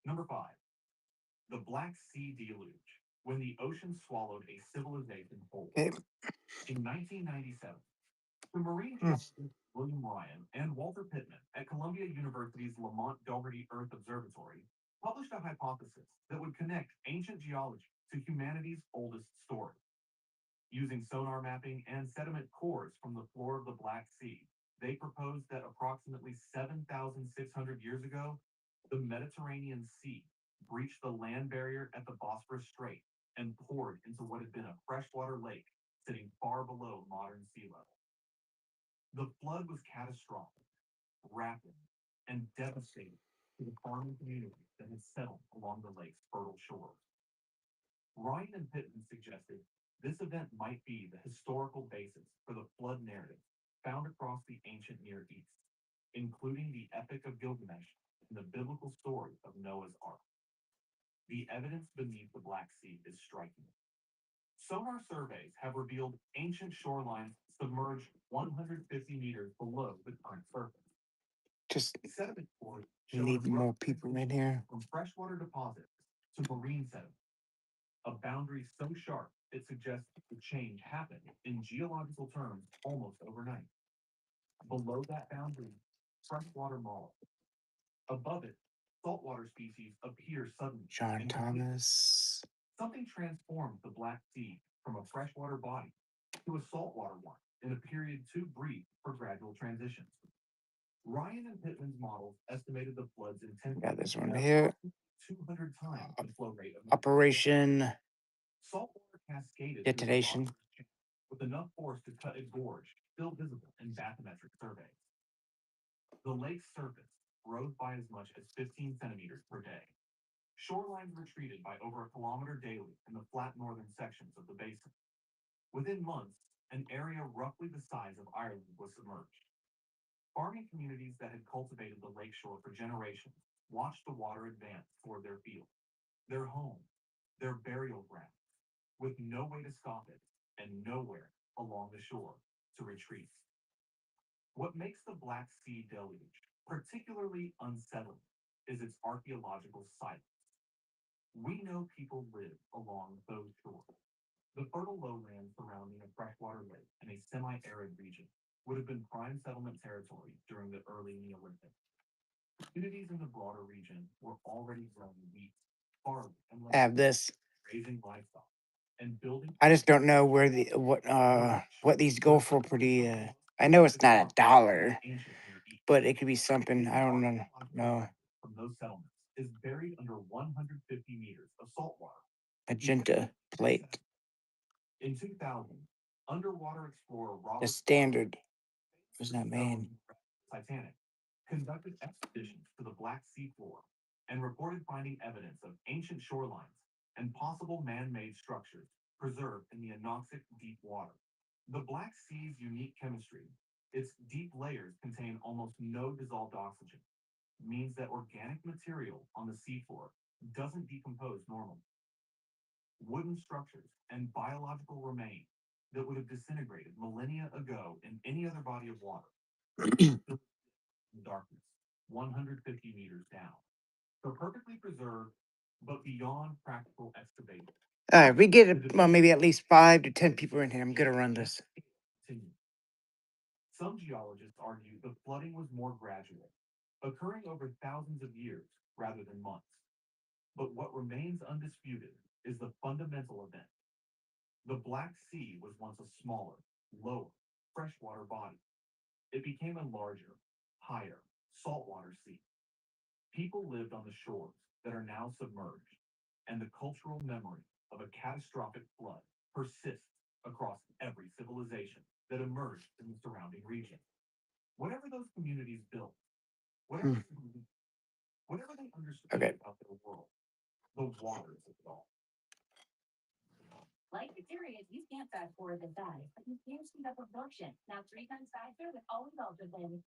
Number 5. The Black Sea Deluge, when the ocean swallowed a civilization whole. Okay. In 1997, the marine Hmm. geologist William Ryan and Walter Pittman at Columbia University's Lamont Doherty Earth Observatory published a hypothesis that would connect ancient geology to humanity's oldest story. Using sonar mapping and sediment cores from the floor of the Black Sea, they proposed that approximately 7,600 years ago, the Mediterranean Sea breached the land barrier at the Bosphorus Strait and poured into what had been a freshwater lake sitting far below modern sea level. The flood was catastrophic, rapid, and devastating to the farming communities that had settled along the lake's fertile shores. Ryan and Pittman suggested this event might be the historical basis for the flood narrative found across the ancient Near East, including the Epic of Gilgamesh and the biblical story of Noah's Ark. The evidence beneath the Black Sea is striking. Sonar surveys have revealed ancient shorelines submerged 150 meters below the current surface. Just Sediment cores show need an more abrupt people in transition here. from freshwater deposits to marine sediment, a boundary so sharp it suggests the change happened in geological terms almost overnight. Below that boundary, freshwater mollusks. Above it, saltwater species appear suddenly. John and completely. Thomas. Something transformed the Black Sea from a freshwater body to a saltwater one in a period too brief for gradual transitions. Ryan and Pittman's models estimated the flood's intensity Got this one at here. 200 times the flow rate of Operation saltwater cascaded through the Detonation. Bosphorus Chain, with enough force to cut a gorge still visible in bathymetric surveys. The lake's surface rose by as much as 15 centimeters per day. Shorelines retreated by over a kilometer daily in the flat northern sections of the basin. Within months, an area roughly the size of Ireland was submerged. Farming communities that had cultivated the lakeshore for generations watched the water advance toward their fields, their homes, their burial grounds, with no way to stop it and nowhere along the shore to retreat. What makes the Black Sea deluge particularly unsettling is its archaeological silence. We know people lived along those shores. The fertile lowlands surrounding a freshwater lake in a semi-arid region would have been prime settlement territory during the early Neolithic. Communities in the broader region were already growing wheat, barley, and I have this. raising livestock, and building. I just don't know where what these go for pretty. I know it's not $1, Ancient Near East. but it could be something. I don't know. Archaeological No, evidence from those settlements is buried under 150 meters of salt water. magenta plate, In 2000, underwater explorer the Robert standard was not made. Titanic conducted expeditions to the Black Sea floor and reported finding evidence of ancient shorelines and possible man-made structures preserved in the anoxic deep water. The Black Sea's unique chemistry, its deep layers contain almost no dissolved oxygen, means that organic material on the seafloor doesn't decompose normally. Wooden structures and biological remains that would have disintegrated millennia ago in any other body of water in darkness 150 meters down. So perfectly preserved, but beyond practical excavation. All right, we get well, maybe at least 5 to 10 people in here. I'm gonna run this. Continue. Some geologists argue the flooding was more gradual, occurring over thousands of years rather than months. But what remains undisputed is the fundamental event. The Black Sea was once a smaller, lower, freshwater body. It became a larger, higher, saltwater sea. People lived on the shores that are now submerged, and the cultural memory of a catastrophic flood persists across every civilization that emerged in the surrounding region. Whatever those communities built, whatever, whatever they understood Okay. about their world, the waters of it all. Like bacteria, you can't fast forward the size, but you can speed up absorption. Now 3 times faster with always ultra-thin.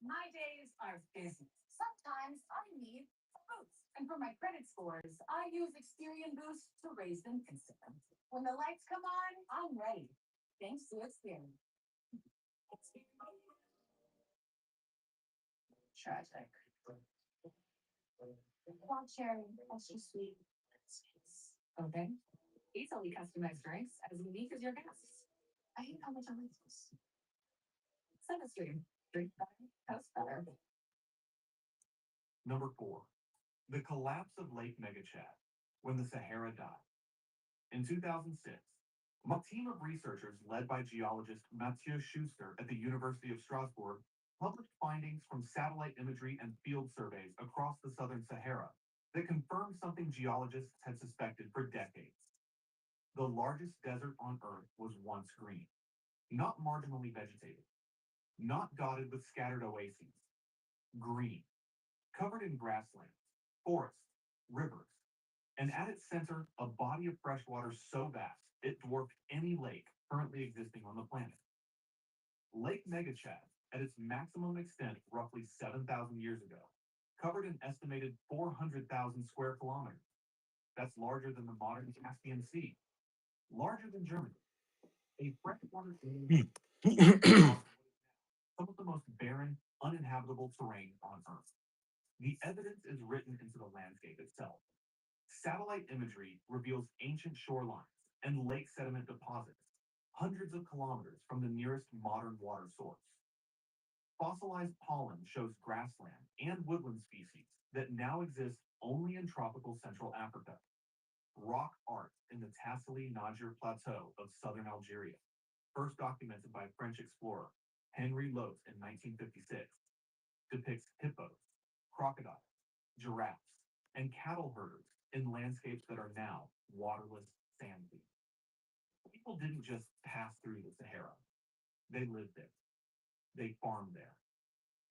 My days are busy. Sometimes I need a boost. And for my credit scores, I use Experian Boost to raise them instantly. When the lights come on, I'm ready. Thanks to Experian. Tragic. Well, Cherry, that's just sweet. Okay. Easily customized drinks as unique as your guests. I hate how much I like this. SodaStream. Drink better, toast better. Number 4, the collapse of Lake Megachad when the Sahara died. In 2006, a team of researchers led by geologist Mathieu Schuster at the University of Strasbourg published findings from satellite imagery and field surveys across the southern Sahara that confirmed something geologists had suspected for decades. The largest desert on Earth was once green, not marginally vegetated, not dotted with scattered oases. Green, covered in grasslands, forests, rivers, and at its center, a body of fresh water so vast it dwarfed any lake currently existing on the planet. Lake Megachad, at its maximum extent roughly 7,000 years ago, covered an estimated 400,000 square kilometers. That's larger than the modern Caspian Sea, larger than Germany. A freshwater some of the most barren, uninhabitable terrain on Earth. The evidence is written into the landscape itself. Satellite imagery reveals ancient shorelines and lake sediment deposits, hundreds of kilometers from the nearest modern water source. Fossilized pollen shows grassland and woodland species that now exist only in tropical Central Africa. Rock art in the Tassili Niger Plateau of southern Algeria, first documented by French explorer Henry Lot in 1956, depicts hippos, crocodiles, giraffes, and cattle herders in landscapes that are now waterless sand dunes. People didn't just pass through the Sahara. They lived there. They farmed there.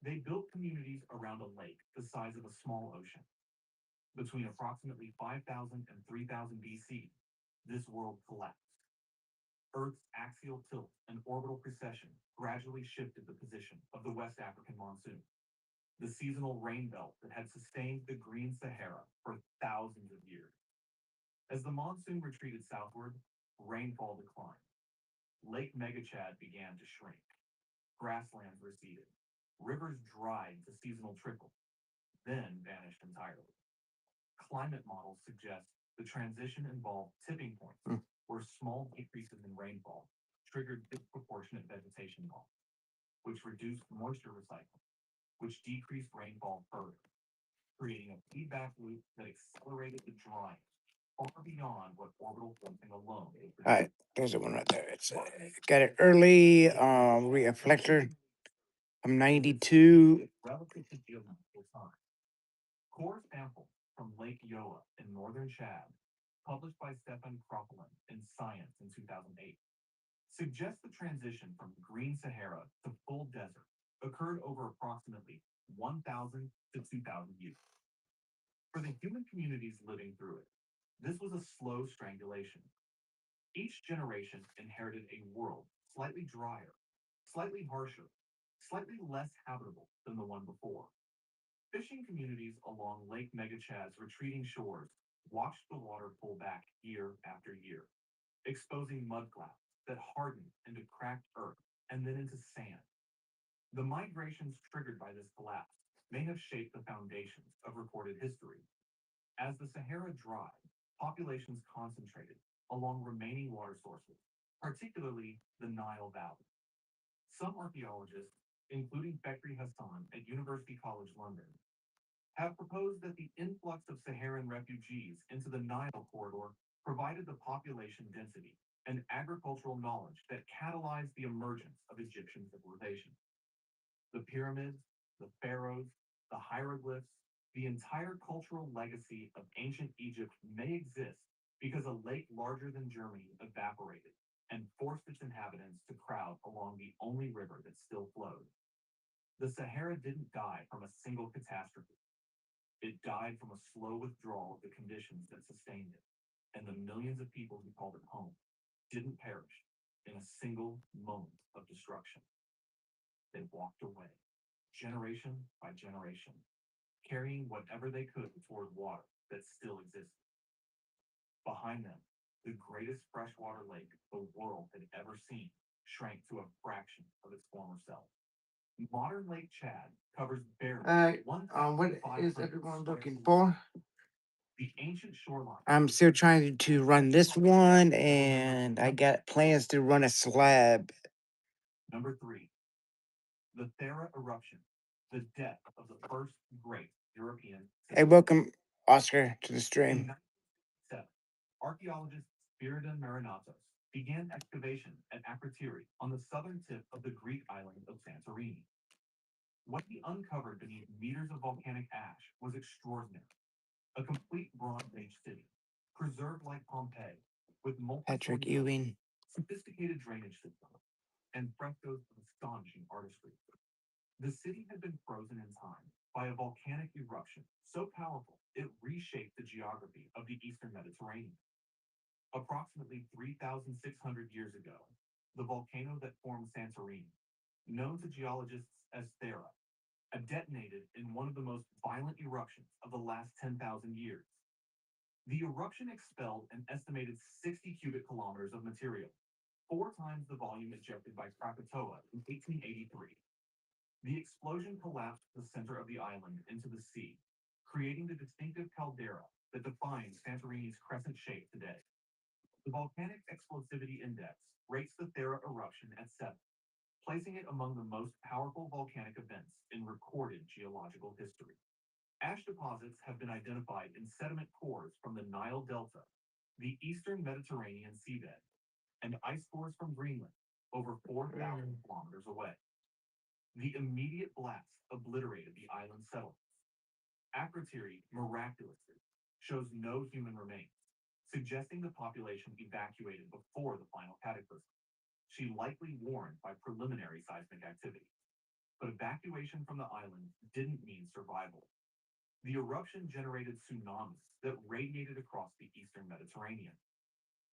They built communities around a lake the size of a small ocean. Between approximately 5,000 and 3,000 BC, this world collapsed. Earth's axial tilt and orbital precession gradually shifted the position of the West African monsoon, the seasonal rain belt that had sustained the green Sahara for thousands of years. As the monsoon retreated southward, rainfall declined. Lake Megachad began to shrink. Grasslands receded. Rivers dried to seasonal trickle, then vanished entirely. Climate models suggest the transition involved tipping points Mm. where small decreases in rainfall triggered disproportionate vegetation loss, which reduced moisture recycling, which decreased rainfall further, creating a feedback loop that accelerated the drying far beyond what orbital forcing alone could All produce. right, there's the one right there. It's got it early. Reflector. I'm 92. Relative to geological time. Core sample from Lake Yoa in northern Chad, published by Stefan Kropelin in Science in 2008, suggests the transition from green Sahara to full desert occurred over approximately 1,000 to 2,000 years. For the human communities living through it, this was a slow strangulation. Each generation inherited a world slightly drier, slightly harsher, slightly less habitable than the one before. Fishing communities along Lake Megachad's retreating shores watched the water pull back year after year, exposing mudflats that hardened into cracked earth and then into sand. The migrations triggered by this collapse may have shaped the foundations of recorded history. As the Sahara dried, populations concentrated along remaining water sources, particularly the Nile Valley. Some archaeologists, including Bekri Hassan at University College London, have proposed that the influx of Saharan refugees into the Nile corridor provided the population density and agricultural knowledge that catalyzed the emergence of Egyptian civilization. The pyramids, the pharaohs, the hieroglyphs, the entire cultural legacy of ancient Egypt may exist because a lake larger than Germany evaporated and forced its inhabitants to crowd along the only river that still flowed. The Sahara didn't die from a single catastrophe. It died from a slow withdrawal of the conditions that sustained it, and the millions of people who called it home didn't perish in a single moment of destruction. They walked away, generation by generation, carrying whatever they could toward water that still existed. Behind them, the greatest freshwater lake the world had ever seen shrank to a fraction of its former self. Modern Lake Chad covers barely All right. 1,500 What is everyone square looking kilometers. for? The ancient shoreline. I'm still trying to run this one, and I got plans to run a slab. Number 3, the Thera eruption, the death of the first great European. Hey, welcome, Oscar, to the In stream. 1907, archaeologist Spiridon Marinatos began excavation at Akrotiri on the southern tip of the Greek island of Santorini. What he uncovered beneath meters of volcanic ash was extraordinary. A complete Bronze Age city, preserved like Pompeii, with Patrick multi-story Ewing. sophisticated drainage systems, and frescoes of astonishing artistry. The city had been frozen in time by a volcanic eruption so powerful it reshaped the geography of the eastern Mediterranean. Approximately 3,600 years ago, the volcano that formed Santorini, known to geologists as Thera, detonated in one of the most violent eruptions of the last 10,000 years. The eruption expelled an estimated 60 cubic kilometers of material, 4 times the volume ejected by Krakatoa in 1883. The explosion collapsed the center of the island into the sea, creating the distinctive caldera that defines Santorini's crescent shape today. The Volcanic Explosivity Index rates the Thera eruption at 7, placing it among the most powerful volcanic events in recorded geological history. Ash deposits have been identified in sediment cores from the Nile Delta, the eastern Mediterranean seabed, and ice cores from Greenland, over 4,000 kilometers away. The immediate blast obliterated the island settlements. Akrotiri miraculously shows no human remains, suggesting the population evacuated before the final cataclysm. She likely warned by preliminary seismic activity. But evacuation from the island didn't mean survival. The eruption generated tsunamis that radiated across the eastern Mediterranean.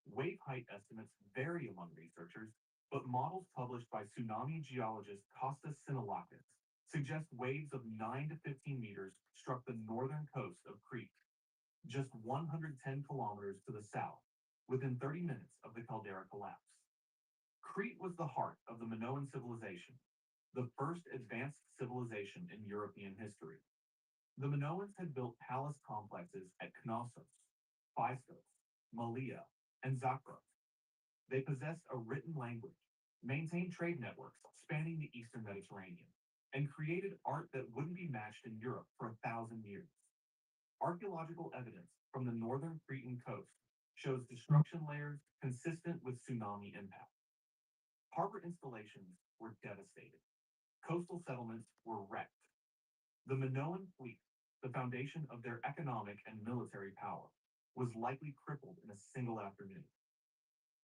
Wave height estimates vary among researchers, but models published by tsunami geologist Kostas Sinolakis suggest waves of 9 to 15 meters struck the northern coast of Crete, just 110 kilometers to the south, within 30 minutes of the caldera collapse. Crete was the heart of the Minoan civilization, the first advanced civilization in European history. The Minoans had built palace complexes at Knossos, Phaistos, Malea, and Zakros. They possessed a written language, maintained trade networks spanning the eastern Mediterranean, and created art that wouldn't be matched in Europe for 1,000 years. Archaeological evidence from the northern Cretan coast shows destruction layers consistent with tsunami impact. Harbor installations were devastated. Coastal settlements were wrecked. The Minoan fleet, the foundation of their economic and military power, was likely crippled in a single afternoon.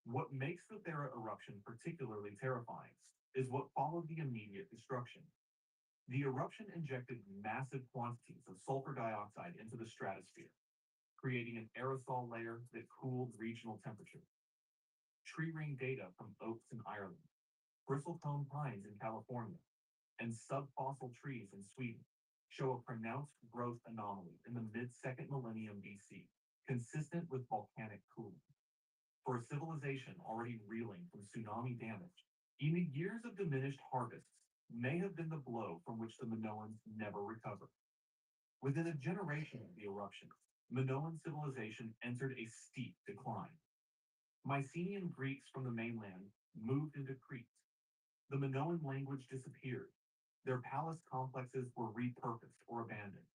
What makes the Thera eruption particularly terrifying is what followed the immediate destruction. The eruption injected massive quantities of sulfur dioxide into the stratosphere, creating an aerosol layer that cooled regional temperatures. Tree ring data from oaks in Ireland, bristlecone pines in California, and subfossil trees in Sweden show a pronounced growth anomaly in the mid-second millennium BC, consistent with volcanic cooling. For a civilization already reeling from tsunami damage, even years of diminished harvests may have been the blow from which the Minoans never recovered. Within a generation of the eruption, Minoan civilization entered a steep decline. Mycenaean Greeks from the mainland moved into Crete. The Minoan language disappeared. Their palace complexes were repurposed or abandoned.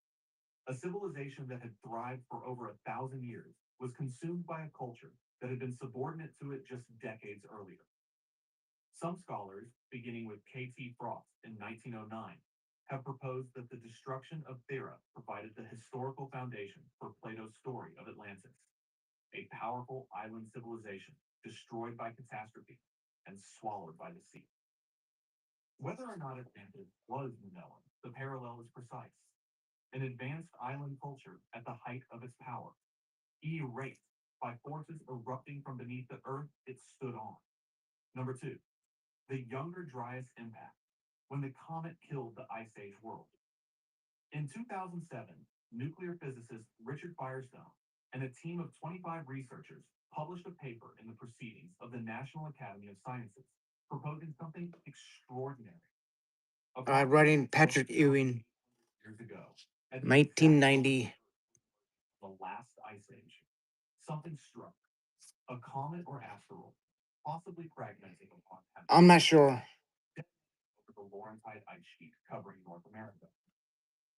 A civilization that had thrived for over 1,000 years was consumed by a culture that had been subordinate to it just decades earlier. Some scholars, beginning with K.T. Frost in 1909, have proposed that the destruction of Thera provided the historical foundation for Plato's story of Atlantis, a powerful island civilization destroyed by catastrophe and swallowed by the sea. Whether or not Atlantis was Minoan, the parallel is precise. An advanced island culture at the height of its power, erased by forces erupting from beneath the earth it stood on. Number two, the Younger Dryas impact, when the comet killed the Ice Age world. In 2007, nuclear physicist Richard Firestone and a team of 25 researchers published a paper in the Proceedings of the National Academy of Sciences, proposing something extraordinary. Writing Patrick Ewing, Years ago, at the exact 1990. the last ice age, something struck. A comet or asteroid, possibly fragmenting upon I'm not sure. over the Laurentide ice sheet covering North America.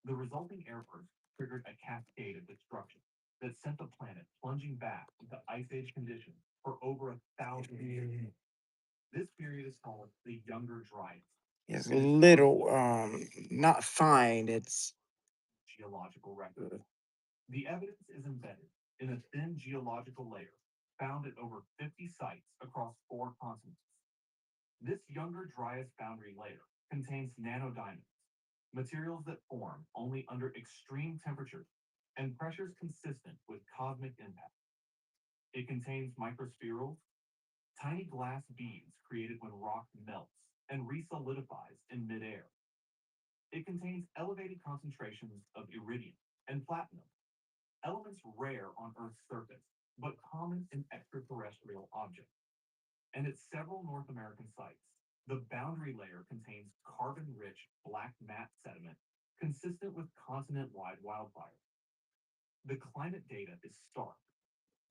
The resulting airburst triggered a cascade of destruction that sent the planet plunging back into ice age conditions for over 1,000 years. This period is called the Younger Dryas. It's a little not fine. It's Geological record. The evidence is embedded in a thin geological layer found at over 50 sites across 4 continents. This Younger Dryas boundary layer contains nanodiamonds, materials that form only under extreme temperatures and pressures consistent with cosmic impact. It contains microspherules, tiny glass beads created when rock melts and resolidifies in midair. It contains elevated concentrations of iridium and platinum, elements rare on Earth's surface, but common in extraterrestrial objects. And at several North American sites, the boundary layer contains carbon-rich black matte sediment consistent with continent-wide wildfires. The climate data is stark.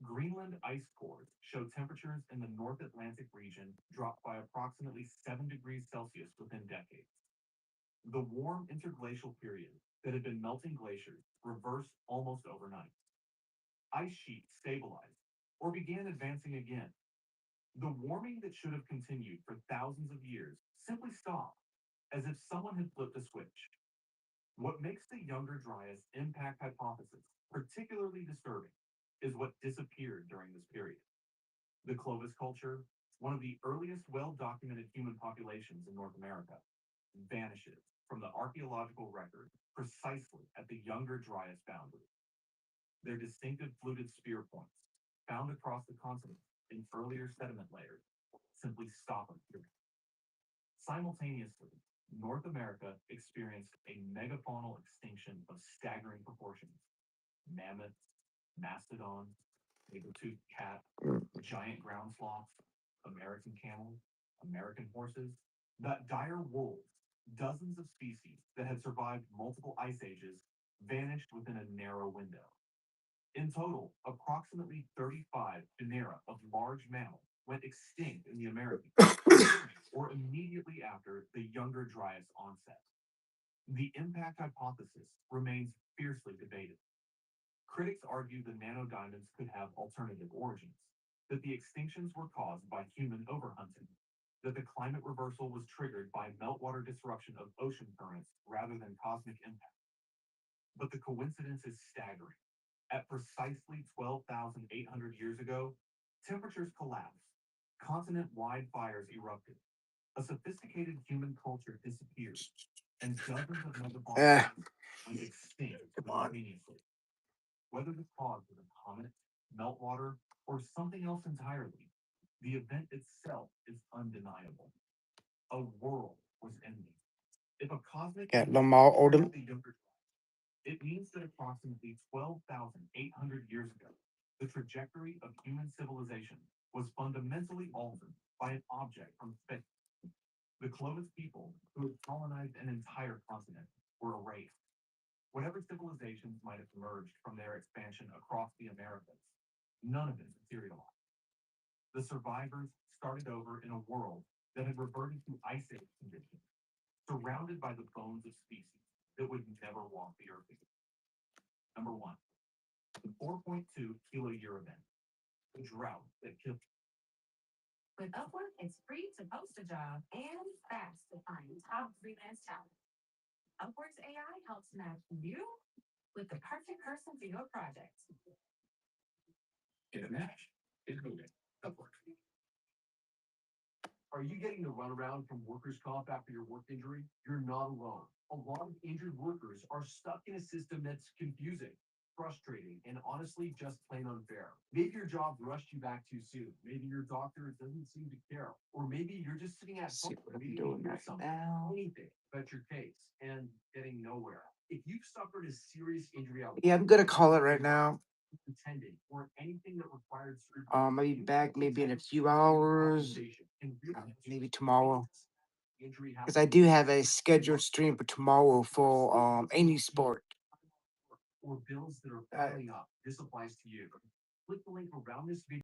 Greenland ice cores show temperatures in the North Atlantic region drop by approximately 7 degrees Celsius within decades. The warm interglacial period that had been melting glaciers reversed almost overnight. Ice sheets stabilized or began advancing again. The warming that should have continued for thousands of years simply stopped, as if someone had flipped a switch. What makes the Younger Dryas impact hypothesis particularly disturbing is what disappeared during this period. The Clovis culture, one of the earliest well-documented human populations in North America, vanishes from the archaeological record precisely at the Younger Dryas boundary. Their distinctive fluted spear points, found across the continent in earlier sediment layers, simply stop appearing. Simultaneously, North America experienced a megafaunal extinction of staggering proportions. Mammoths, mastodons, saber-toothed cat, giant ground sloths, American camels, American horses, that dire wolves Dozens of species that had survived multiple ice ages vanished within a narrow window. In total, approximately 35 genera of large mammals went extinct in the Americas, or immediately after the Younger Dryas onset. The impact hypothesis remains fiercely debated. Critics argue the nanodiamonds could have alternative origins, that the extinctions were caused by human overhunting, that the climate reversal was triggered by meltwater disruption of ocean currents rather than cosmic impact. But the coincidence is staggering. At precisely 12,800 years ago, temperatures collapsed, continent-wide fires erupted, a sophisticated human culture disappeared, and dozens of metabolic Eh, went extinct come on. simultaneously. Whether the cause was a comet, meltwater, or something else entirely, the event itself is undeniable. A world was ending. If a cosmic Got event Lamar triggered Odom. the Younger Dryas, it means that approximately 12,800 years ago, the trajectory of human civilization was fundamentally altered by an object from space. The Clovis people, who had colonized an entire continent, were erased. Whatever civilizations might have emerged from their expansion across the Americas, none of it materialized. The survivors started over in a world that had reverted to ice age conditions, surrounded by the bones of species that would never walk the earth again. Number one, the 4.2 kilo-year event, the drought that killed. With Upwork, it's free to post a job and fast to find top freelance talent. Upwork's AI helps match you with the perfect person for your project. Get a match. It's moving. Upwork. Are you getting the runaround from workers' comp after your work injury? You're not alone. A lot of injured workers are stuck in a system that's confusing, frustrating, and honestly just plain unfair. Maybe your job rushed you back too soon. Maybe your doctor doesn't seem to care. Or maybe you're just sitting at See home what I'm waiting to doing hear right something, now. anything about your case and getting nowhere. If you've suffered a serious injury at Yeah, work, I'm gonna call it right now. attending, or anything that required surgery, I'll be back maybe in a few hours, maybe tomorrow, because I do have a scheduled stream for tomorrow for any sport. or bills that are piling up. This applies to you. Click the link around this video.